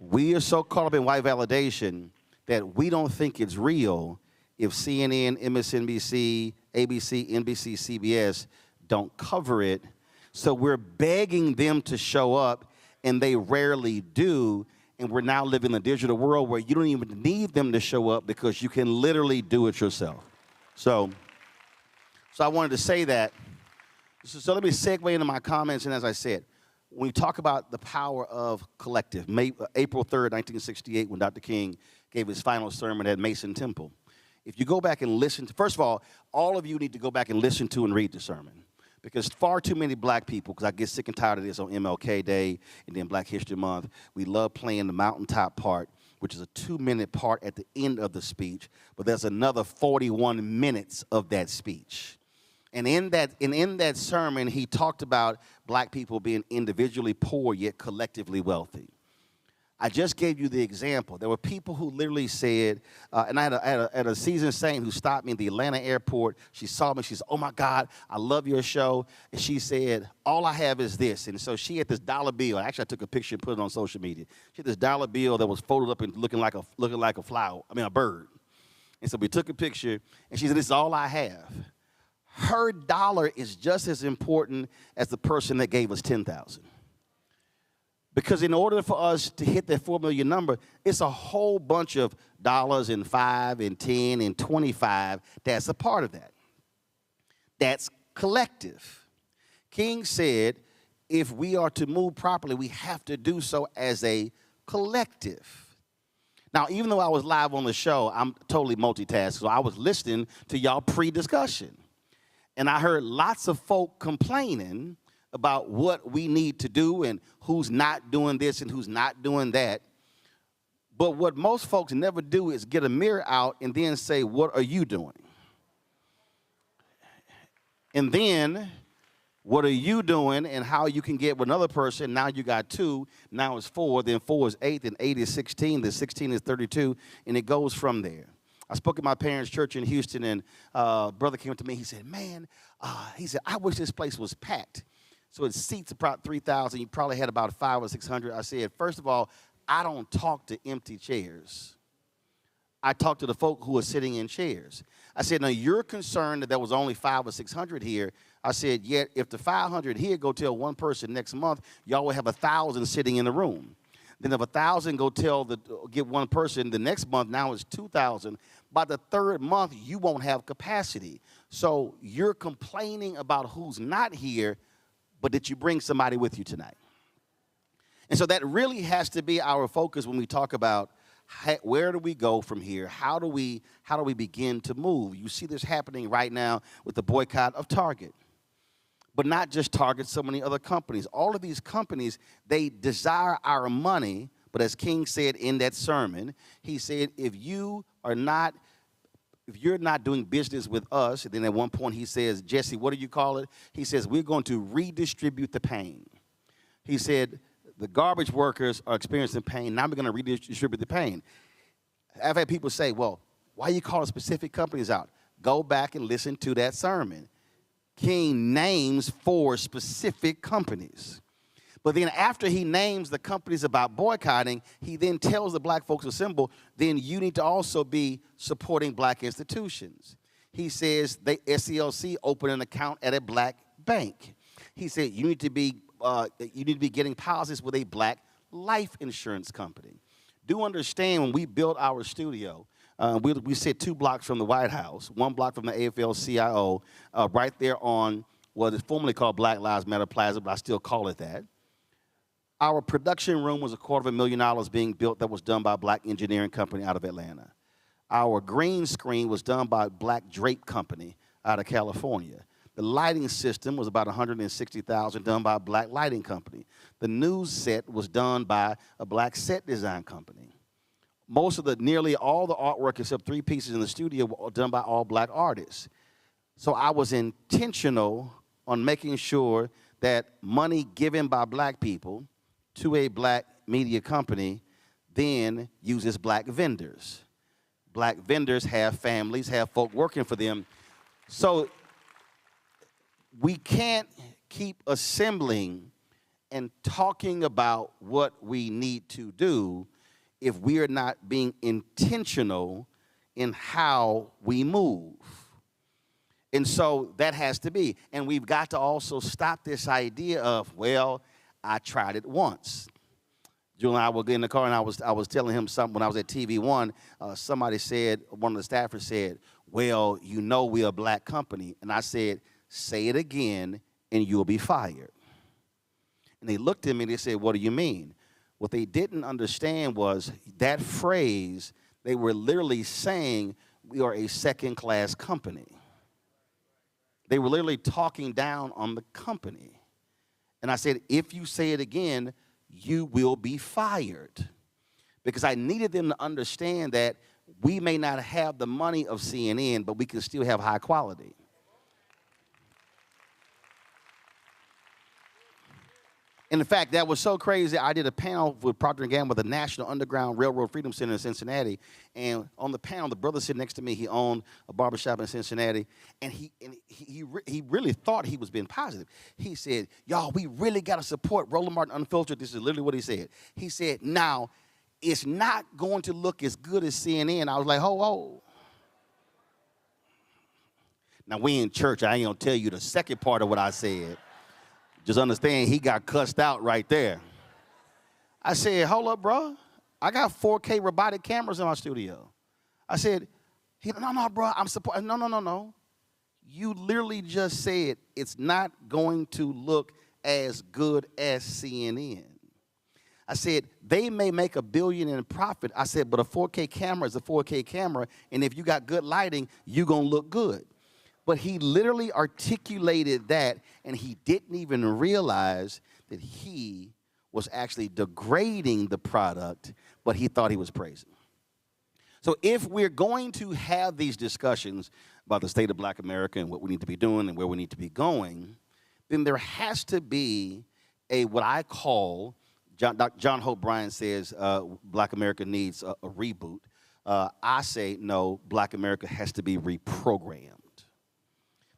We are so caught up in white validation that we don't think it's real if CNN, MSNBC, ABC, NBC, CBS don't cover it. So we're begging them to show up, and they rarely do. And we're now living in a digital world where you don't even need them to show up because you can literally do it yourself. So I wanted to say that. So let me segue into my comments. And as I said, when we talk about the power of collective, April 3rd, 1968, when Dr. King gave his final sermon at Mason Temple, if you go back and listen to, first of all of you need to go back and listen to and read the sermon. Because far too many black people, because I get sick and tired of this on MLK Day and then Black History Month, we love playing the mountaintop part, which is a 2-minute part at the end of the speech, but there's another 41 minutes of that speech. And in that sermon, he talked about black people being individually poor yet collectively wealthy. I just gave you the example. There were people who literally said, and I had a seasoned saint who stopped me at the Atlanta airport. She saw me. She said, oh, my God, I love your show. And she said, all I have is this. And so she had this dollar bill. Actually, I took a picture and put it on social media. She had this dollar bill that was folded up and looking like a flower, a bird. And so we took a picture, and she said, this is all I have. Her dollar is just as important as the person that gave us $10,000. Because in order for us to hit that 4 million number, it's a whole bunch of dollars and 5 and 10 and 25 that's a part of that. That's collective. King said, if we are to move properly, we have to do so as a collective. Now, even though I was live on the show, I'm totally multitasking, so I was listening to y'all pre-discussion. And I heard lots of folk complaining about what we need to do and who's not doing this and who's not doing that. But what most folks never do is get a mirror out and then say, what are you doing? And then, what are you doing and how you can get with another person? Now you got 2, now it's 4, then 4 is 8, then 8 is 16, then 16 is 32, and it goes from there. I spoke at my parents' church in Houston, and brother came up to me. He said, man, I wish this place was packed. So it seats about 3,000. You probably had about 500 or 600. I said, first of all, I don't talk to empty chairs. I talk to the folk who are sitting in chairs. I said, now you're concerned that there was only 500 or 600 here. I said, yet if the 500 here go tell one person next month, y'all will have 1,000 sitting in the room. Then if 1,000 go get one person the next month, now it's 2,000. By the 3rd month, you won't have capacity. So you're complaining about who's not here, but did you bring somebody with you tonight? And so that really has to be our focus when we talk about where do we go from here? How do we begin to move? You see this happening right now with the boycott of Target. But not just Target, so many other companies. All of these companies, they desire our money, but as King said in that sermon, he said, if you're not doing business with us, and then at one point he says, Jesse, what do you call it? He says, we're going to redistribute the pain. He said, the garbage workers are experiencing pain. Now we're going to redistribute the pain. I've had people say, well, why are you calling specific companies out? Go back and listen to that sermon. King names 4 specific companies. But then after he names the companies about boycotting, he then tells the black folks assemble, then you need to also be supporting black institutions. He says the SCLC opened an account at a black bank. He said you need to be getting policies with a black life insurance company. Do understand when we built our studio, we sit 2 blocks from the White House, 1 block from the AFL-CIO, right there on what is formerly called Black Lives Matter Plaza, but I still call it that. Our production room was $250,000 being built that was done by a black engineering company out of Atlanta. Our green screen was done by a black drape company out of California. The lighting system was about $160,000 done by a black lighting company. The news set was done by a black set design company. Nearly all the artwork except 3 pieces in the studio were done by all black artists. So I was intentional on making sure that money given by black people to a black media company then uses black vendors. Black vendors have families, have folk working for them. So we can't keep assembling and talking about what we need to do if we are not being intentional in how we move. And so that has to be. And we've got to also stop this idea of, well, I tried it once. Julie and I were in the car, and I was telling him something when I was at TV One. Somebody said, one of the staffers said, well, you know we're a black company. And I said, say it again, and you'll be fired. And they looked at me, and they said, what do you mean? What they didn't understand was that phrase, they were literally saying we are a second-class company. They were literally talking down on the company. And I said, if you say it again, you will be fired. Because I needed them to understand that we may not have the money of CNN, but we can still have high quality. And in fact, that was so crazy, I did a panel with Procter & Gamble, the National Underground Railroad Freedom Center in Cincinnati. And on the panel, the brother sitting next to me, he owned a barbershop in Cincinnati. And he really thought he was being positive. He said, y'all, we really got to support Roland Martin Unfiltered. This is literally what he said. He said, now, it's not going to look as good as CNN. I was like, ho. Now, we in church. I ain't going to tell you the second part of what I said. Just understand he got cussed out right there. I said, hold up, bro. I got 4K robotic cameras in my studio. I said, no, bro, I'm supporting. No. You literally just said it's not going to look as good as CNN. I said, they may make $1 billion in profit. I said, but a 4K camera is a 4K camera, and if you got good lighting, you're going to look good. But he literally articulated that, and he didn't even realize that he was actually degrading the product, but he thought he was praising. So if we're going to have these discussions about the state of Black America and what we need to be doing and where we need to be going, then there has to be what I call, John Hope Bryan says Black America needs a reboot. I say, no, Black America has to be reprogrammed.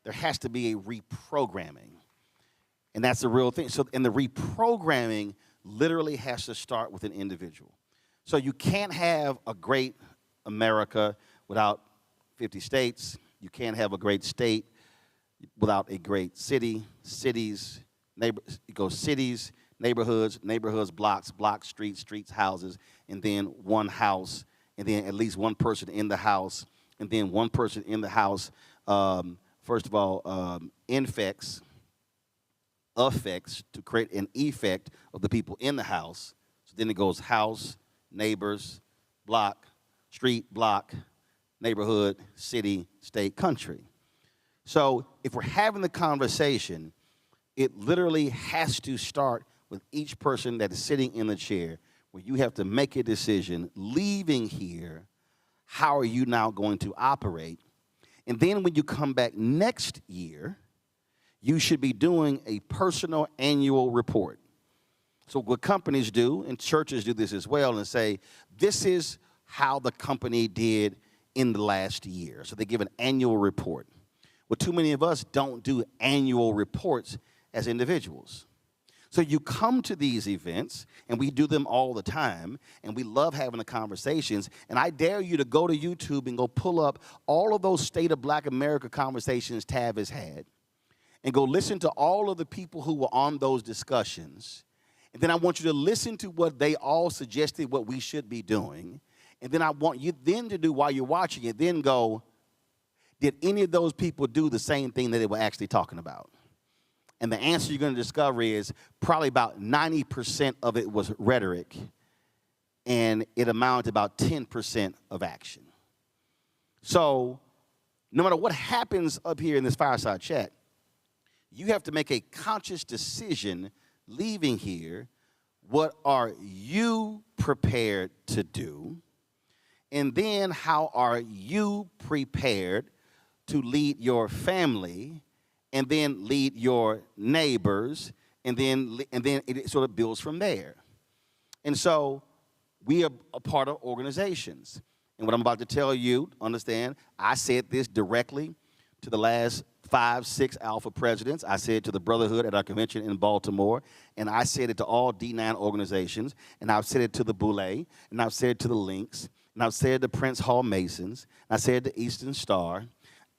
There has to be a reprogramming. And that's the real thing. So, and the reprogramming literally has to start with an individual. So you can't have a great America without 50 states. You can't have a great state without a great city, cities, cities, neighborhoods, blocks, streets, houses, and then one house, and then at least one person in the house, and then one person in the house, first of all, affects to create an effect of the people in the house. So then it goes house, neighbors, block, street, block, neighborhood, city, state, country. So if we're having the conversation, it literally has to start with each person that is sitting in the chair, where you have to make a decision, leaving here, how are you now going to operate? And then when you come back next year, you should be doing a personal annual report. So what companies do, and churches do this as well, and say, this is how the company did in the last year. So they give an annual report. Well, too many of us don't do annual reports as individuals. So you come to these events, and we do them all the time, and we love having the conversations, and I dare you to go to YouTube and go pull up all of those State of Black America conversations Tav has had, and go listen to all of the people who were on those discussions. And then I want you to listen to what they all suggested what we should be doing. And then I want you then to do, while you're watching it, then go, did any of those people do the same thing that they were actually talking about? And the answer you're going to discover is probably about 90% of it was rhetoric, and it amounted to about 10% of action. So no matter what happens up here in this fireside chat, you have to make a conscious decision leaving here. What are you prepared to do? And then how are you prepared to lead your family, and then lead your neighbors, and then it sort of builds from there. And so we are a part of organizations. And what I'm about to tell you, understand, I said this directly to the last 5, 6 Alpha presidents. I said it to the Brotherhood at our convention in Baltimore, and I said it to all D9 organizations, and I've said it to the Boule, and I've said it to the Links, and I've said it to Prince Hall Masons, and I said it to Eastern Star.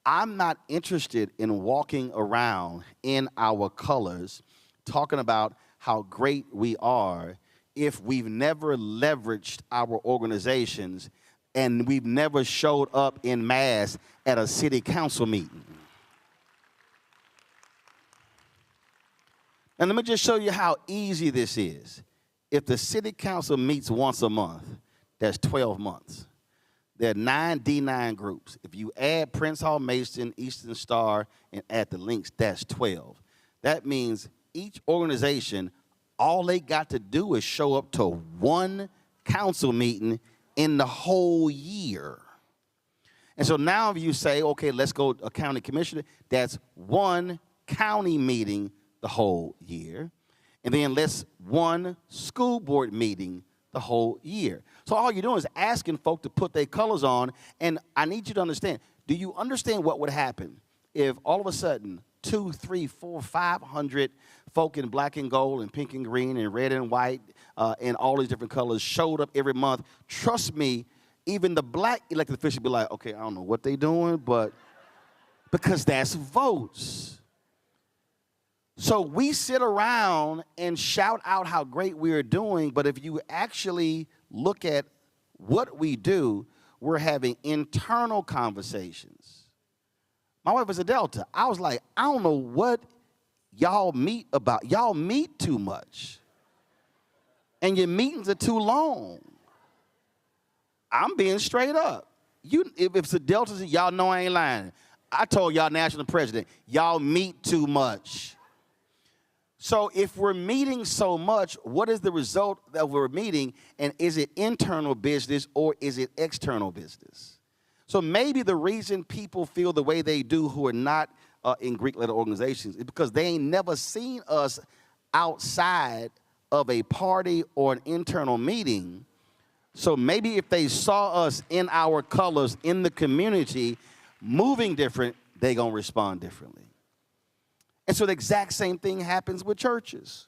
I'm not interested in walking around in our colors talking about how great we are if we've never leveraged our organizations and we've never showed up in mass at a city council meeting. And let me just show you how easy this is. If the city council meets once a month, that's 12 months. There are 9 D9 groups. If you add Prince Hall Mason, Eastern Star, and add the Links, that's 12. That means each organization, all they got to do is show up to one council meeting in the whole year. And so now if you say, okay, let's go a county commissioner, that's one county meeting the whole year. And then let's one school board meeting the whole year. So all you're doing is asking folk to put their colors on, and I need you to understand, do you understand what would happen if all of a sudden 200, 300, 400, 500 folk in black and gold and pink and green and red and white and all these different colors showed up every month? Trust me, even the black elected officials be like, okay, I don't know what they're doing, but because that's votes. So we sit around and shout out how great we are doing, but if you actually look at what we do, we're having internal conversations. My wife is a Delta. I was like, I don't know what y'all meet about. Y'all meet too much. And your meetings are too long. I'm being straight up. If it's a Delta, y'all know I ain't lying. I told y'all national president, y'all meet too much. So if we're meeting so much, what is the result that we're meeting? And is it internal business or is it external business? So maybe the reason people feel the way they do who are not in Greek-led organizations is because they ain't never seen us outside of a party or an internal meeting. So maybe if they saw us in our colors in the community moving different, they gonna respond differently. And so the exact same thing happens with churches.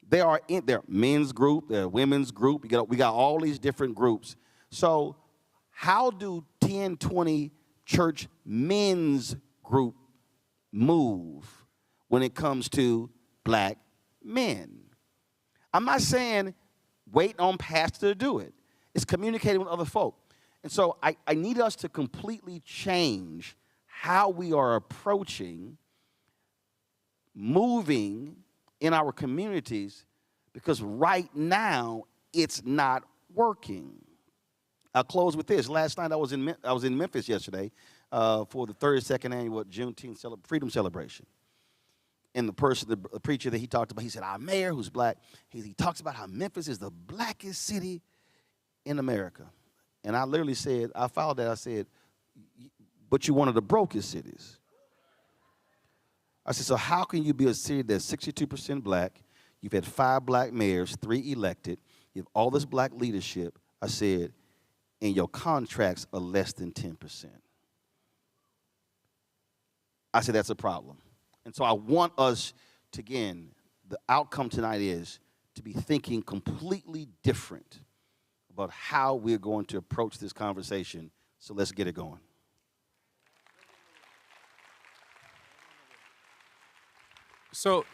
They are in their men's group, their women's group. We got all these different groups. So how do 10, 20 church men's group move when it comes to black men? I'm not saying wait on pastor to do it. It's communicating with other folk. And so I need us to completely change how we are approaching moving in our communities, because right now it's not working. I'll close with this. Last night I was in Memphis yesterday for the 32nd annual Juneteenth freedom celebration. And the preacher that he talked about, he said, our mayor, who's black, he talks about how Memphis is the blackest city in America. And I literally said, I followed that, I said, but you're one of the brokest cities. I said, so how can you be a city that's 62% black? You've had 5 black mayors, 3 elected. You have all this black leadership. I said, and your contracts are less than 10%. I said, that's a problem. And so I want us to, again, the outcome tonight is to be thinking completely different about how we're going to approach this conversation. So let's get it going. So,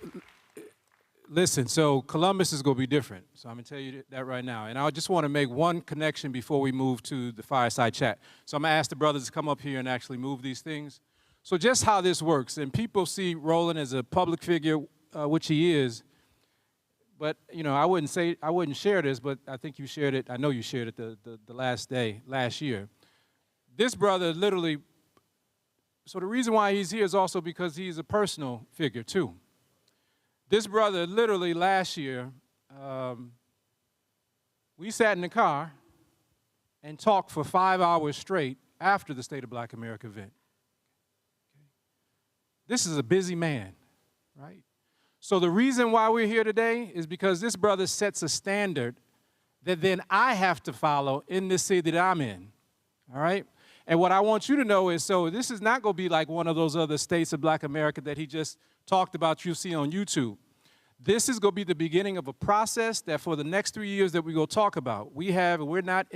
listen, so Columbus is going to be different. So I'm going to tell you that right now. And I just want to make one connection before we move to the fireside chat. So I'm going to ask the brothers to come up here and actually move these things. So just how this works, and people see Roland as a public figure, which he is, but, you know, I wouldn't share this, but I think you shared it. I know you shared it the last year. This brother literally, so the reason why he's here is also because he's a personal figure, too. This brother literally last year, we sat in the car and talked for 5 hours straight after the State of Black America event. This is a busy man, right? So the reason why we're here today is because this brother sets a standard that then I have to follow in this city that I'm in, all right? And what I want you to know is, so this is not going to be like one of those other states of Black America that he just talked about you see on YouTube. This is going to be the beginning of a process that for the next 3 years that we're going to talk about, we're not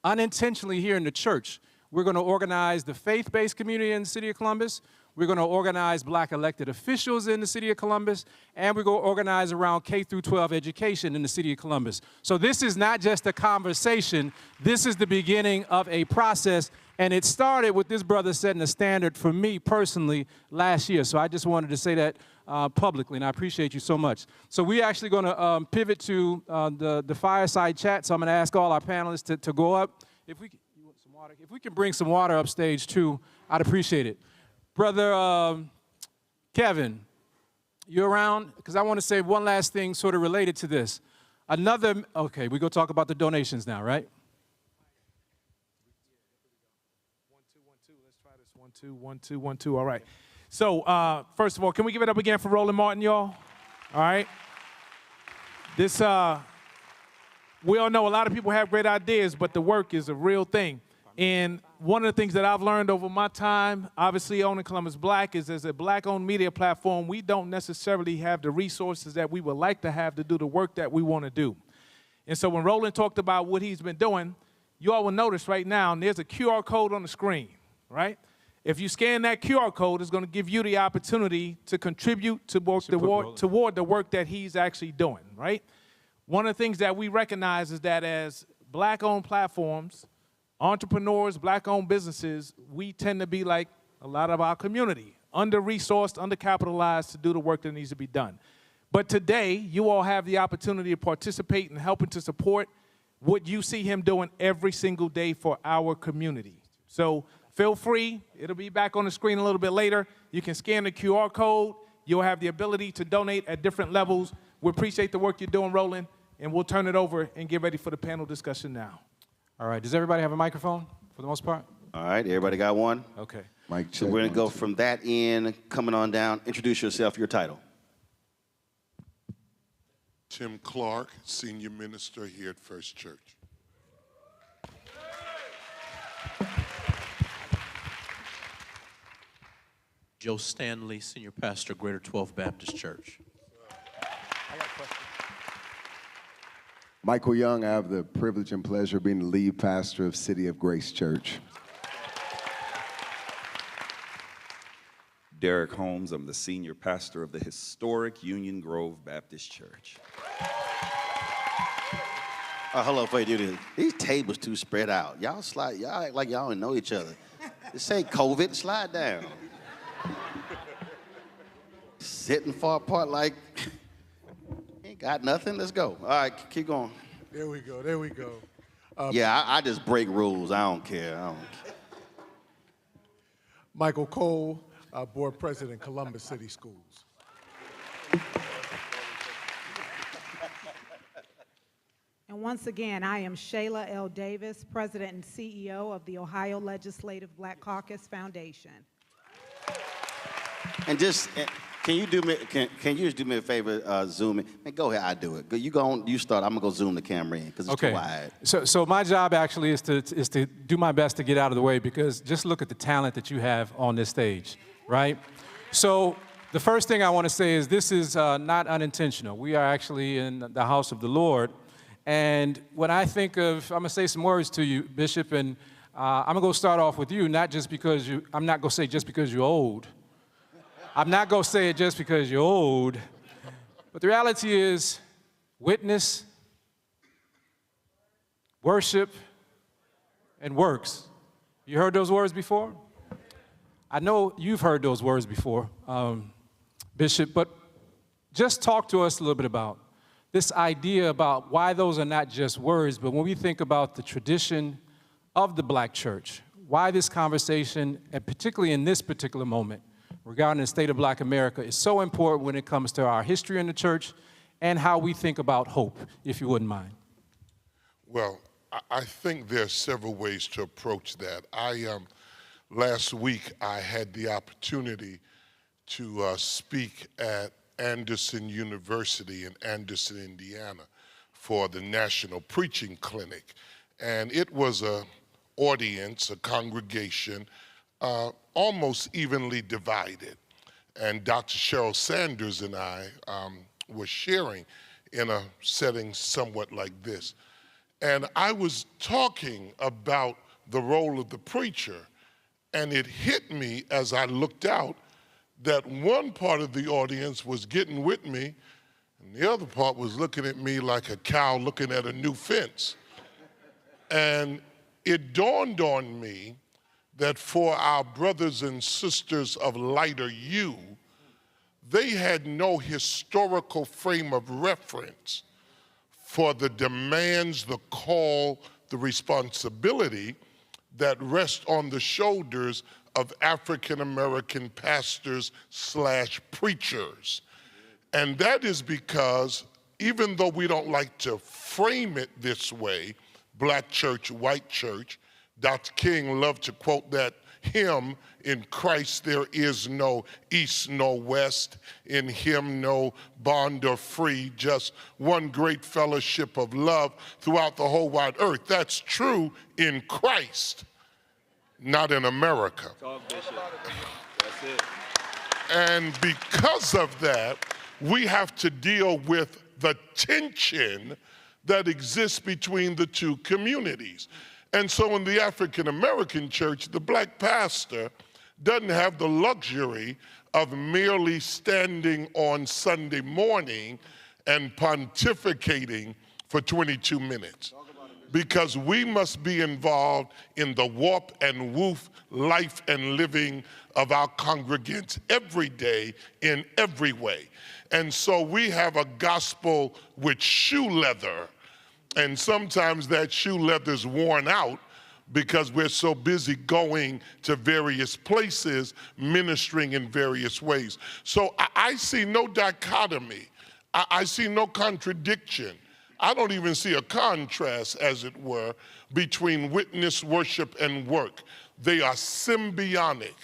unintentionally here in the church. We're going to organize the faith-based community in the city of Columbus. We're going to organize black elected officials in the city of Columbus, and we're going to organize around K through 12 education in the city of Columbus. So this is not just a conversation. This is the beginning of a process, and it started with this brother setting a standard for me personally last year. So I just wanted to say that publicly, and I appreciate you so much. So we're actually going to pivot to the fireside chat. So I'm going to ask all our panelists to go up. If we can bring some water up stage too, I'd appreciate it. Brother Kevin, you around? Because I want to say one last thing sort of related to this. Okay, we're going to talk about the donations now, right? 1, 2, 1, 2. Let's try this. 1, 2, 1, 2, 1, 2. All right. So, first of all, can we give it up again for Roland Martin, y'all? All right. This, we all know a lot of people have great ideas, but the work is a real thing. And one of the things that I've learned over my time, obviously owning Columbus Black, is as a black-owned media platform, we don't necessarily have the resources that we would like to have to do the work that we want to do. And so when Roland talked about what he's been doing, you all will notice right now, and there's a QR code on the screen, right? If you scan that QR code, it's going to give you the opportunity to contribute toward the work that he's actually doing, right? One of the things that we recognize is that as Black-owned platforms, entrepreneurs, Black-owned businesses, we tend to be like a lot of our community, under-resourced, undercapitalized to do the work that needs to be done. But today, you all have the opportunity to participate in helping to support what you see him doing every single day for our community. So feel free. It'll be back on the screen a little bit later. You can scan the QR code. You'll have the ability to donate at different levels. We appreciate the work you're doing, Roland, and we'll turn it over and get ready for the panel discussion now. All right. Does everybody have a microphone for the most part? All right. Everybody got one? Okay. Mike, so we're going to go from that end, coming on down. Introduce yourself, your title. Tim Clark, Senior Minister here at First Church. Joe Stanley, Senior Pastor, Greater 12 Baptist Church. Michael Young, I have the privilege and pleasure of being the lead pastor of City of Grace Church. Derek Holmes, I'm the senior pastor of the historic Union Grove Baptist Church. Hello, before you do this. These tables too spread out. Y'all slide, y'all act like y'all don't know each other. This ain't COVID, slide down. Sitting far apart like, ain't got nothing, let's go. All right, keep going. There we go, there we go. Yeah, I just break rules, I don't care. Michael Cole, Board President, Columbus City Schools. And once again, I am Shayla L. Davis, President and CEO of the Ohio Legislative Black Caucus Foundation. And just, can you just do me a favor, zoom in? Man, go ahead, I do it. You start, I'm gonna go zoom the camera in, because it's too wide. So my job actually is to do my best to get out of the way, because just look at the talent that you have on this stage, right? So the first thing I want to say is this is not unintentional. We are actually in the house of the Lord. And when I think of, I'm going to say some words to you, Bishop, and I'm going to start off with you, not just because I'm not going to say just because you're old. I'm not going to say it just because you're old. But the reality is witness, worship, and works. You heard those words before? I know you've heard those words before, Bishop, but just talk to us a little bit about this idea about why those are not just words, but when we think about the tradition of the Black church, why this conversation, and particularly in this particular moment, regarding the state of Black America, is so important when it comes to our history in the church and how we think about hope, if you wouldn't mind. Well, I think there are several ways to approach that. Last week, I had the opportunity to speak at Anderson University in Anderson, Indiana, for the National Preaching Clinic. And it was an audience, a congregation, almost evenly divided. And Dr. Cheryl Sanders and I were sharing in a setting somewhat like this. And I was talking about the role of the preacher, and it hit me as I looked out that one part of the audience was getting with me, and the other part was looking at me like a cow looking at a new fence. And it dawned on me that for our brothers and sisters of lighter hue, they had no historical frame of reference for the demands, the call, the responsibility that rest on the shoulders of African-American pastors/preachers. And that is because even though we don't like to frame it this way, Black church, white church, Dr. King loved to quote that hymn, in Christ there is no east, no west, in him no bond or free, just one great fellowship of love throughout the whole wide earth. That's true in Christ, not in America. Talk, Bishop. That's it. And because of that, we have to deal with the tension that exists between the two communities. And so in the African American church, the Black pastor doesn't have the luxury of merely standing on Sunday morning and pontificating for 22 minutes. Because we must be involved in the warp and woof life and living of our congregants every day in every way. And so we have a gospel with shoe leather, and sometimes that shoe leather is worn out because we're so busy going to various places, ministering in various ways. So I see no dichotomy. I see no contradiction. I don't even see a contrast, as it were, between witness, worship, and work. They are symbiotic.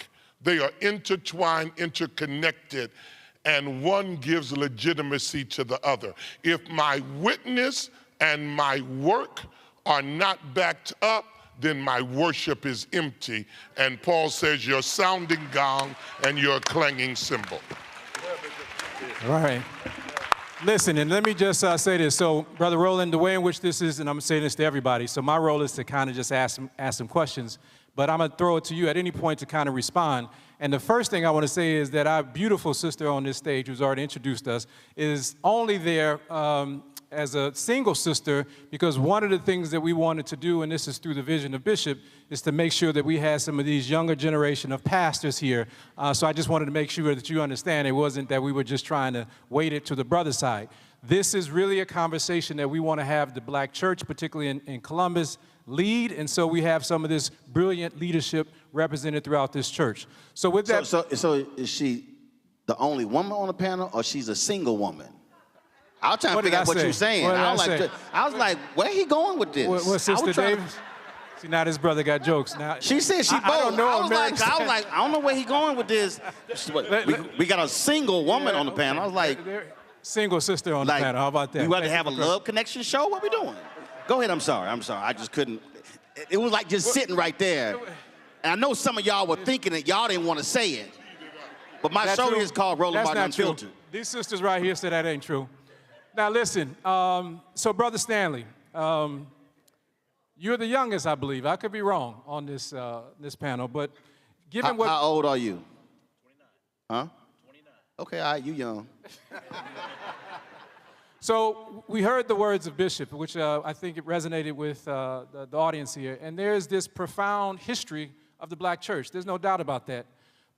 They are intertwined, interconnected, and one gives legitimacy to the other. If my witness and my work are not backed up, then my worship is empty. And Paul says you're a sounding gong and you're a clanging cymbal. All right. Listen, and let me just say this. So, Brother Roland, the way in which this is, and I'm saying this to everybody, so my role is to kind of just ask some questions, but I'm going to throw it to you at any point to kind of respond. And the first thing I want to say is that our beautiful sister on this stage, who's already introduced us, is only there as a single sister because one of the things that we wanted to do, and this is through the vision of Bishop, is to make sure that we had some of these younger generation of pastors here. So I just wanted to make sure that you understand it wasn't that we were just trying to weight it to the brother side. This is really a conversation that we want to have the black church, particularly in Columbus, lead, and so we have some of this brilliant leadership represented throughout this church. So with that... So is she the only woman on the panel, or she's a single woman? I was trying to figure out what you're saying. I was like, where he going with this? What Sister Davis? See, now this brother got jokes. Now she said she bold. I don't know. I was like, I don't know where he going with this. We got a single woman on the panel. I was like, single sister on the panel. How about that? We want to have a love connection show? What we doing? Go ahead. I'm sorry. I just couldn't. It was like just sitting right there. And I know some of y'all were thinking that y'all didn't want to say it. But my show is called Roland Martin Unfiltered. These sisters right here said that ain't true. Now listen, so Brother Stanley, you're the youngest, I believe. I could be wrong on this panel, but given how old are you? 29. Huh? 29. Okay, all right, you young. So we heard the words of Bishop, which I think it resonated with the audience here, and there's this profound history of the black church. There's no doubt about that.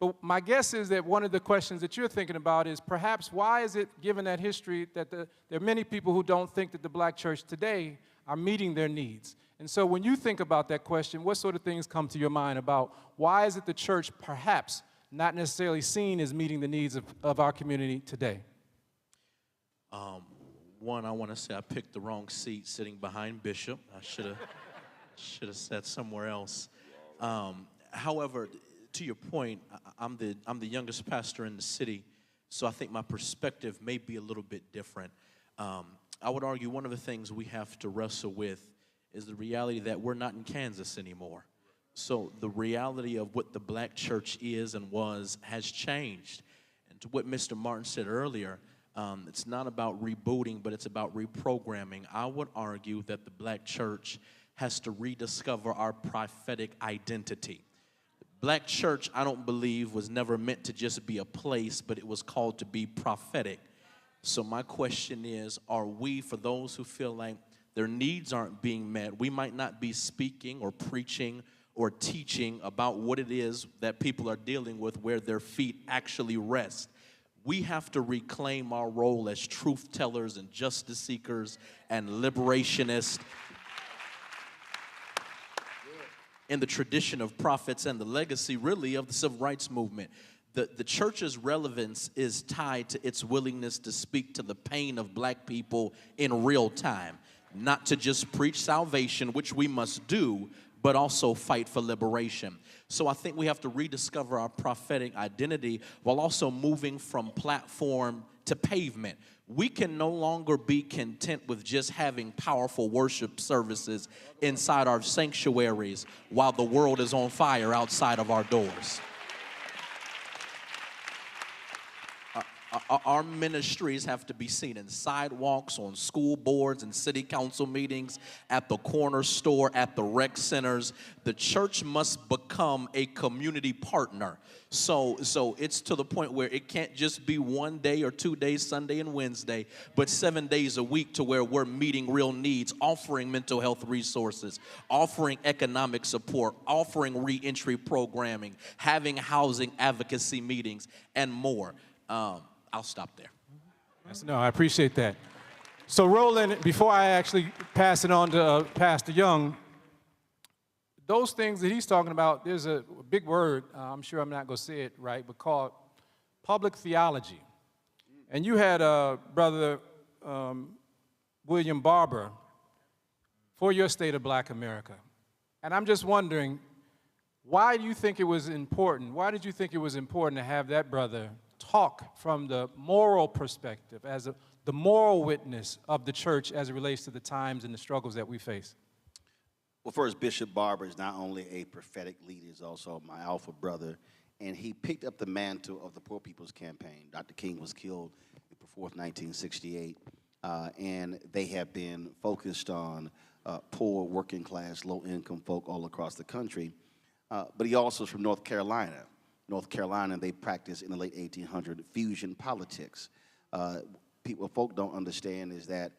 But my guess is that one of the questions that you're thinking about is perhaps why is it, given that history, that there are many people who don't think that the black church today are meeting their needs. And so when you think about that question, what sort of things come to your mind about why is it the church perhaps not necessarily seen as meeting the needs of our community today? One, I want to say I picked the wrong seat sitting behind Bishop. I should have sat somewhere else. However, to your point, I'm the youngest pastor in the city, so I think my perspective may be a little bit different. I would argue one of the things we have to wrestle with is the reality that we're not in Kansas anymore. So the reality of what the black church is and was has changed. And to what Mr. Martin said earlier, it's not about rebooting, but it's about reprogramming. I would argue that the black church has to rediscover our prophetic identity. Black church, I don't believe, was never meant to just be a place, but it was called to be prophetic. So my question is, are we, for those who feel like their needs aren't being met, we might not be speaking or preaching or teaching about what it is that people are dealing with where their feet actually rest. We have to reclaim our role as truth tellers and justice seekers and liberationists in the tradition of prophets and the legacy, really, of the civil rights movement. The church's relevance is tied to its willingness to speak to the pain of black people in real time, not to just preach salvation, which we must do, but also fight for liberation. So I think we have to rediscover our prophetic identity while also moving from platform to pavement. We can no longer be content with just having powerful worship services inside our sanctuaries while the world is on fire outside of our doors. Our ministries have to be seen in sidewalks, on school boards and city council meetings, at the corner store, at the rec centers. The church must become a community partner. So it's to the point where it can't just be 1 day or 2 days, Sunday and Wednesday, but 7 days a week, to where we're meeting real needs, offering mental health resources, offering economic support, offering reentry programming, having housing advocacy meetings, and more. I'll stop there. No, I appreciate that. So Roland, before I actually pass it on to Pastor Young, those things that he's talking about, there's a big word, I'm sure I'm not going to say it right, but called public theology. And you had Brother William Barber for your state of Black America. And I'm just wondering, why do you think it was important? Why did you think it was important to have that brother talk from the moral perspective, as the moral witness of the church as it relates to the times and the struggles that we face? Well, first, Bishop Barber is not only a prophetic leader, he's also my alpha brother, and he picked up the mantle of the Poor People's Campaign. Dr. King was killed April 4th, 1968, and they have been focused on poor, working class, low-income folk all across the country. But he also is from North Carolina. North Carolina, they practice in the late 1800s fusion politics. Folk don't understand is that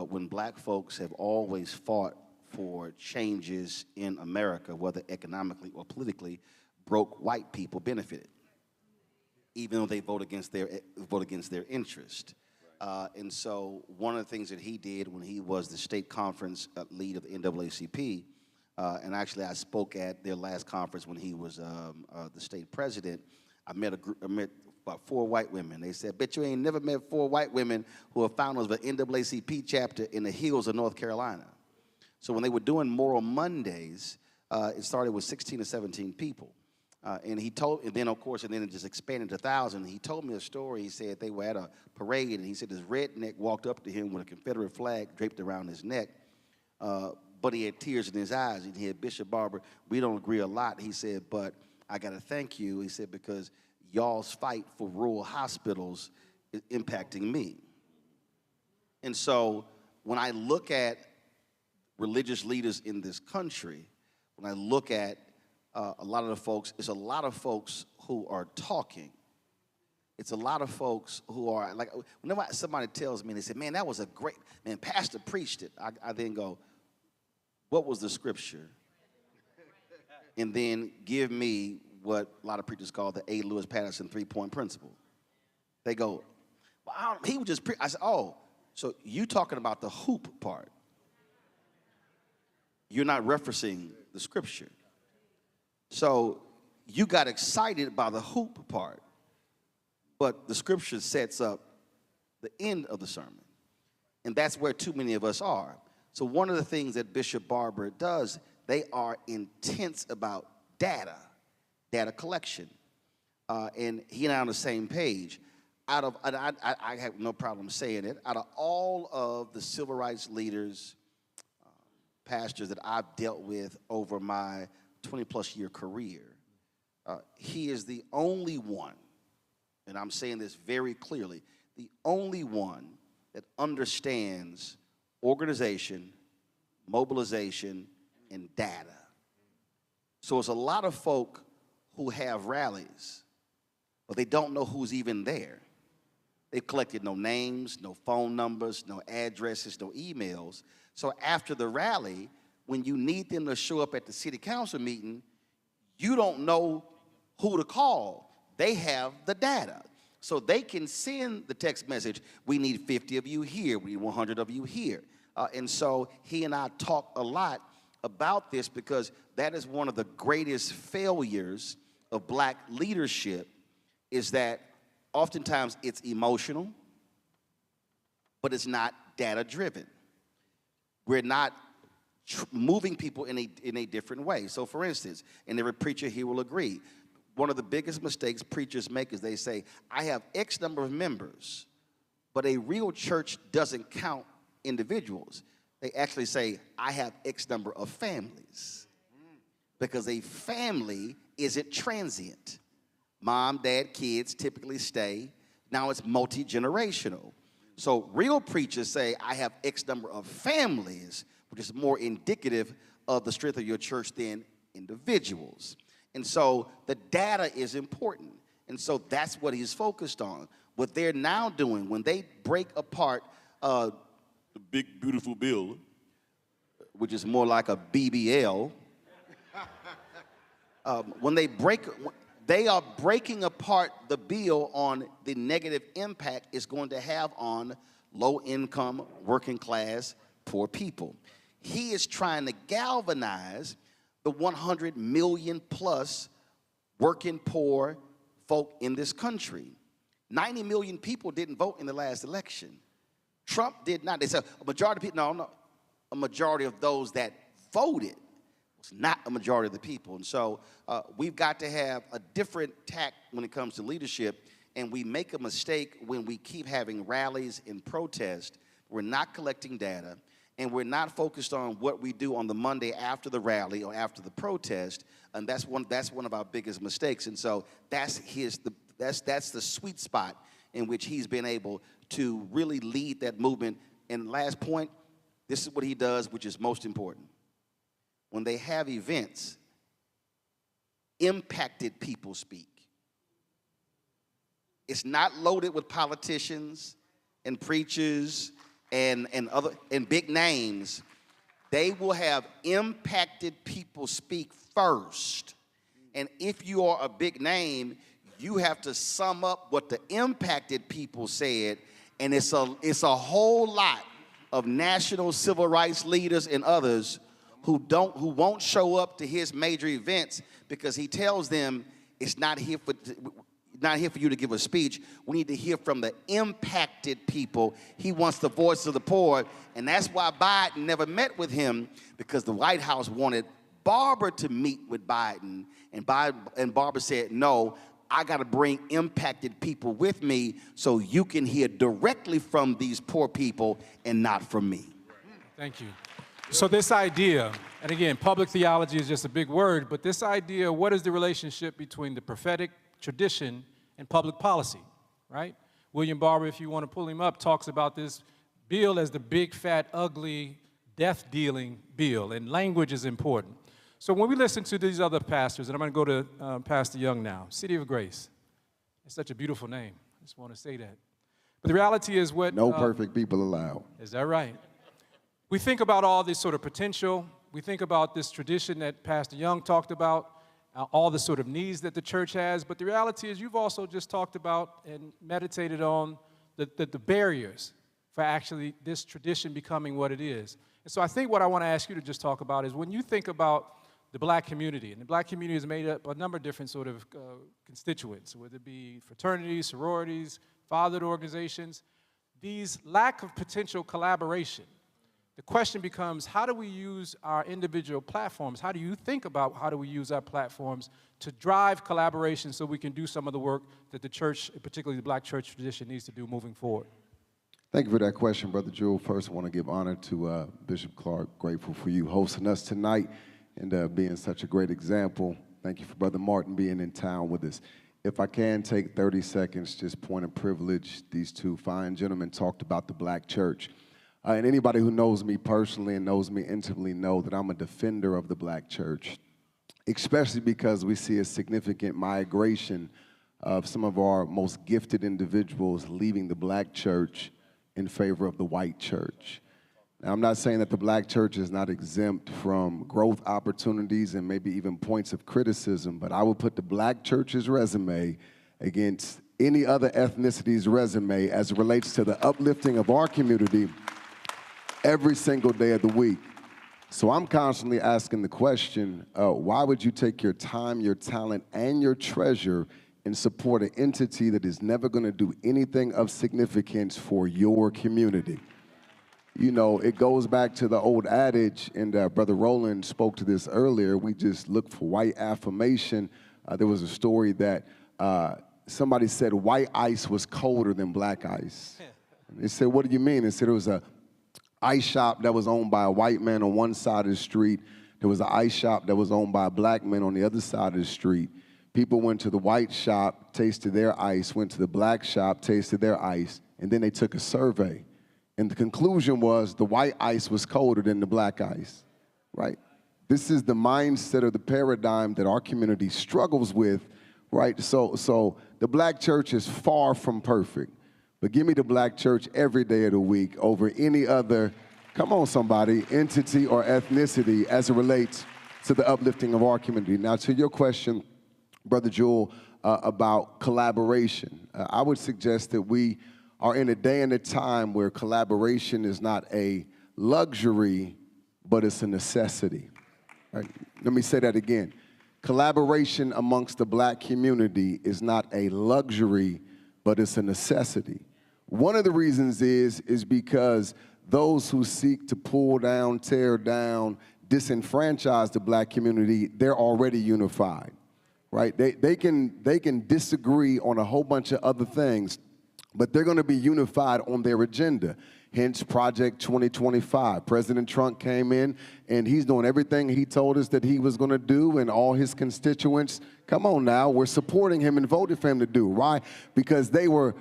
when black folks have always fought for changes in America, whether economically or politically, broke white people benefited, even though they vote against their interest. And so one of the things that he did when he was the state conference lead of the NAACP, and actually I spoke at their last conference when he was the state president, I met about 4 white women. They said, bet you ain't never met 4 white women who are founders of an NAACP chapter in the hills of North Carolina. So when they were doing Moral Mondays, it started with 16 or 17 people. And then it just expanded to 1,000. He told me a story. He said they were at a parade, and he said this redneck walked up to him with a Confederate flag draped around his neck, but he had tears in his eyes. And he had, Bishop Barber, we don't agree a lot. He said, but I got to thank you. He said, because y'all's fight for rural hospitals is impacting me. And so when I look at religious leaders in this country, when I look at a lot of the folks, it's a lot of folks who are talking. It's a lot of folks who are, like, whenever somebody tells me, they say, man, that was a great, man, Pastor preached it. I then go, what was the scripture? And then give me what a lot of preachers call the A. Lewis Patterson 3-point principle. They go, well, he was just, I said, oh, so you talking about the hoop part. You're not referencing the scripture. So you got excited by the hoop part, but the scripture sets up the end of the sermon. And that's where too many of us are. So one of the things that Bishop Barber does, they are intense about data collection. And he and I are on the same page. I have no problem saying it, out of all of the civil rights leaders, pastors that I've dealt with over my 20-plus year career, he is the only one, and I'm saying this very clearly, the only one that understands organization, mobilization, and data. So it's a lot of folk who have rallies, but they don't know who's even there. They've collected no names, no phone numbers, no addresses, no emails. So after the rally, when you need them to show up at the city council meeting, you don't know who to call. They have the data. So they can send the text message, we need 50 of you here, we need 100 of you here. And so he and I talk a lot about this because that is one of the greatest failures of black leadership, is that oftentimes it's emotional, but it's not data-driven. We're not moving people in a different way. So for instance, and every preacher here will agree, one of the biggest mistakes preachers make is they say, I have X number of members, but a real church doesn't count individuals. They actually say, I have X number of families, because a family isn't transient. Mom, dad, kids typically stay. Now it's multi-generational. So real preachers say, I have X number of families, which is more indicative of the strength of your church than individuals. And so the data is important. And so that's what he's focused on. What they're now doing, when they break apart the big, beautiful bill, which is more like a BBL, when they are breaking apart the bill on the negative impact it's going to have on low-income, working-class, poor people. He is trying to galvanize the 100 million plus working poor folk in this country. 90 million people didn't vote in the last election. Trump did not. They said a majority of people, no, a majority of those that voted was not a majority of the people. And so we've got to have a different tact when it comes to leadership, and we make a mistake when we keep having rallies and protests. We're not collecting data, and we're not focused on what we do on the Monday after the rally or after the protest, and that's one of our biggest mistakes. And so that's the sweet spot in which he's been able to really lead that movement. And last point, this is what he does, which is most important. When they have events, impacted people speak. It's not loaded with politicians and preachers and big names. They will have impacted people speak first. And if you are a big name, you have to sum up what the impacted people said, and it's a whole lot of national civil rights leaders and others who won't show up to his major events because he tells them it's not here for you to give a speech. We need to hear from the impacted people. He wants the voice of the poor, and that's why Biden never met with him, because the White House wanted Barbara to meet with Biden, and Barbara said, no, I got to bring impacted people with me so you can hear directly from these poor people and not from me. Thank you. So this idea, and again, public theology is just a big word, but this idea, what is the relationship between the prophetic tradition and public policy, right? William Barber, if you want to pull him up, talks about this bill as the big, fat, ugly, death-dealing bill, and language is important. So when we listen to these other pastors, and I'm going to go to Pastor Young now, City of Grace. It's such a beautiful name. I just want to say that. But the reality is what... No perfect people allowed. Is that right? We think about all this sort of potential. We think about this tradition that Pastor Young talked about, all the sort of needs that the church has. But the reality is you've also just talked about and meditated on the barriers for actually this tradition becoming what it is. And so I think what I want to ask you to just talk about is when you think about the black community, and the black community is made up of a number of different sort of constituents, whether it be fraternities, sororities, fathered organizations, these lack of potential collaboration. The question becomes, how do we use our individual platforms? How do you think about how do we use our platforms to drive collaboration so we can do some of the work that the church, particularly the black church tradition, needs to do moving forward? Thank you for that question, Brother Jewel. First, I want to give honor to Bishop Clark. Grateful for you hosting us tonight and being such a great example. Thank you for Brother Martin being in town with us. If I can take 30 seconds, just point of privilege. These two fine gentlemen talked about the black church. And anybody who knows me personally and knows me intimately know that I'm a defender of the black church, especially because we see a significant migration of some of our most gifted individuals leaving the black church in favor of the white church. Now, I'm not saying that the black church is not exempt from growth opportunities and maybe even points of criticism, but I would put the black church's resume against any other ethnicity's resume as it relates to the uplifting of our community every single day of the week. So I'm constantly asking the question, why would you take your time, your talent, and your treasure and support an entity that is never going to do anything of significance for your community? You know, it goes back to the old adage, and Brother Roland spoke to this earlier, we just look for white affirmation. There was a story that somebody said white ice was colder than black ice. And they said, what do you mean? They said it was a ice shop that was owned by a white man on one side of the street. There was an ice shop that was owned by a black man on the other side of the street. People went to the white shop, tasted their ice, went to the black shop, tasted their ice, and then they took a survey. And the conclusion was the white ice was colder than the black ice, right? This is the mindset or the paradigm that our community struggles with, right? So the black church is far from perfect, but give me the black church every day of the week over any other, come on somebody, entity or ethnicity as it relates to the uplifting of our community. Now to your question, Brother Jewel, about collaboration. I would suggest that we are in a day and a time where collaboration is not a luxury, but it's a necessity. Right? Let me say that again. Collaboration amongst the black community is not a luxury, but it's a necessity. One of the reasons is because those who seek to pull down, tear down, disenfranchise the black community, they're already unified. Right? They can disagree on a whole bunch of other things, but they're going to be unified on their agenda. Hence, Project 2025. President Trump came in, and he's doing everything he told us that he was going to do, and all his constituents, come on now, we're supporting him and voted for him to do. Why? Because they were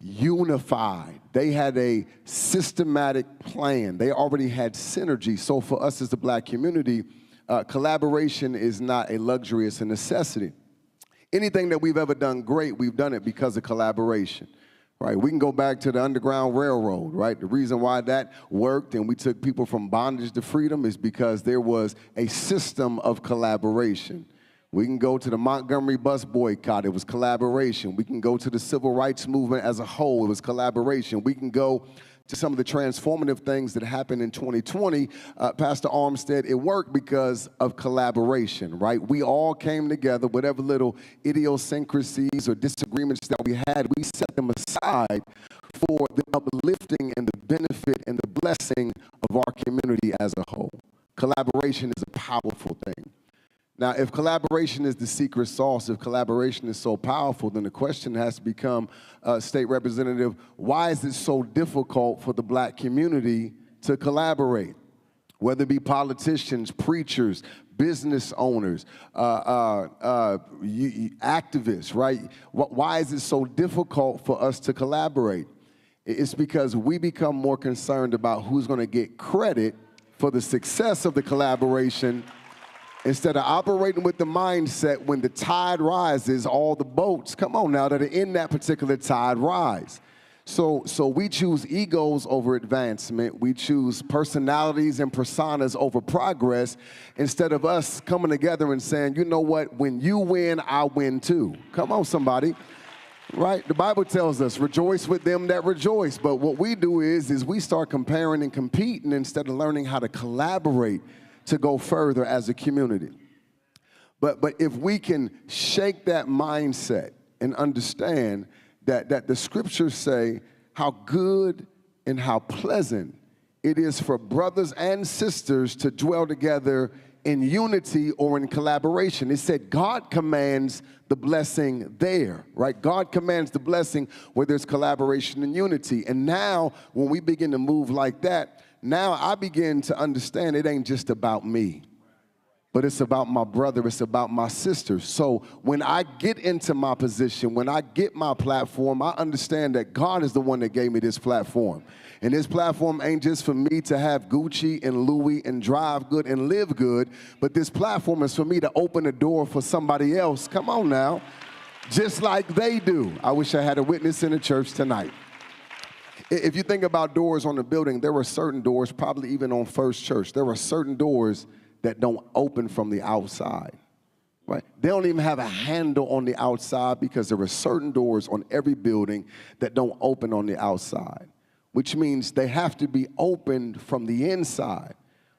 unified. They had a systematic plan. They already had synergy. So for us as the black community, collaboration is not a luxury, it's a necessity. Anything that we've ever done great, we've done it because of collaboration, right? We can go back to the Underground Railroad, right? The reason why that worked and we took people from bondage to freedom is because there was a system of collaboration. We can go to the Montgomery bus boycott, it was collaboration. We can go to the civil rights movement as a whole, it was collaboration. We can go to some of the transformative things that happened in 2020, Pastor Armstead, it worked because of collaboration, right? We all came together, whatever little idiosyncrasies or disagreements that we had, we set them aside for the uplifting and the benefit and the blessing of our community as a whole. Collaboration is a powerful thing. Now, if collaboration is the secret sauce, if collaboration is so powerful, then the question has to become, State Representative, why is it so difficult for the black community to collaborate? Whether it be politicians, preachers, business owners, activists, right? Why is it so difficult for us to collaborate? It's because we become more concerned about who's going to get credit for the success of the collaboration instead of operating with the mindset when the tide rises, all the boats, come on now, that are in that particular tide rise. So we choose egos over advancement. We choose personalities and personas over progress instead of us coming together and saying, you know what, when you win, I win too. Come on, somebody. Right? The Bible tells us, rejoice with them that rejoice. But what we do is we start comparing and competing instead of learning how to collaborate to go further as a community. But if we can shake that mindset and understand that the scriptures say how good and how pleasant it is for brothers and sisters to dwell together in unity or in collaboration. It said God commands the blessing there, right? God commands the blessing where there's collaboration and unity. And now when we begin to move like that, now I begin to understand it ain't just about me, but it's about my brother, it's about my sister. So when I get into my position, when I get my platform, I understand that God is the one that gave me this platform. And this platform ain't just for me to have Gucci and Louis and drive good and live good, but this platform is for me to open a door for somebody else, come on now, just like they do. I wish I had a witness in the church tonight. If you think about doors on the building, there are certain doors, probably even on First Church, there are certain doors that don't open from the outside, right? They don't even have a handle on the outside because there are certain doors on every building that don't open on the outside, which means they have to be opened from the inside,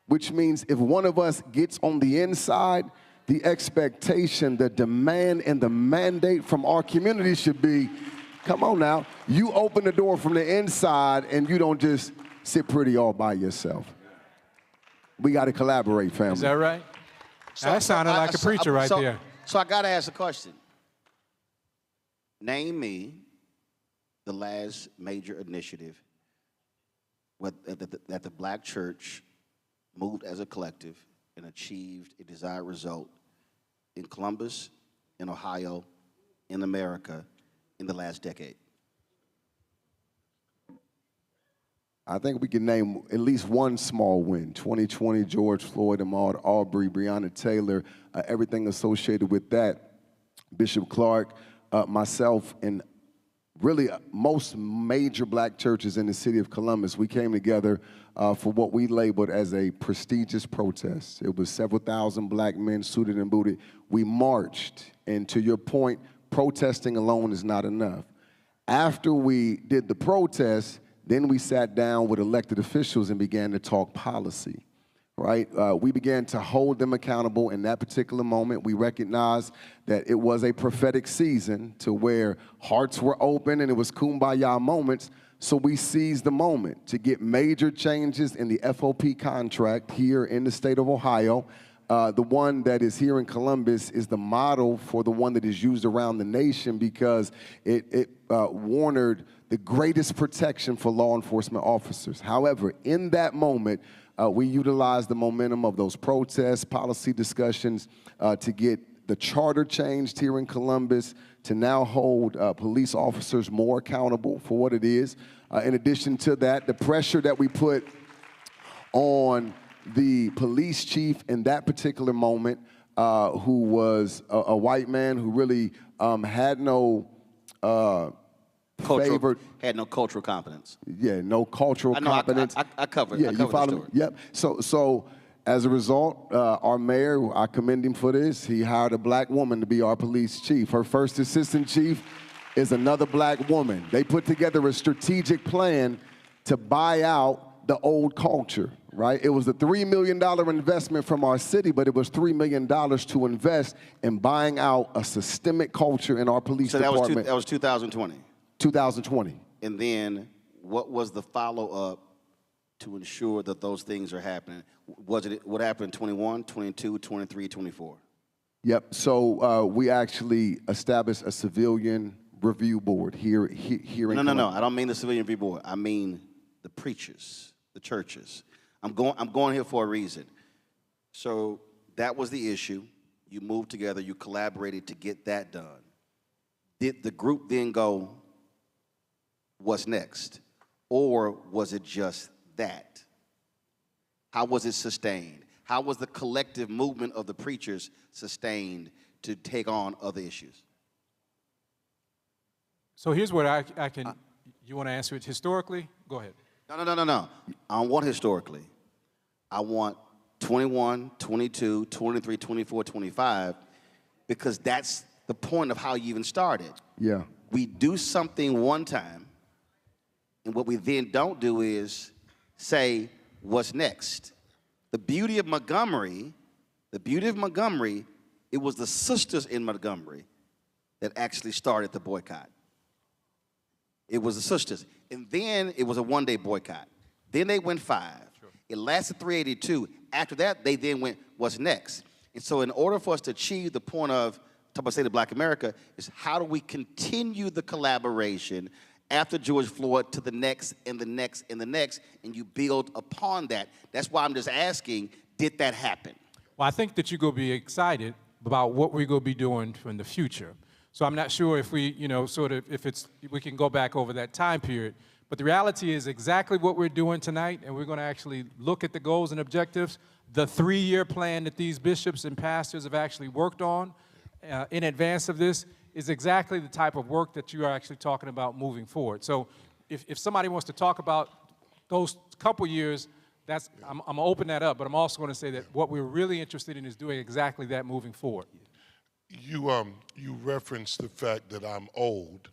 which means if one of us gets on the inside, the expectation, the demand, and the mandate from our community should be, come on now, you open the door from the inside and you don't just sit pretty all by yourself. We got to collaborate, family. Is that right? That sounded like a preacher right there. So I got to ask a question. Name me the last major initiative that the black church moved as a collective and achieved a desired result in Columbus, in Ohio, in America, in the last decade? I think we can name at least one small win. 2020, George Floyd, Ahmaud Arbery, Breonna Taylor, everything associated with that. Bishop Clark, myself, and really most major black churches in the city of Columbus, we came together for what we labeled as a prestigious protest. It was several thousand black men suited and booted. We marched, and to your point, protesting alone is not enough. After we did the protest, then we sat down with elected officials and began to talk policy, right? We began to hold them accountable in that particular moment. We recognized that it was a prophetic season to where hearts were open and it was kumbaya moments. So we seized the moment to get major changes in the FOP contract here in the state of Ohio. The one that is here in Columbus is the model for the one that is used around the nation because it warranted the greatest protection for law enforcement officers. However, in that moment, we utilized the momentum of those protests, policy discussions to get the charter changed here in Columbus to now hold police officers more accountable for what it is. In addition to that, the pressure that we put on the police chief in that particular moment, who was a white man who really had no had no cultural competence. Yeah, no cultural competence. I covered. Yeah, I you covered follow the me? story. Yep. So as a result, our mayor, I commend him for this. He hired a black woman to be our police chief. Her first assistant chief is another black woman. They put together a strategic plan to buy out the old culture, right? It was a $3 million investment from our city, but it was $3 million to invest in buying out a systemic culture in our police department. That was 2020. 2020. And then what was the follow-up to ensure that those things are happening? Was it what happened in 21, 22, 23, 24? Yep. So we actually established a civilian review board here in No. Columbus. I don't mean the civilian review board. I mean the preachers, the churches. I'm going here for a reason. So that was the issue. You moved together. You collaborated to get that done. Did the group then go, what's next? Or was it just that? How was it sustained? How was the collective movement of the preachers sustained to take on other issues? So here's what I can, you want to answer it historically? Go ahead. No. I don't want historically. I want 21, 22, 23, 24, 25, because that's the point of how you even started. Yeah. We do something one time, and what we then don't do is say, what's next? The beauty of Montgomery, it was the sisters in Montgomery that actually started the boycott. It was the sisters. And then it was a one-day boycott. Then they went 5. Sure. It lasted 382. After that, they then went, what's next? And so in order for us to achieve the point of, talk about State of Black America, is how do we continue the collaboration after George Floyd to the next and the next and the next, and you build upon that. That's why I'm just asking, did that happen? Well, I think that you're going to be excited about what we're going to be doing in the future. So I'm not sure if we, we can go back over that time period. But the reality is exactly what we're doing tonight, and we're going to actually look at the goals and objectives, the 3-year plan that these bishops and pastors have actually worked on in advance of this is exactly the type of work that you are actually talking about moving forward. So if somebody wants to talk about those couple years, I'm going to open that up, but I'm also going to say that what we're really interested in is doing exactly that moving forward. You referenced the fact that I'm old.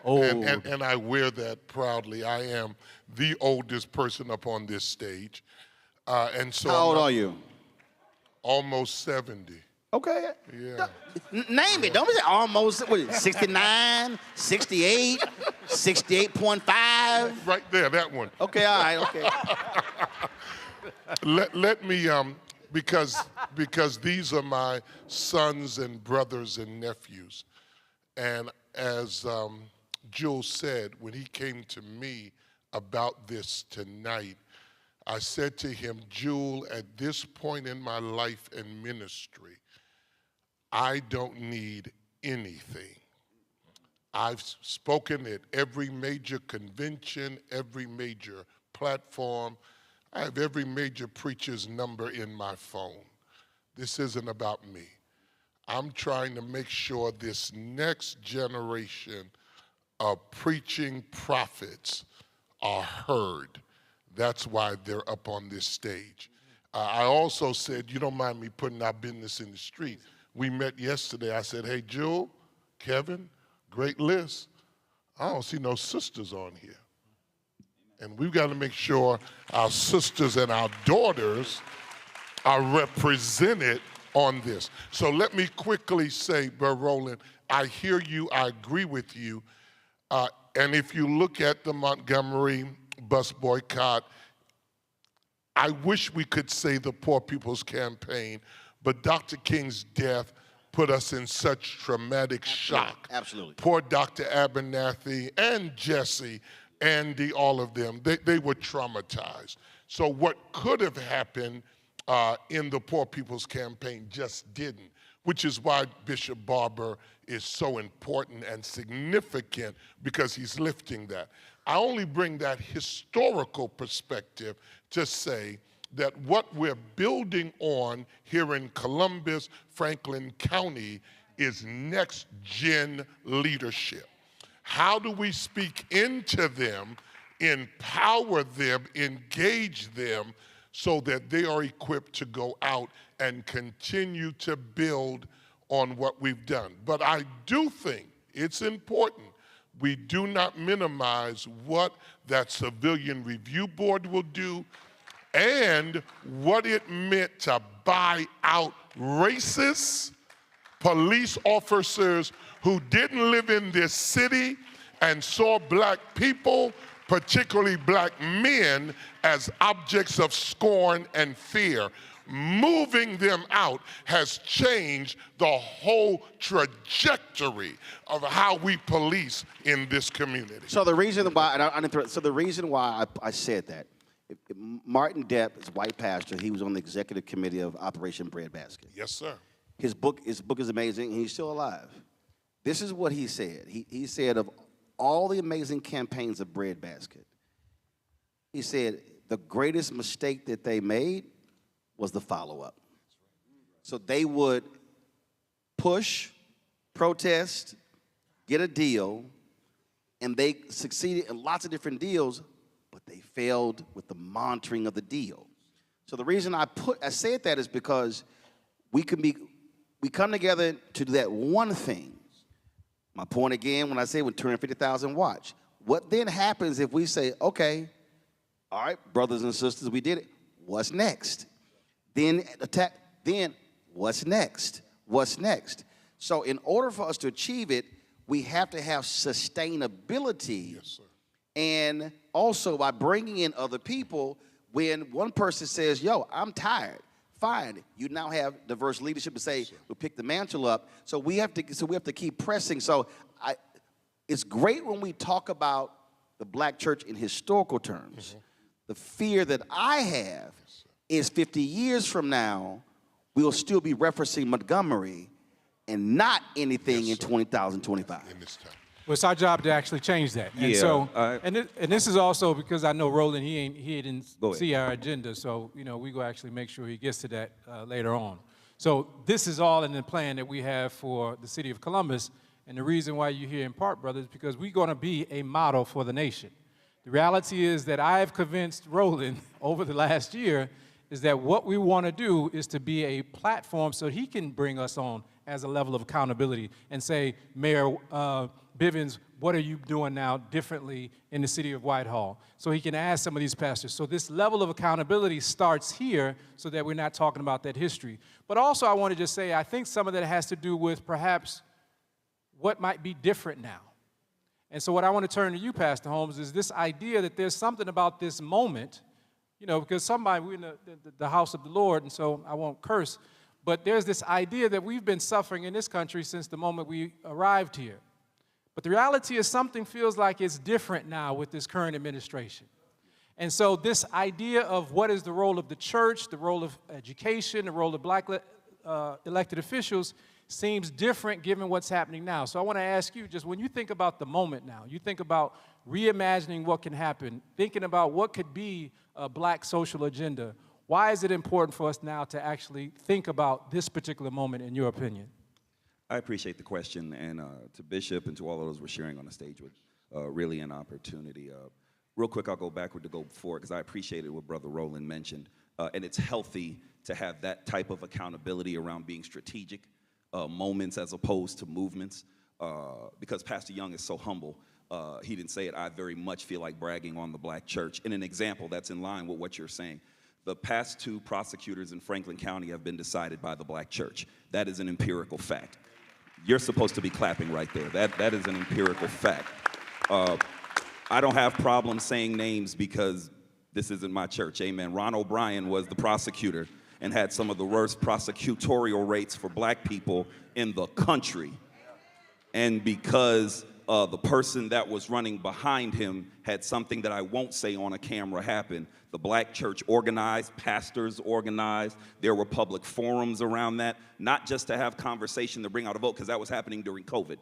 Old. And I wear that proudly. I am the oldest person up on this stage. And so how old are you? Almost 70. Okay. Yeah. Name it. Don't be almost, what is it, 69, 68, 68.5? Right there, that one. Okay, all right, okay. Let me, because these are my sons and brothers and nephews. And as Jules said, when he came to me about this tonight, I said to him, Jules, at this point in my life and ministry, I don't need anything. I've spoken at every major convention, every major platform. I have every major preacher's number in my phone. This isn't about me. I'm trying to make sure this next generation of preaching prophets are heard. That's why they're up on this stage. I also said, you don't mind me putting our business in the street. We met yesterday. I said, hey, Jewel, Kevin, great list. I don't see no sisters on here. And we've got to make sure our sisters and our daughters are represented on this. So let me quickly say, Brother Roland, I hear you, I agree with you. And if you look at the Montgomery bus boycott, I wish we could say the Poor People's Campaign, but Dr. King's death put us in such traumatic shock. Absolutely. Poor Dr. Abernathy and Jesse, Andy, all of them, they were traumatized. So what could have happened in the Poor People's Campaign just didn't, which is why Bishop Barber is so important and significant, because he's lifting that. I only bring that historical perspective to say that what we're building on here in Columbus, Franklin County, is next-gen leadership. How do we speak into them, empower them, engage them, so that they are equipped to go out and continue to build on what we've done? But I do think it's important we do not minimize what that Civilian Review Board will do and what it meant to buy out racist police officers who didn't live in this city and saw black people, particularly black men, as objects of scorn and fear. Moving them out has changed the whole trajectory of how we police in this community. So the reason why, I said that, Martin Depp is a white pastor. He was on the executive committee of Operation Breadbasket. Yes, sir. His book is amazing, and he's still alive. This is what he said. He said of all the amazing campaigns of Breadbasket, he said the greatest mistake that they made was the follow-up. So they would push, protest, get a deal, and they succeeded in lots of different deals, but they failed with the monitoring of the deal. So the reason I said that is because we come together to do that one thing. My point again, when I say when 250,000 watch, what then happens if we say, okay, all right, brothers and sisters, we did it, what's next? Then attack, then what's next? What's next? So in order for us to achieve it, we have to have sustainability. Yes, sir. And also by bringing in other people, when one person says, yo, I'm tired, fine. You now have diverse leadership to say, we'll pick the mantle up. So we have to keep pressing. So it's great when we talk about the black church in historical terms. Mm-hmm. The fear that I have is 50 years from now, we'll still be referencing Montgomery and not anything in 2025. In this time. Well, it's our job to actually change that. And so, and this is also because I know Roland, he didn't see our agenda, so we go actually make sure he gets to that later on. So this is all in the plan that we have for the city of Columbus, and the reason why you're here in part, brothers, because we're going to be a model for the nation. The reality is that I have convinced Roland over the last year is that what we want to do is to be a platform so he can bring us on as a level of accountability and say, Mayor Bivens, what are you doing now differently in the city of Whitehall? So he can ask some of these pastors. So this level of accountability starts here so that we're not talking about that history. But also I want to just say, I think some of that has to do with perhaps what might be different now. And so what I want to turn to you, Pastor Holmes, is this idea that there's something about this moment, because we're in the house of the Lord, and so I won't curse, but there's this idea that we've been suffering in this country since the moment we arrived here. But the reality is something feels like it's different now with this current administration. And so this idea of what is the role of the church, the role of education, the role of black elected officials seems different given what's happening now. So I want to ask you, just when you think about the moment now, you think about reimagining what can happen, thinking about what could be a black social agenda, why is it important for us now to actually think about this particular moment, in your opinion? I appreciate the question, and to Bishop and to all of those we're sharing on the stage with, really an opportunity. Real quick, I'll go backward to go forward, because I appreciated what Brother Roland mentioned, and it's healthy to have that type of accountability around being strategic moments as opposed to movements, because Pastor Young is so humble. He didn't say it. I very much feel like bragging on the black church. And an example that's in line with what you're saying. The past 2 prosecutors in Franklin County have been decided by the black church. That is an empirical fact. You're supposed to be clapping right there. That is an empirical fact. I don't have problems saying names because this isn't my church, amen. Ron O'Brien was the prosecutor and had some of the worst prosecutorial rates for black people in the country. And because the person that was running behind him had something that I won't say on a camera happen, the black church organized, pastors organized, there were public forums around that, not just to have conversation to bring out a vote, because that was happening during COVID.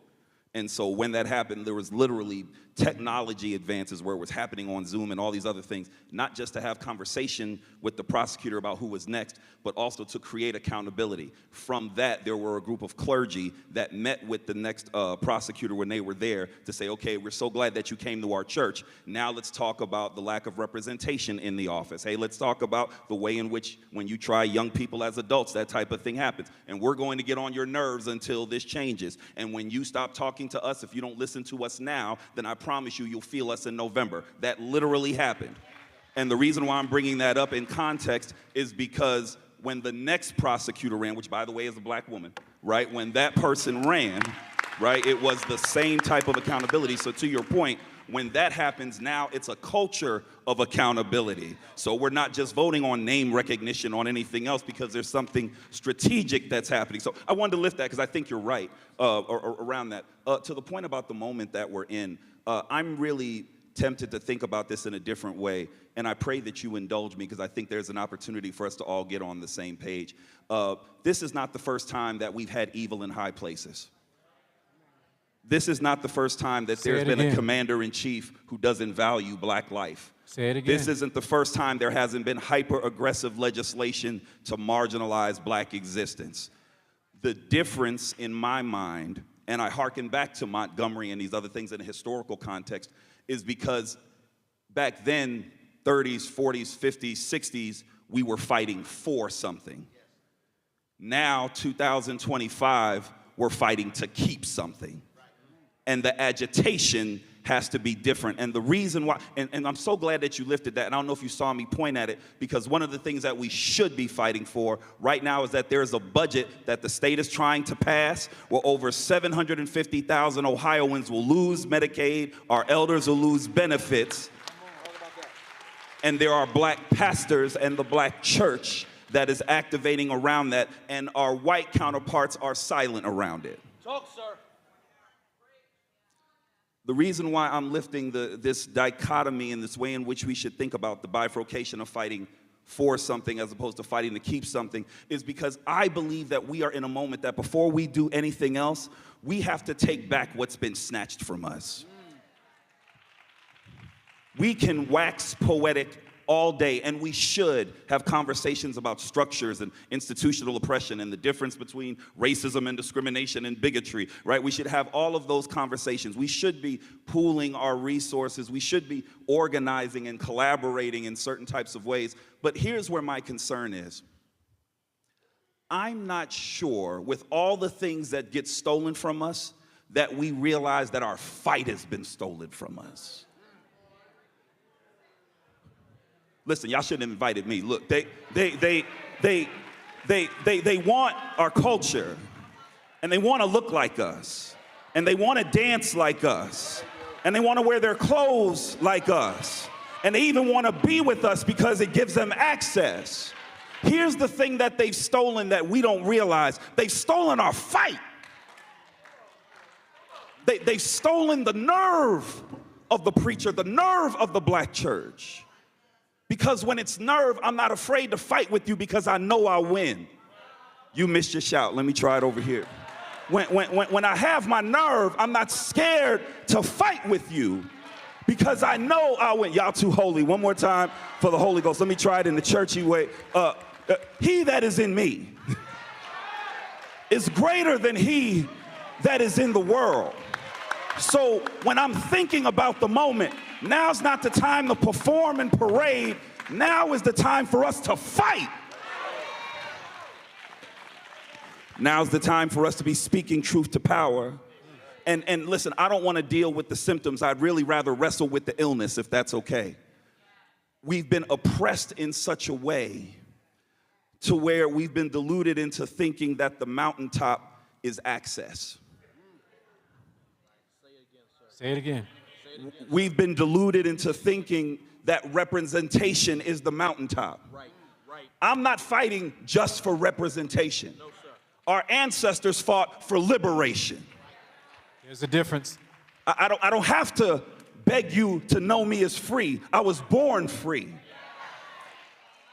And so when that happened, there was literally technology advances where it was happening on Zoom and all these other things, not just to have conversation with the prosecutor about who was next, but also to create accountability. From that, there were a group of clergy that met with the next prosecutor when they were there to say, okay, we're so glad that you came to our church. Now let's talk about the lack of representation in the office. Hey, let's talk about the way in which when you try young people as adults, that type of thing happens. And we're going to get on your nerves until this changes. And when you stop talking to us, if you don't listen to us now, then I promise you, you'll feel us in November. That literally happened. And the reason why I'm bringing that up in context is because when the next prosecutor ran, which by the way is a black woman, right? When that person ran, right, it was the same type of accountability. So to your point, when that happens now, it's a culture of accountability. So we're not just voting on name recognition on anything else because there's something strategic that's happening. So I wanted to lift that because I think you're right around that. To the point about the moment that we're in, I'm really tempted to think about this in a different way, and I pray that you indulge me because I think there's an opportunity for us to all get on the same page. This is not the first time that we've had evil in high places. This is not the first time that there's been a commander-in-chief who doesn't value black life. Say it again. This isn't the first time there hasn't been hyper-aggressive legislation to marginalize black existence. The difference in my mind, and I hearken back to Montgomery and these other things in a historical context, is because back then, 30s, 40s, 50s, 60s, we were fighting for something. Now, 2025, we're fighting to keep something. And the agitation has to be different. And the reason why, and I'm so glad that you lifted that, and I don't know if you saw me point at it, because one of the things that we should be fighting for right now is that there's a budget that the state is trying to pass where over 750,000 Ohioans will lose Medicaid, our elders will lose benefits, and there are black pastors and the black church that is activating around that, and our white counterparts are silent around it. Talk, sir. The reason why I'm lifting this dichotomy and this way in which we should think about the bifurcation of fighting for something as opposed to fighting to keep something is because I believe that we are in a moment that before we do anything else, we have to take back what's been snatched from us. We can wax poetic all day, and we should have conversations about structures and institutional oppression and the difference between racism and discrimination and bigotry, right? We should have all of those conversations. We should be pooling our resources. We should be organizing and collaborating in certain types of ways. But here's where my concern is. I'm not sure, with all the things that get stolen from us, that we realize that our fight has been stolen from us. Listen, y'all shouldn't have invited me. Look, they want our culture, and they want to look like us, and they want to dance like us, and they want to wear their clothes like us, and they even want to be with us because it gives them access. Here's the thing that they've stolen that we don't realize. They've stolen our fight. They've stolen the nerve of the preacher, the nerve of the black church. Because when it's nerve, I'm not afraid to fight with you because I know I'll win. You missed your shout. Let me try it over here. When I have my nerve, I'm not scared to fight with you because I know I win. Y'all too holy. One more time for the Holy Ghost. Let me try it in the churchy way. He that is in me is greater than he that is in the world. So when I'm thinking about the moment, now's not the time to perform and parade. Now is the time for us to fight. Now's the time for us to be speaking truth to power. And listen, I don't want to deal with the symptoms. I'd really rather wrestle with the illness, if that's okay. We've been oppressed in such a way to where we've been deluded into thinking that the mountaintop is access. Say it again. We've been deluded into thinking that representation is the mountaintop. Right. I'm not fighting just for representation. No, sir. Our ancestors fought for liberation. There's a difference. I don't have to beg you to know me as free. I was born free.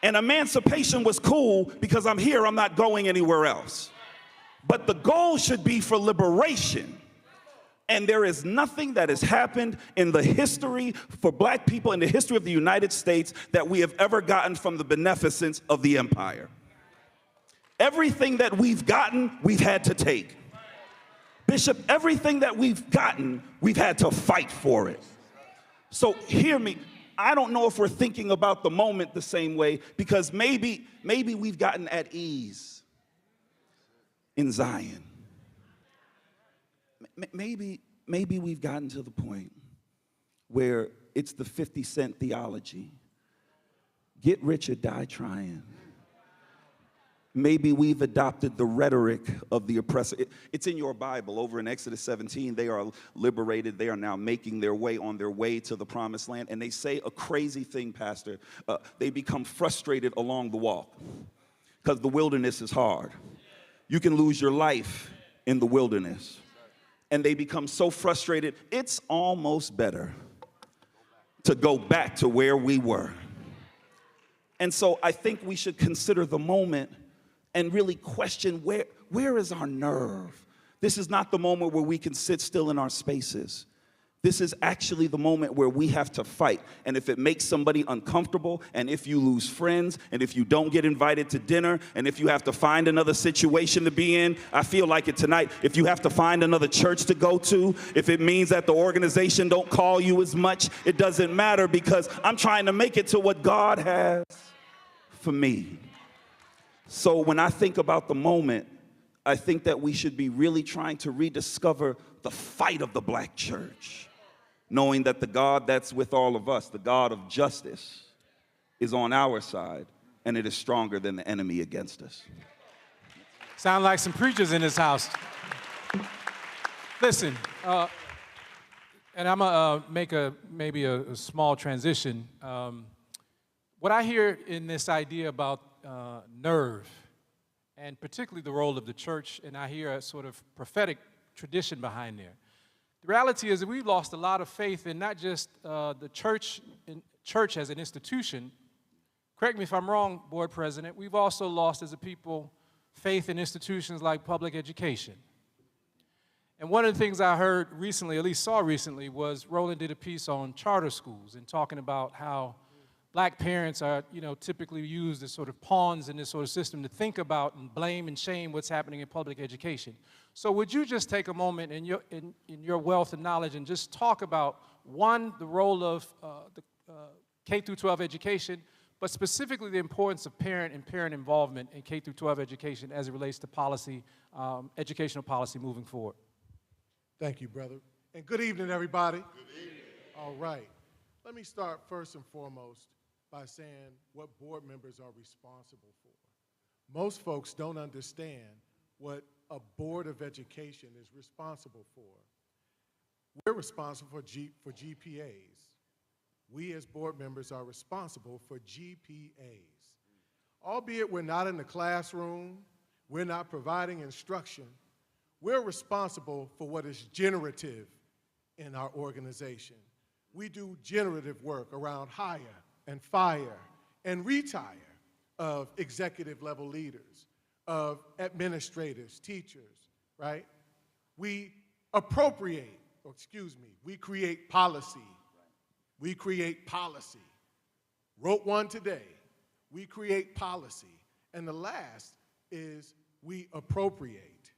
And emancipation was cool because I'm here, I'm not going anywhere else. But the goal should be for liberation. And there is nothing that has happened in the history for black people in the history of the United States that we have ever gotten from the beneficence of the empire. Everything that we've gotten, we've had to take. Bishop, everything that we've gotten, we've had to fight for it. So hear me. I don't know if we're thinking about the moment the same way because maybe we've gotten at ease in Zion. Maybe we've gotten to the point where it's the 50-cent theology. Get rich or die trying. Maybe we've adopted the rhetoric of the oppressor. It's in your Bible. Over in Exodus 17, they are liberated. They are now making their way on their way to the promised land. And they say a crazy thing, Pastor. They become frustrated along the walk because the wilderness is hard. You can lose your life in the wilderness. And they become so frustrated, it's almost better to go back to where we were. And so I think we should consider the moment and really question where is our nerve? This is not the moment where we can sit still in our spaces. This is actually the moment where we have to fight. And if it makes somebody uncomfortable, and if you lose friends, and if you don't get invited to dinner, and if you have to find another situation to be in, I feel like it tonight, if you have to find another church to go to, if it means that the organization don't call you as much, it doesn't matter because I'm trying to make it to what God has for me. So when I think about the moment, I think that we should be really trying to rediscover the fight of the black church, knowing that the God that's with all of us, the God of justice, is on our side, and it is stronger than the enemy against us. Sound like some preachers in this house. Listen, and I'm going to make maybe a small transition. What I hear in this idea about nerve, and particularly the role of the church, and I hear a sort of prophetic tradition behind there. The reality is that we've lost a lot of faith in not just the church as an institution. Correct me if I'm wrong, Board President. We've also lost as a people faith in institutions like public education. And one of the things I heard recently, at least saw recently, was Roland did a piece on charter schools and talking about how black parents are, typically used as sort of pawns in this sort of system to think about and blame and shame what's happening in public education. So would you just take a moment in your wealth of knowledge and just talk about, one, the role of the K-12 education, but specifically the importance of parent and parent involvement in K-12 education as it relates to policy, educational policy moving forward? Thank you, brother. And good evening, everybody. Good evening. All right. Let me start first and foremost by saying what board members are responsible for. Most folks don't understand what a board of education is responsible for. We're responsible for GPAs. We as board members are responsible for GPAs. Albeit we're not in the classroom, we're not providing instruction, we're responsible for what is generative in our organization. We do generative work around hire and fire and retire of executive level leaders, of administrators, teachers, right? We appropriate, we create policy. We create policy. Wrote one today. We create policy. And the last is we appropriate.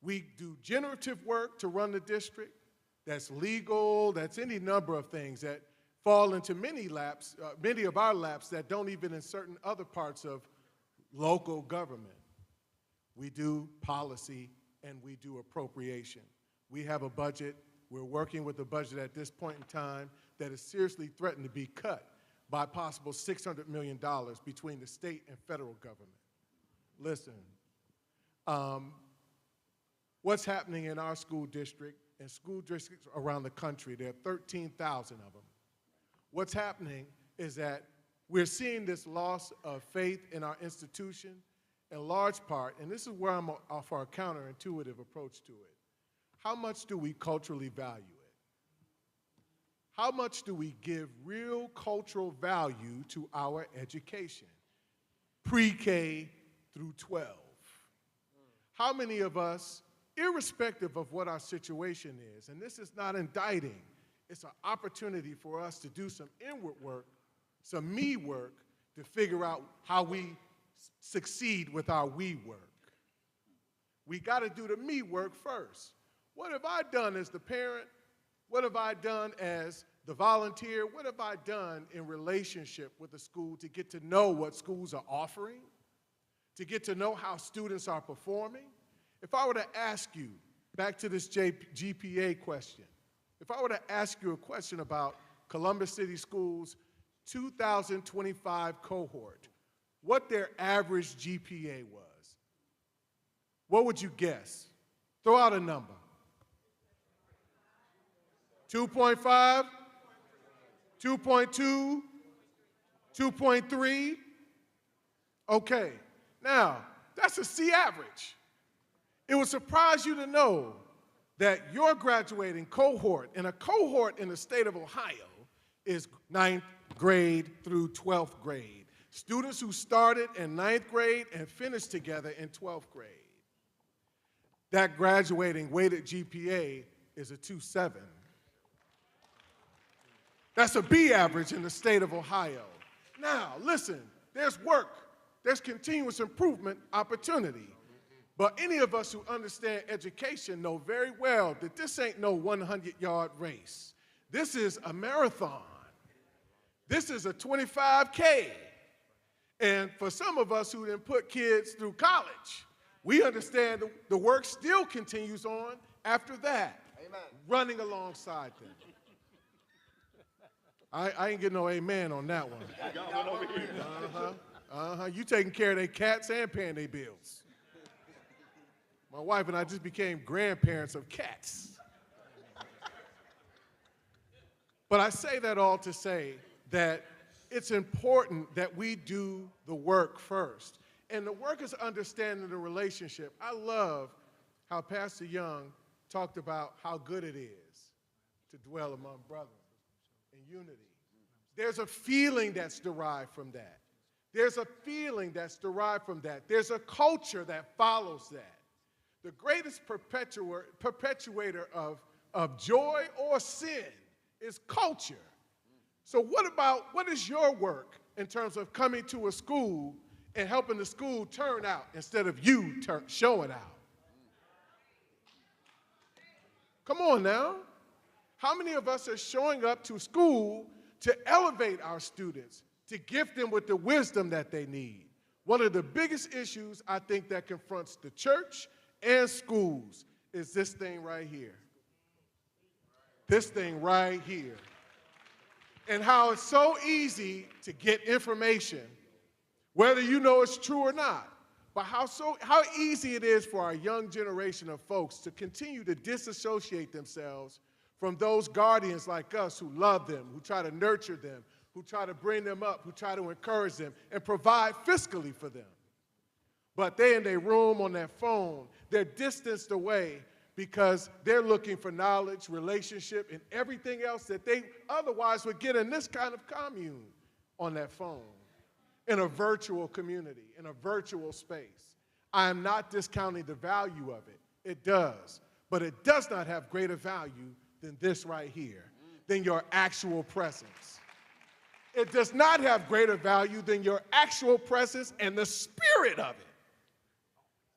We do generative work to run the district. That's legal, that's any number of things that fall into many of our laps that don't even in certain other parts of local government. We do policy and we do appropriation. We have a budget. We're working with a budget at this point in time that is seriously threatened to be cut by possible $600 million between the state and federal government. Listen, what's happening in our school district and school districts around the country, there are 13,000 of them. What's happening is that we're seeing this loss of faith in our institution in large part, and this is where I'm off our counterintuitive approach to it. How much do we culturally value it? How much do we give real cultural value to our education, pre-K through 12? How many of us, irrespective of what our situation is, and this is not indicting, it's an opportunity for us to do some inward work, some me work, to figure out how we succeed with our we work. We got to do the me work first. What have I done as the parent? What have I done as the volunteer? What have I done in relationship with the school to get to know what schools are offering, to get to know how students are performing? If I were to ask you, back to this GPA question, if I were to ask you a question about Columbus City Schools' 2025 cohort, what their average GPA was, what would you guess? Throw out a number. 2.5, 2.2, 2.3. Okay, now that's a C average. It would surprise you to know that your graduating cohort, and a cohort in the state of Ohio is 9th grade through 12th grade. Students who started in 9th grade and finished together in 12th grade. That graduating weighted GPA is a 2.7. That's a B average in the state of Ohio. Now, listen, there's work, there's continuous improvement opportunity. But any of us who understand education know very well that this ain't no 100-yard race. This is a marathon. This is a 25K. And for some of us who didn't put kids through college, we understand the work still continues on after that, amen, running alongside them. I ain't getting no amen on that one. You taking care of their cats and paying their bills. My wife and I just became grandparents of cats. But I say that all to say that it's important that we do the work first. And the work is understanding the relationship. I love how Pastor Young talked about how good it is to dwell among brothers in unity. There's a feeling that's derived from that. There's a feeling that's derived from that. There's a culture that follows that. The greatest perpetuator of joy or sin is culture. So what is your work in terms of coming to a school and helping the school turn out instead of you showing out? Come on now. How many of us are showing up to school to elevate our students, to gift them with the wisdom that they need? One of the biggest issues I think that confronts the church and schools is this thing right here. This thing right here. And how it's so easy to get information, whether you know it's true or not, but how easy it is for our young generation of folks to continue to disassociate themselves from those guardians like us who love them, who try to nurture them, who try to bring them up, who try to encourage them and provide fiscally for them. But they in their room on their phone, they're distanced away because they're looking for knowledge, relationship, and everything else that they otherwise would get in this kind of commune on that phone, in a virtual community, in a virtual space. I am not discounting the value of it. It does. But it does not have greater value than this right here, than your actual presence. It does not have greater value than your actual presence and the spirit of it.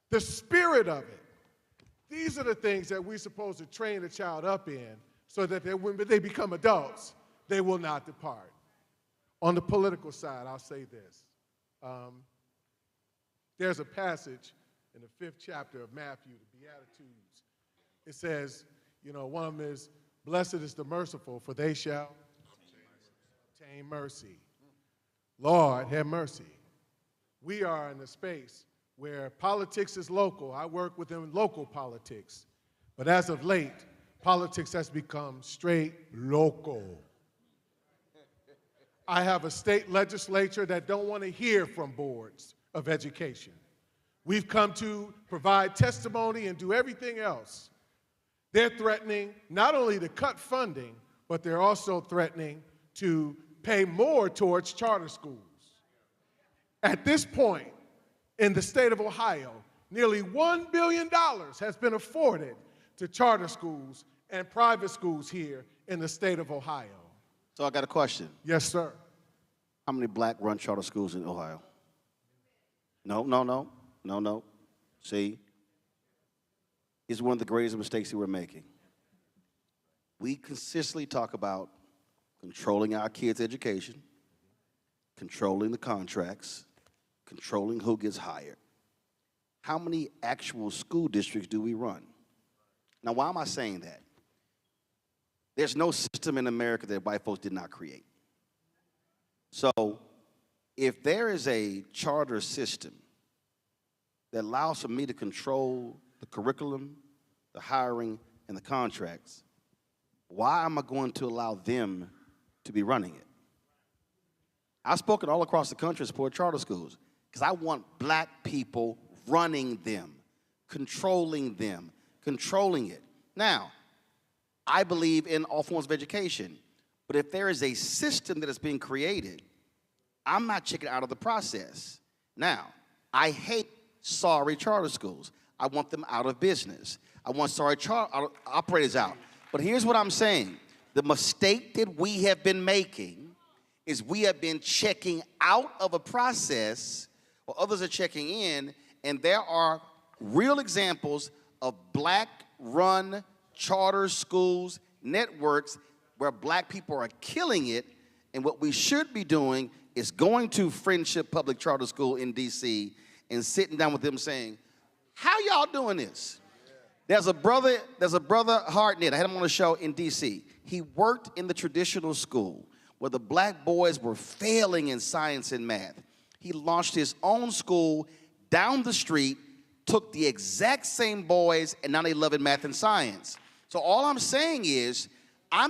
The spirit of it. These are the things that we're supposed to train a child up in so that when they become adults, they will not depart. On the political side, I'll say this. There's a passage in the 5th chapter of Matthew, the Beatitudes. It says, you know, one of them is, blessed is the merciful, for they shall obtain mercy. Lord, have mercy. We are in a space where politics is local. I work within local politics. But as of late, politics has become straight local. I have a state legislature that don't want to hear from boards of education. We've come to provide testimony and do everything else. They're threatening not only to cut funding, but they're also threatening to pay more towards charter schools. At this point, in the state of Ohio, nearly $1 billion has been afforded to charter schools and private schools here in the state of Ohio. So I got a question. Yes, sir. How many black-run charter schools in Ohio? No. See, it's one of the greatest mistakes that we're making. We consistently talk about controlling our kids' education, controlling the contracts, controlling who gets hired. How many actual school districts do we run? Now, why am I saying that? There's no system in America that white folks did not create. So if there is a charter system that allows for me to control the curriculum, the hiring, and the contracts, why am I going to allow them to be running it? I've spoken all across the country to support charter schools because I want black people running them, controlling it. Now, I believe in all forms of education, but if there is a system that is being created, I'm not checking out of the process. Now, I hate sorry charter schools. I want them out of business. I want sorry operators out. But here's what I'm saying. The mistake that we have been making is we have been checking out of a process while others are checking in, and there are real examples of black-run charter schools, networks, where black people are killing it, and what we should be doing is going to Friendship Public Charter School in D.C. and sitting down with them saying, how y'all doing this? There's a brother, Hartnett, I had him on the show in D.C. He worked in the traditional school where the black boys were failing in science and math. He launched his own school down the street, took the exact same boys, and now they love in math and science. So all I'm saying is, I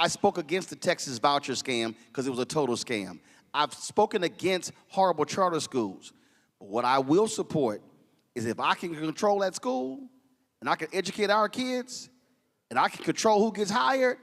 spoke against the Texas voucher scam because it was a total scam. I've spoken against horrible charter schools. But what I will support is if I can control that school, and I can educate our kids, and I can control who gets hired,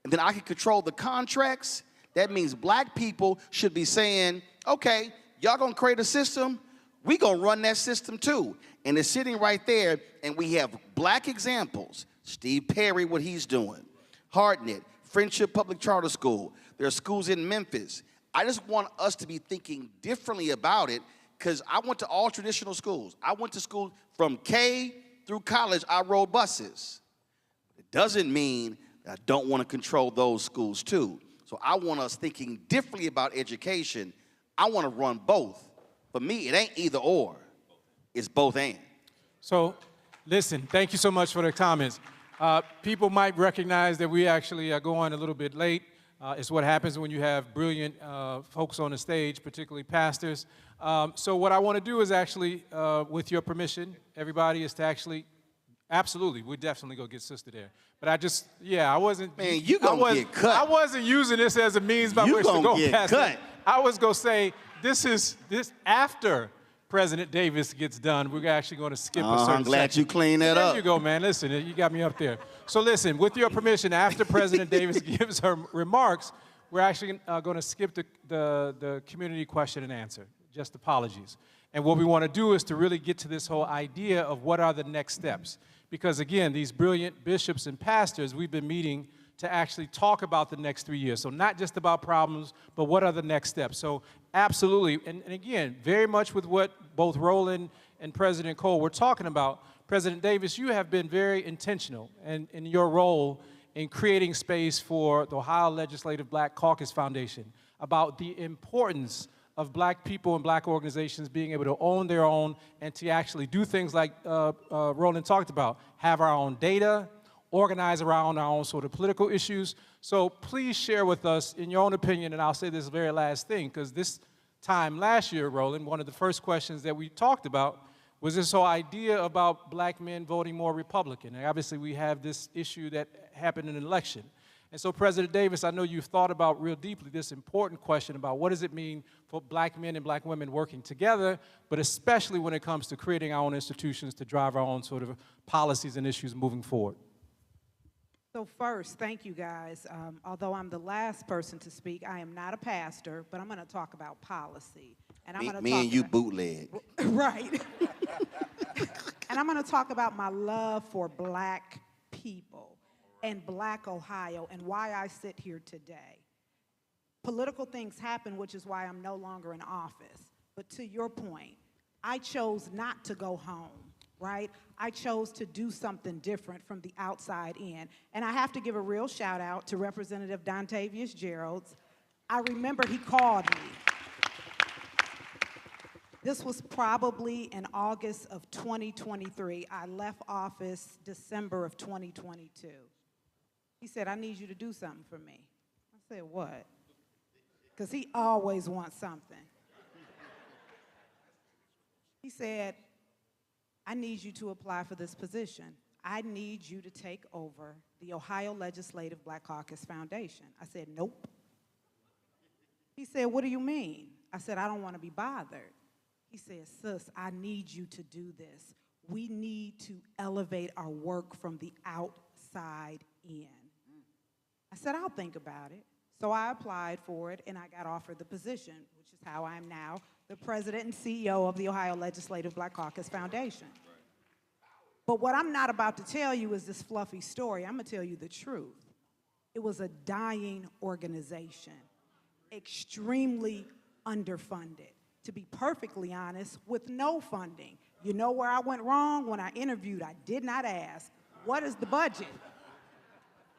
and then I can control the contracts, that means black people should be saying, okay, y'all gonna create a system, we gonna run that system too. And it's sitting right there, and we have black examples. Steve Perry, what he's doing. Hartnett, Friendship Public Charter School. There are schools in Memphis. I just want us to be thinking differently about it, because I went to all traditional schools. I went to school from K through college, I rode buses. It doesn't mean that I don't want to control those schools too. So I want us thinking differently about education. I want to run both. For me, it ain't either or. It's both and. So, listen, thank you so much for the comments. People might recognize that we actually go on a little bit late. It's what happens when you have brilliant folks on the stage, particularly pastors. So what I want to do is actually, with your permission, everybody, is to actually, absolutely, we'll definitely go get sister there. But I just, I wasn't. Man, you gonna get cut. I wasn't using this as a means by which to go past it. I was gonna say, this after President Davis gets done, we're actually going to skip a certain I'm glad you cleaned that up. There you go, man. Listen, you got me up there. So listen, with your permission, after President Davis gives her remarks, we're actually going to skip the community question and answer. just apologies. And what we want to do is to really get to this whole idea of what are the next steps. Because again, these brilliant bishops and pastors, we've been meeting to actually talk about the next 3 years. So not just about problems, but what are the next steps. So absolutely, and again, very much with what both Roland and President Cole were talking about. President Davis, you have been very intentional in your role in creating space for the Ohio Legislative Black Caucus Foundation about the importance of black people and black organizations being able to own their own and to actually do things like Roland talked about, have our own data, organize around our own sort of political issues. So please share with us, in your own opinion, and I'll say this very last thing, because this time last year, Roland, one of the first questions that we talked about was this whole idea about black men voting more Republican. And obviously we have this issue that happened in an election. And so President Davis, I know you've thought about real deeply this important question about what does it mean for black men and black women working together, but especially when it comes to creating our own institutions to drive our own sort of policies and issues moving forward. So first, thank you guys. Although I'm the last person to speak, I am not a pastor, but I'm going to talk about policy. And I'm Me and you bootleg. Right. And I'm going to talk about my love for black people and black Ohio and why I sit here today. Political things happen, which is why I'm no longer in office. But to your point, I chose not to go home, right? I chose to do something different from the outside in. And I have to give a real shout out to Representative Dontavius Geralds. I remember he called me. This was probably in August of 2023. I left office December of 2022. He said, I need you to do something for me. I said, what? Because he always wants something. He said, I need you to apply for this position. I need you to take over the Ohio Legislative Black Caucus Foundation. I said, nope. He said, what do you mean? I said, I don't want to be bothered. He said, sis, I need you to do this. We need to elevate our work from the outside in. I said, I'll think about it. So I applied for it, and I got offered the position, which is how I am now the president and CEO of the Ohio Legislative Black Caucus Foundation. But what I'm not about to tell you is this fluffy story. I'm going to tell you the truth. It was a dying organization, extremely underfunded. To be perfectly honest, with no funding. You know where I went wrong? When I interviewed, I did not ask, what is the budget?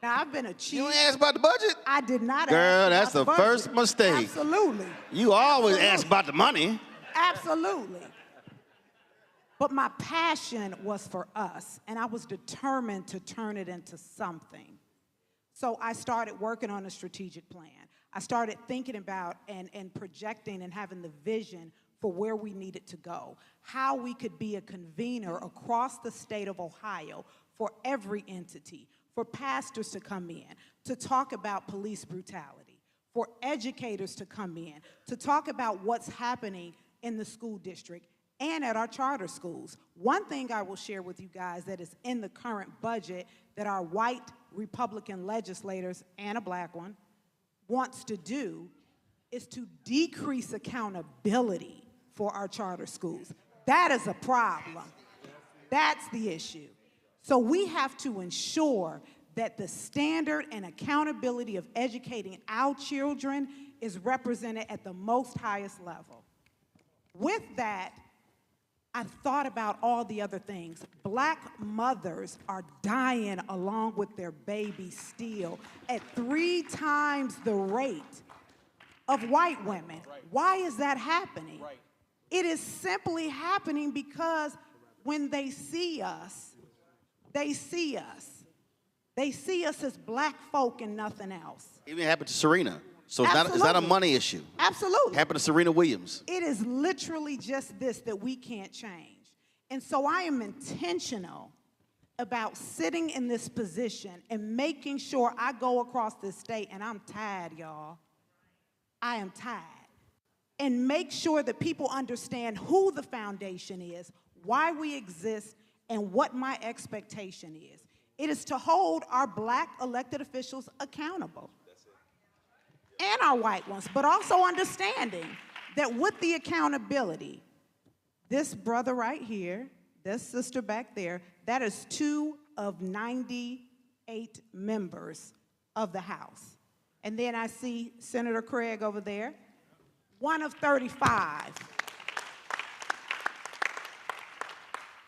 Now, I've been a chief. You ain't asked about the budget? I did not ask Girl, about that's the budget. first mistake. Absolutely. You always ask about the money. Absolutely. But my passion was for us, and I was determined to turn it into something. So I started working on a strategic plan. I started thinking about and projecting and having the vision for where we needed to go, how we could be a convener across the state of Ohio for every entity, for pastors to come in, to talk about police brutality, for educators to come in, to talk about what's happening in the school district and at our charter schools. One thing I will share with you guys that is in the current budget that our white Republican legislators, and a black one, wants to do is to decrease accountability for our charter schools. That is a problem. That's the issue. So we have to ensure that the standard and accountability of educating our children is represented at the most highest level. With that, I thought about all the other things. Black mothers are dying along with their babies still at 3 times the rate of white women. Why is that happening? It is simply happening because when they see us, they see us. They see us as black folk and nothing else. Even happened to Serena. So it's not a money issue. Absolutely. Happened to Serena Williams. It is literally just this that we can't change. And so I am intentional about sitting in this position and making sure I go across this state, and I'm tired, y'all. I am tired. And make sure that people understand who the foundation is, why we exist, and what my expectation is. It is to hold our black elected officials accountable. And our white ones, but also understanding that with the accountability, this brother right here, this sister back there, that is 2 of 98 members of the House. And then I see Senator Craig over there, 1 of 35.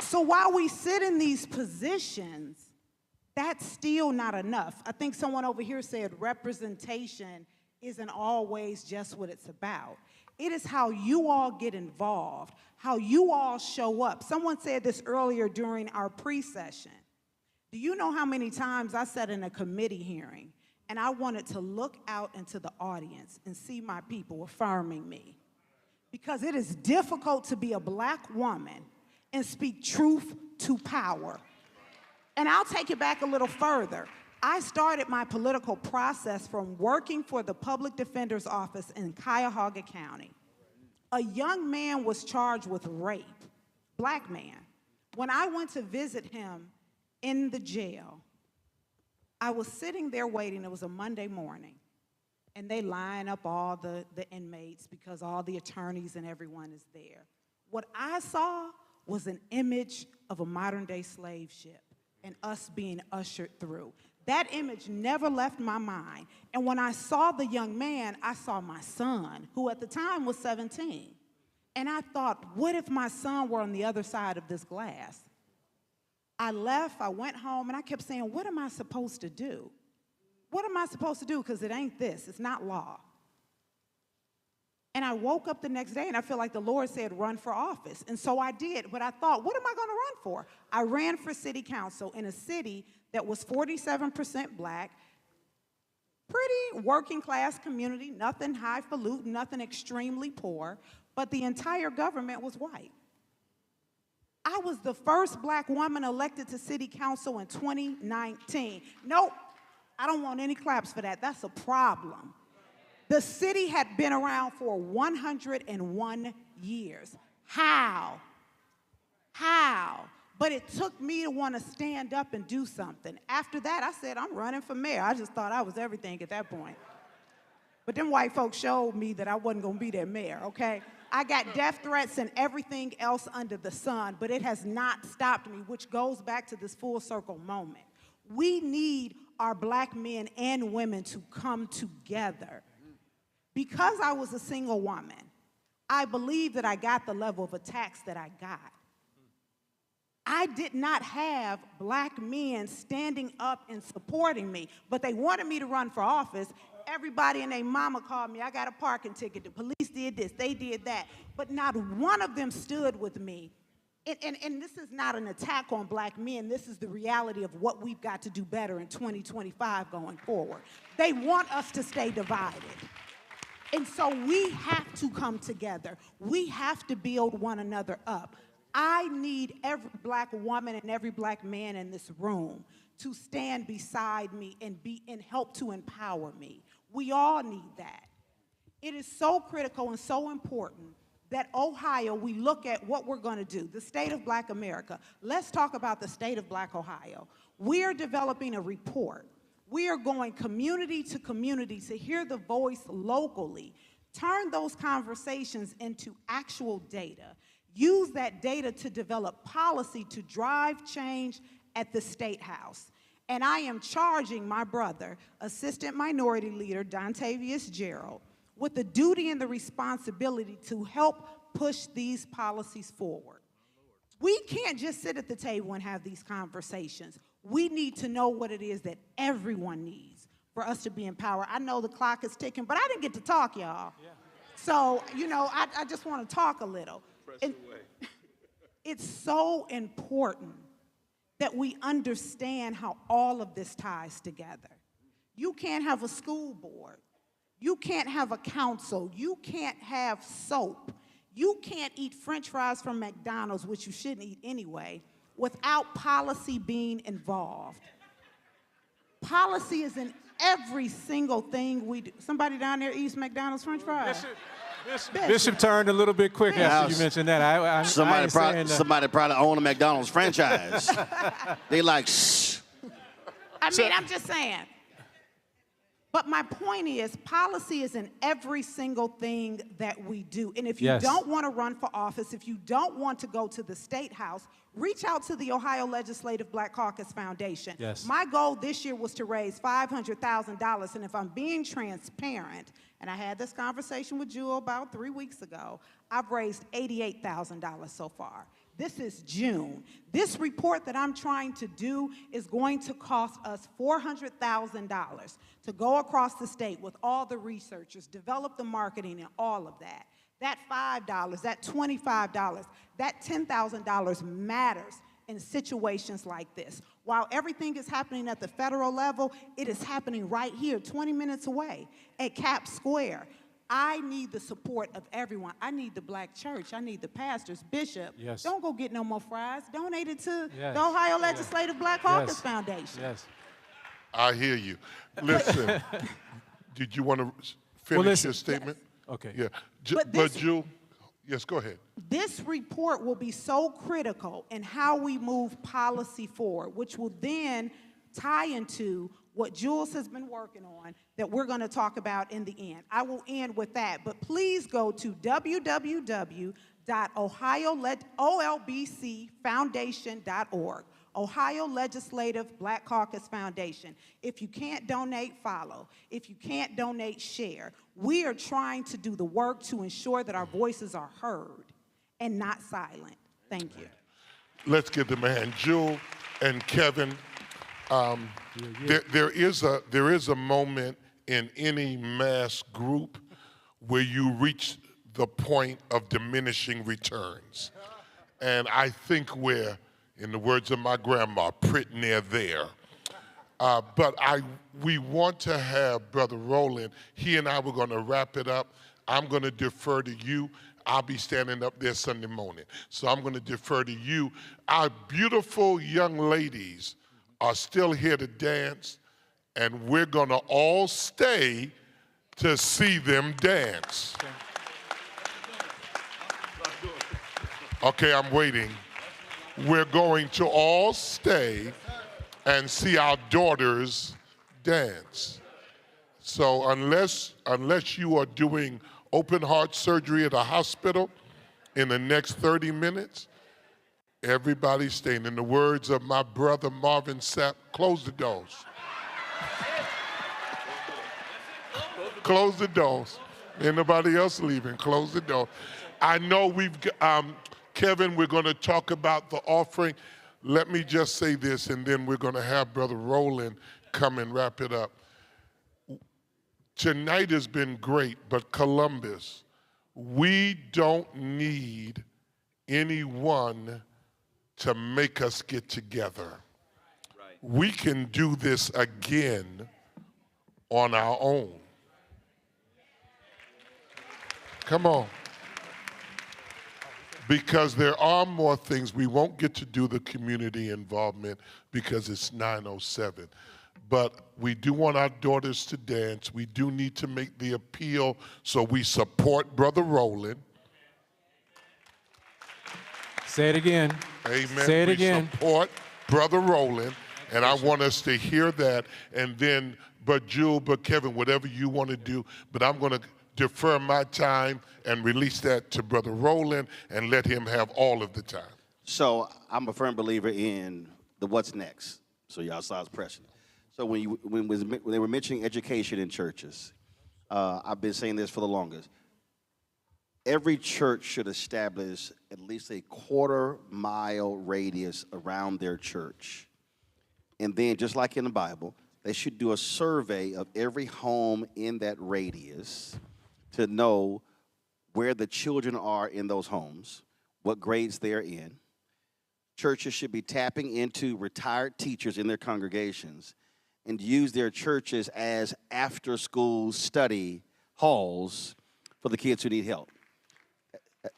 So while we sit in these positions, that's still not enough. I think someone over here said representation isn't always just what it's about. It is how you all get involved, how you all show up. Someone said this earlier during our pre-session. Do you know how many times I sat in a committee hearing and I wanted to look out into the audience and see my people affirming me? Because it is difficult to be a black woman and speak truth to power. And I'll take it back a little further. I started my political process from working for the public defender's office in Cuyahoga County. A young man was charged with rape, black man. When I went to visit him in the jail, I was sitting there waiting. It was a Monday morning, and they line up all the inmates because all the attorneys and everyone is there. What I saw was an image of a modern-day slave ship and us being ushered through. That image never left my mind. And when I saw the young man, I saw my son, who at the time was 17. And I thought, what if my son were on the other side of this glass? I left, I went home, and I kept saying, what am I supposed to do? What am I supposed to do? Because it ain't this, it's not law. And I woke up the next day, and I feel like the Lord said, run for office. And so I did, but I thought, what am I going to run for? I ran for city council in a city that was 47% black, pretty working class community, nothing highfalutin, nothing extremely poor, but the entire government was white. I was the first black woman elected to city council in 2019. Nope, I don't want any claps for that. That's a problem. The city had been around for 101 years. How? But it took me to want to stand up and do something. After that, I said, I'm running for mayor. I just thought I was everything at that point. But them white folks showed me that I wasn't going to be their mayor, okay? I got death threats and everything else under the sun, but it has not stopped me, which goes back to this full circle moment. We need our black men and women to come together. Because I was a single woman, I believe that I got the level of attacks that I got. I did not have black men standing up and supporting me, but they wanted me to run for office. Everybody and their mama called me. I got a parking ticket. The police did this. They did that. But not one of them stood with me. And this is not an attack on black men. This is the reality of what we've got to do better in 2025 going forward. They want us to stay divided. And so we have to come together. We have to build one another up. I need every black woman and every black man in this room to stand beside me and help to empower me. We all need that. It is so critical and so important that Ohio, we look at what we're going to do, the state of black America. Let's talk about the state of black Ohio. We are developing a report. We are going community to community to hear the voice locally, turn those conversations into actual data, use that data to develop policy to drive change at the State House. And I am charging my brother, Assistant Minority Leader Dontavius Gerald, with the duty and the responsibility to help push these policies forward. We can't just sit at the table and have these conversations. We need to know what it is that everyone needs for us to be empowered. I know the clock is ticking, but I didn't get to talk, y'all. Yeah. So, you know, I just want to talk a little. It's so important that we understand how all of this ties together. You can't have a school board. You can't have a council. You can't have soap. You can't eat French fries from McDonald's, which you shouldn't eat anyway, without policy being involved. Policy is in every single thing we do. Somebody down there eats McDonald's French fries? Bishop turned a little bit quick after you mentioned that. Somebody probably own a McDonald's franchise. They like, shh. I mean, I'm just saying. But my point is, policy is in every single thing that we do. And if you Yes. don't want to run for office, if you don't want to go to the State House, reach out to the Ohio Legislative Black Caucus Foundation. Yes. My goal this year was to raise $500,000. And if I'm being transparent, and I had this conversation with Jewel about 3 weeks ago, I've raised $88,000 so far. This is June. This report that I'm trying to do is going to cost us $400,000 to go across the state with all the researchers, develop the marketing and all of that. That $5, that $25, that $10,000 matters in situations like this. While everything is happening at the federal level, it is happening right here, 20 minutes away at Cap Square. I need the support of everyone. I need the black church. I need the pastors, bishops. Yes. Don't go get no more fries. Donate it to Yes. the Ohio Legislative Black Caucus Yes. Foundation. Yes. I hear you. Listen, did you want to finish listen. your statement? Okay. Yeah. But Jewel, yes, go ahead. This report will be so critical in how we move policy forward, which will then tie into what Jules has been working on that we're going to talk about in the end. I will end with that, but please go to www.olbcfoundation.org, Ohio Legislative Black Caucus Foundation. If you can't donate, follow. If you can't donate, share. We are trying to do the work to ensure that our voices are heard and not silent. Thank you. Let's get the man, Jewel and Kevin. There is a moment in any mass group where you reach the point of diminishing returns. And I think we're, in the words of my grandma, pretty near there. But we want to have Brother Roland. He and I were going to wrap it up. I'm going to defer to you. I'll be standing up there Sunday morning. So I'm going to defer to you. Our beautiful young ladies are still here to dance, and we're going to all stay to see them dance. Okay, I'm waiting. We're going to all stay and see our daughters dance. So unless you are doing open heart surgery at a hospital in the next 30 minutes, everybody's staying. In the words of my brother Marvin Sapp, close the doors. Close the doors. Anybody else leaving, close the door. I know Kevin, we're going to talk about the offering. Let me just say this, and then we're going to have Brother Roland come and wrap it up. Tonight has been great, but Columbus, we don't need anyone to make us get together. Right. We can do this again on our own. Come on. Because there are more things. We won't get to do the community involvement because it's 9:07. But we do want our daughters to dance. We do need to make the appeal, so we support Brother Roland. Say it again. Amen. Say it again. Support Brother Roland, and I want us to hear that. And then, but Kevin, whatever you want to do, but I'm going to defer my time and release that to Brother Roland and let him have all of the time. So I'm a firm believer in the what's next. So y'all saw his pressure. So when they were mentioning education in churches, I've been saying this for the longest. Every church should establish at least a quarter-mile radius around their church. And then, just like in the Bible, they should do a survey of every home in that radius to know where the children are in those homes, what grades they're in. Churches should be tapping into retired teachers in their congregations and use their churches as after-school study halls for the kids who need help.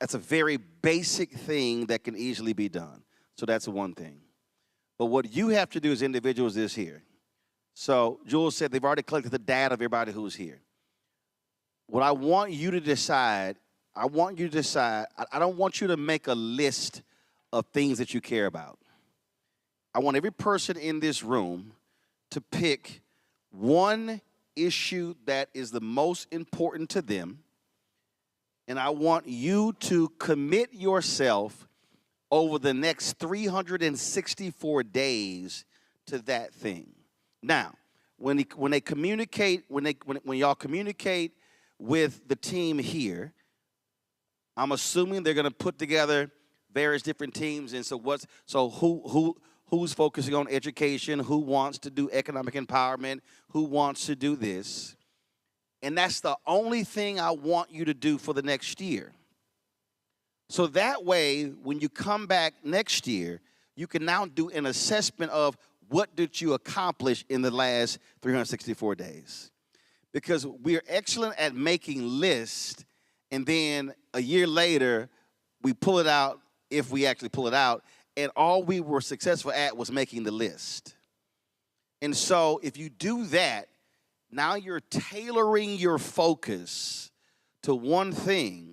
That's a very basic thing that can easily be done. So that's one thing. But what you have to do as individuals is here. So Jules said they've already collected the data of everybody who's here. What I want you to decide, I don't want you to make a list of things that you care about. I want every person in this room to pick one issue that is the most important to them, and I want you to commit yourself over the next 364 days to that thing. Now, when y'all communicate with the team here, I'm assuming they're going to put together various different teams. And so who's focusing on education? Who wants to do economic empowerment? Who wants to do this? And that's the only thing I want you to do for the next year. So that way, when you come back next year, you can now do an assessment of what did you accomplish in the last 364 days. Because we're excellent at making lists, and then a year later, we pull it out, if we actually pull it out, and all we were successful at was making the list. And so if you do that, now you're tailoring your focus to one thing,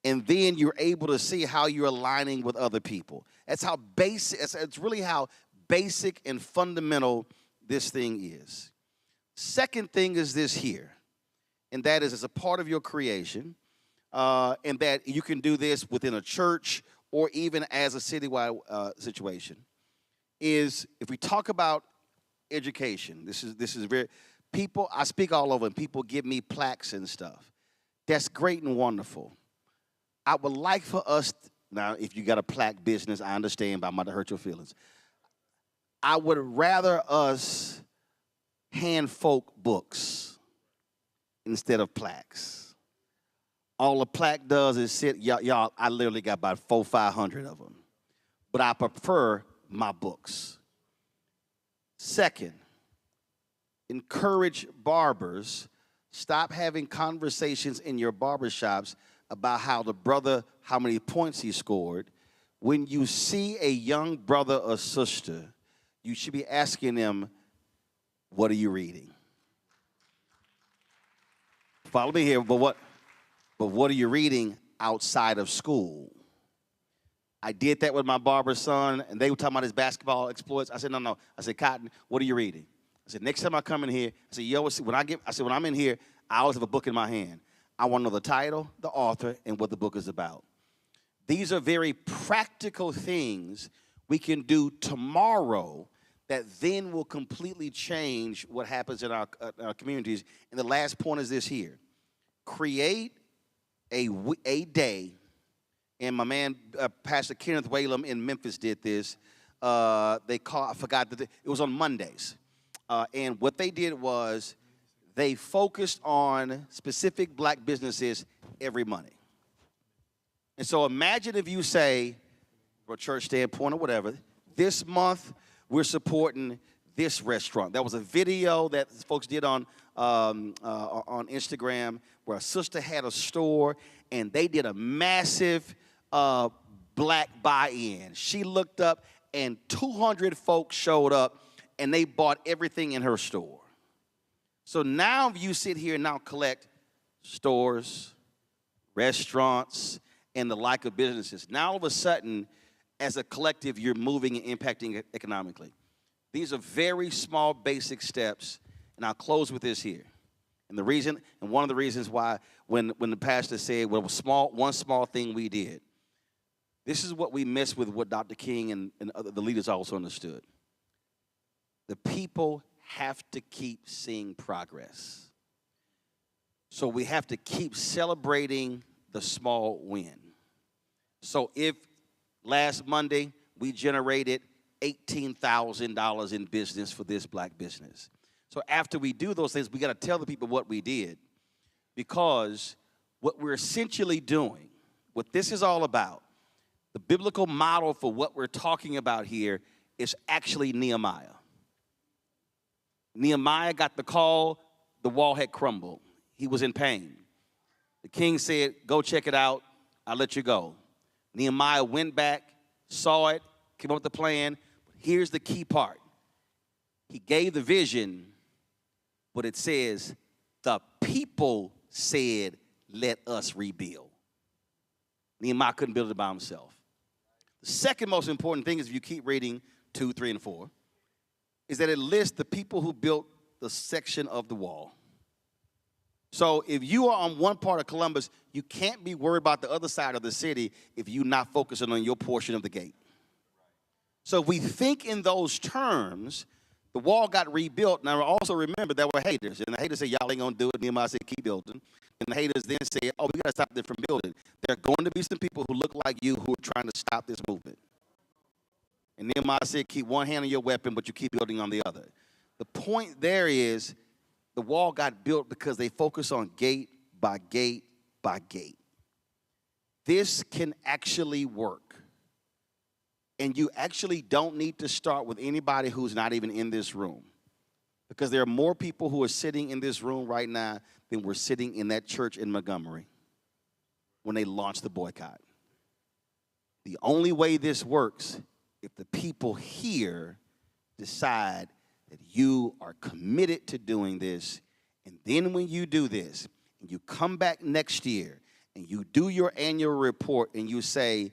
and then you're able to see how you're aligning with other people. That's how basic, it's really how basic and fundamental this thing is. Second thing is this here, and that is as a part of your creation, and that you can do this within a church or even as a citywide situation, is if we talk about education, this is very, people, I speak all over and people give me plaques and stuff. That's great and wonderful. I would like for us, now if you got a plaque business, I understand, but I'm about to hurt your feelings. I would rather us hand folk books instead of plaques. All a plaque does is sit, y'all, I literally got about 400 or 500 of them. But I prefer my books. Second, encourage barbers, stop having conversations in your barbershops about how many points he scored. When you see a young brother or sister, you should be asking them, what are you reading? Follow me here, but what are you reading outside of school? I did that with my barber son, and they were talking about his basketball exploits. I said, no. I said, Cotton, what are you reading? I said, next time I come in here, I said, when I'm in here, I always have a book in my hand. I want to know the title, the author, and what the book is about. These are very practical things we can do tomorrow that then will completely change what happens in our communities. And the last point is this here. Create a day, and my man, Pastor Kenneth Whalum in Memphis did this. I forgot that it was on Mondays. And what they did was they focused on specific black businesses every Monday. And so imagine if you say, from a church standpoint or whatever, this month we're supporting this restaurant. That was a video that folks did on Instagram where a sister had a store and they did a massive black buy-in. She looked up and 200 folks showed up and they bought everything in her store. So now you sit here and now collect stores, restaurants, and the like of businesses. Now all of a sudden, as a collective, you're moving and impacting economically. These are very small, basic steps, and I'll close with this here. And one of the reasons why, when the pastor said, well, one small thing we did, this is what we missed with what Dr. King and the leaders also understood. The people have to keep seeing progress. So we have to keep celebrating the small win. So if last Monday we generated $18,000 in business for this black business. So after we do those things, we got to tell the people what we did, because what we're essentially doing, what this is all about, the biblical model for what we're talking about here is actually Nehemiah. Nehemiah got the call, the wall had crumbled. He was in pain. The king said, go check it out, I'll let you go. Nehemiah went back, saw it, came up with the plan. Here's the key part. He gave the vision, but it says, the people said, let us rebuild. Nehemiah couldn't build it by himself. The second most important thing is, if you keep reading 2, 3, and 4, is that it lists the people who built the section of the wall. So if you are on one part of Columbus, you can't be worried about the other side of the city if you're not focusing on your portion of the gate. So if we think in those terms, the wall got rebuilt. Now also remember there were haters, and the haters said, y'all ain't gonna do it. Nehemiah said, keep building. And the haters then said, oh, we gotta stop them from building. There are going to be some people who look like you who are trying to stop this movement. And Nehemiah said, keep one hand on your weapon, but you keep building on the other. The point there is, the wall got built because they focus on gate by gate by gate. This can actually work. And you actually don't need to start with anybody who's not even in this room. Because there are more people who are sitting in this room right now than were sitting in that church in Montgomery when they launched the boycott. The only way this works, if the people here decide that you are committed to doing this, and then when you do this, and you come back next year, and you do your annual report, and you say,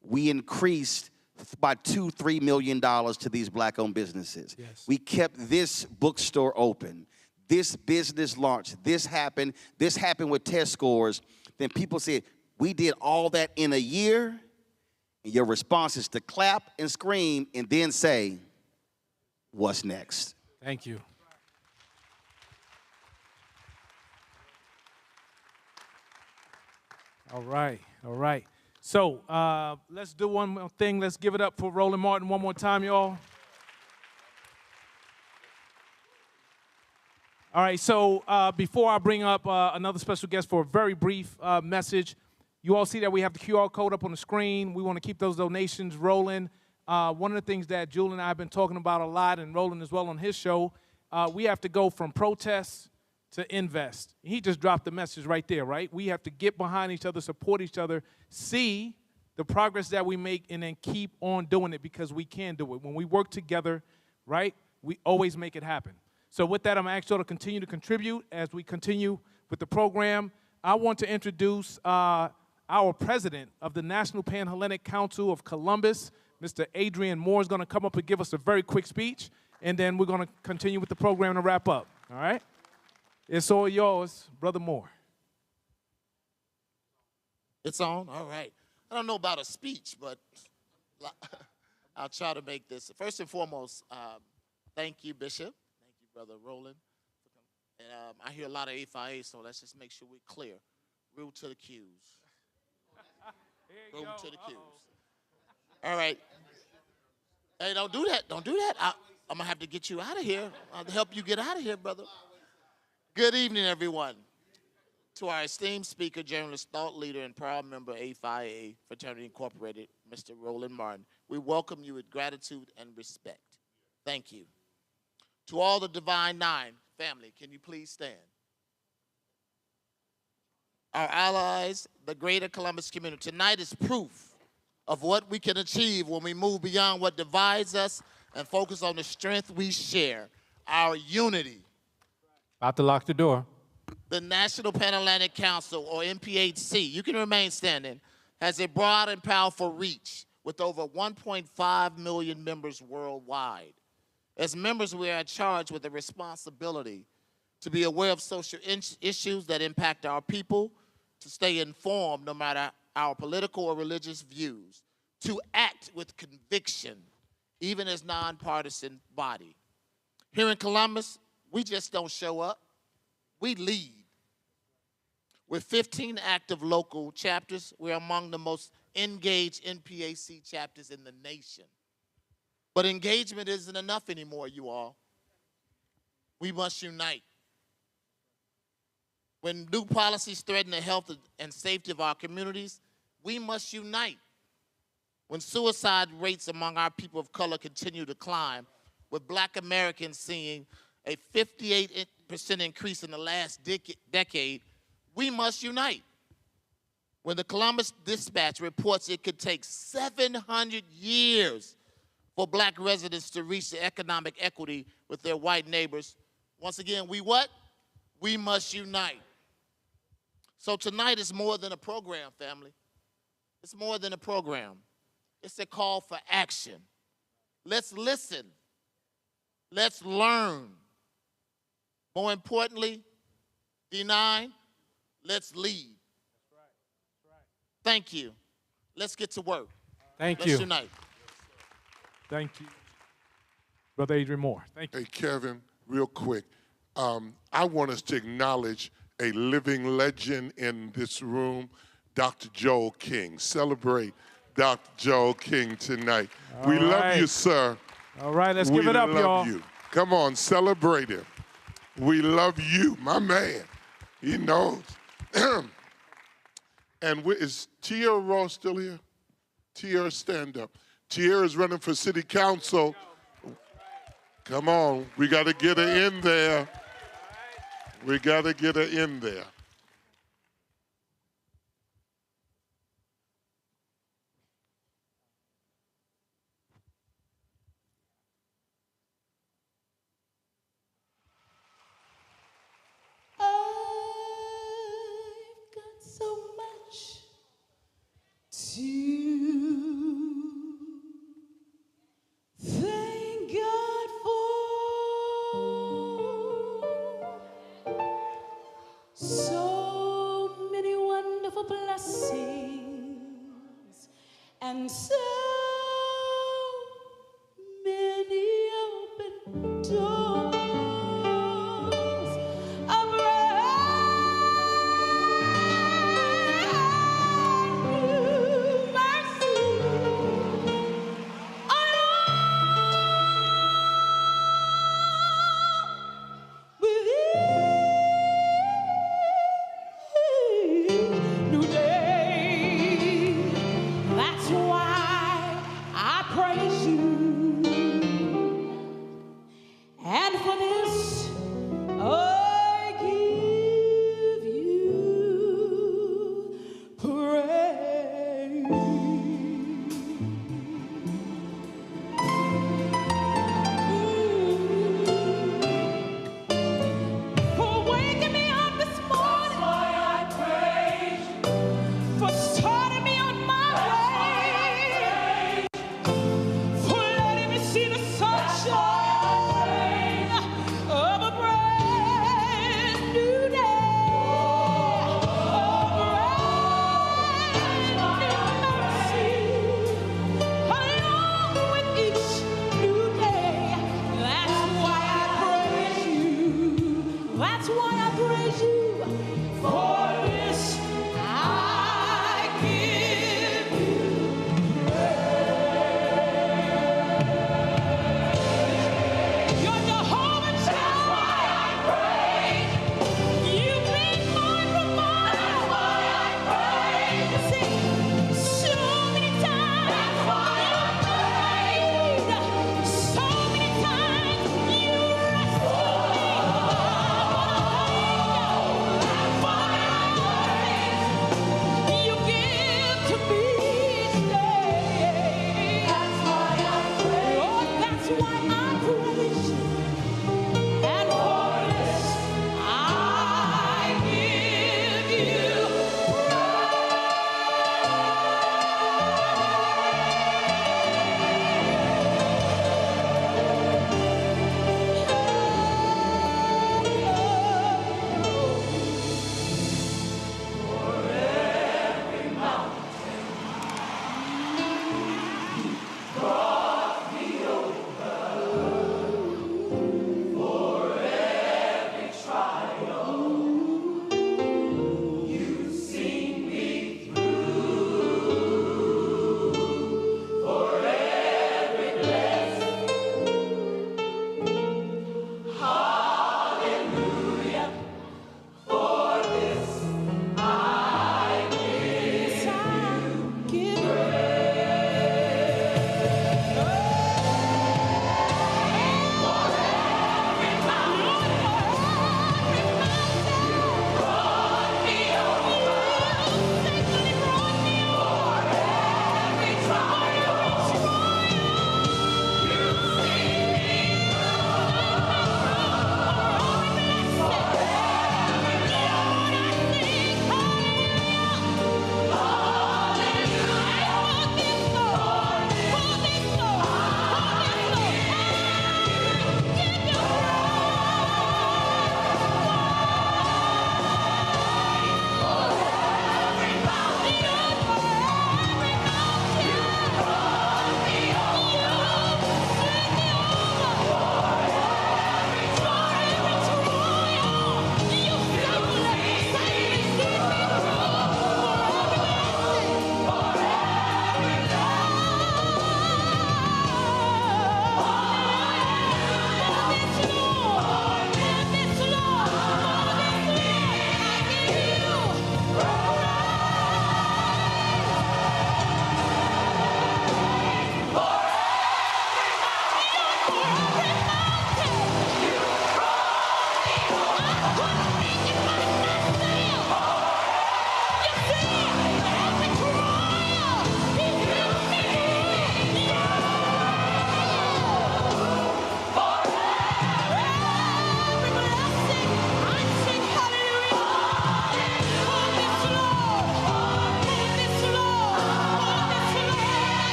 we increased by $2-3 million to these black-owned businesses. Yes. We kept this bookstore open. This business launched. This happened with test scores. Then people said, we did all that in a year. And your response is to clap and scream and then say, what's next? Thank you. All right, all right. So let's do one more thing. Let's give it up for Roland Martin one more time, y'all. All right, so before I bring up another special guest for a very brief message, you all see that we have the QR code up on the screen. We want to keep those donations rolling. One of the things that Julie and I have been talking about a lot, and Roland as well on his show, we have to go from protests to invest. He just dropped the message right there, right? We have to get behind each other, support each other, see the progress that we make, and then keep on doing it because we can do it. When we work together, right, we always make it happen. So with that, I'm going to ask you all to continue to contribute as we continue with the program. I want to introduce our president of the National Panhellenic Council of Columbus, Mr. Adrian Moore, is going to come up and give us a very quick speech, and then we're going to continue with the program to wrap up, all right? It's all yours, Brother Moore. It's on? All right. I don't know about a speech, but I'll try to make this. First and foremost, thank you, Bishop. Thank you, Brother Roland. And I hear a lot of AFIA, so let's just make sure we're clear. Rule to the cues. Rule to the cues. All right. Hey, don't do that. Don't do that. I'm going to have to get you out of here. I'll help you get out of here, brother. Good evening, everyone. To our esteemed speaker, journalist, thought leader, and proud member of AFIA Fraternity Incorporated, Mr. Roland Martin, we welcome you with gratitude and respect. Thank you. To all the Divine Nine family, can you please stand? Our allies, the greater Columbus community, tonight is proof of what we can achieve when we move beyond what divides us and focus on the strength we share, our unity. About to lock the door. The National Panhellenic Council, or NPHC, you can remain standing, has a broad and powerful reach with over 1.5 million members worldwide. As members, we are charged with the responsibility to be aware of social issues that impact our people, to stay informed no matter our political or religious views, to act with conviction, even as nonpartisan body. Here in Columbus, we just don't show up, we lead. With 15 active local chapters, we're among the most engaged NPAC chapters in the nation. But engagement isn't enough anymore, you all. We must unite. When new policies threaten the health and safety of our communities, we must unite. When suicide rates among our people of color continue to climb, with Black Americans seeing a 58% increase in the last decade, we must unite. When the Columbus Dispatch reports it could take 700 years for Black residents to reach the economic equity with their white neighbors, once again, we what? We must unite. So tonight is more than a program, family. It's more than a program. It's a call for action. Let's listen. Let's learn. More importantly, D9, let's lead. Thank you. Let's get to work. Thank Let's you. unite. Thank you. Brother Adrian Moore. Thank you. Hey, Kevin, real quick. I want us to acknowledge a living legend in this room, Dr. Joel King. Celebrate Dr. Joel King tonight. We love you, sir. All right, let's give it up, y'all. We love you. Come on, celebrate him. We love you, my man. He knows. And is Tierra Ross still here? Tierra, stand up. Tierra is running for city council. Come on, we got to get her in there. We got to get her in there. So much to thank God for. So many wonderful blessings and so many open doors. New day. That's why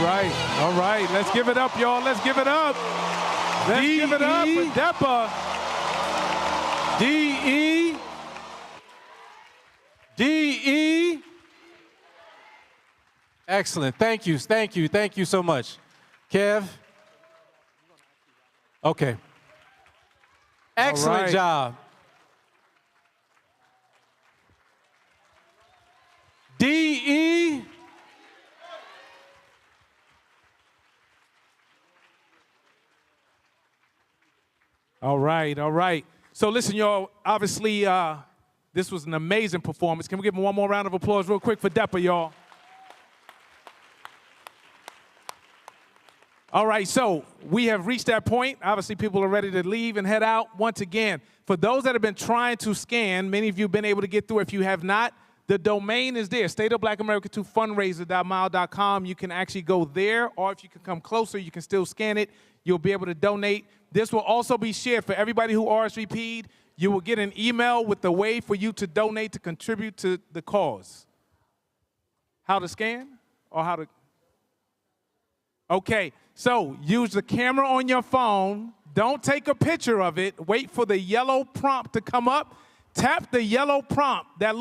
All right. Let's give it up, y'all. Let's give it up. Let's give it up for Depa. D-E. D-E. Excellent. Thank you. Thank you. Thank you so much. Kev? Okay. Excellent job. D-E. All right. So listen, y'all, obviously this was an amazing performance. Can we give him one more round of applause real quick for Depa, y'all? All right, so we have reached that point. Obviously, people are ready to leave and head out. Once again, for those that have been trying to scan, many of you have been able to get through. If you have not, the domain is there, stateofblackamerica2fundraiser.mile.com. You can actually go there, or if you can come closer, you can still scan it. You'll be able to donate. This will also be shared for everybody who RSVP'd. You will get an email with the way for you to donate to contribute to the cause. How to scan or how to? Okay, so use the camera on your phone. Don't take a picture of it. Wait for the yellow prompt to come up. Tap the yellow prompt. That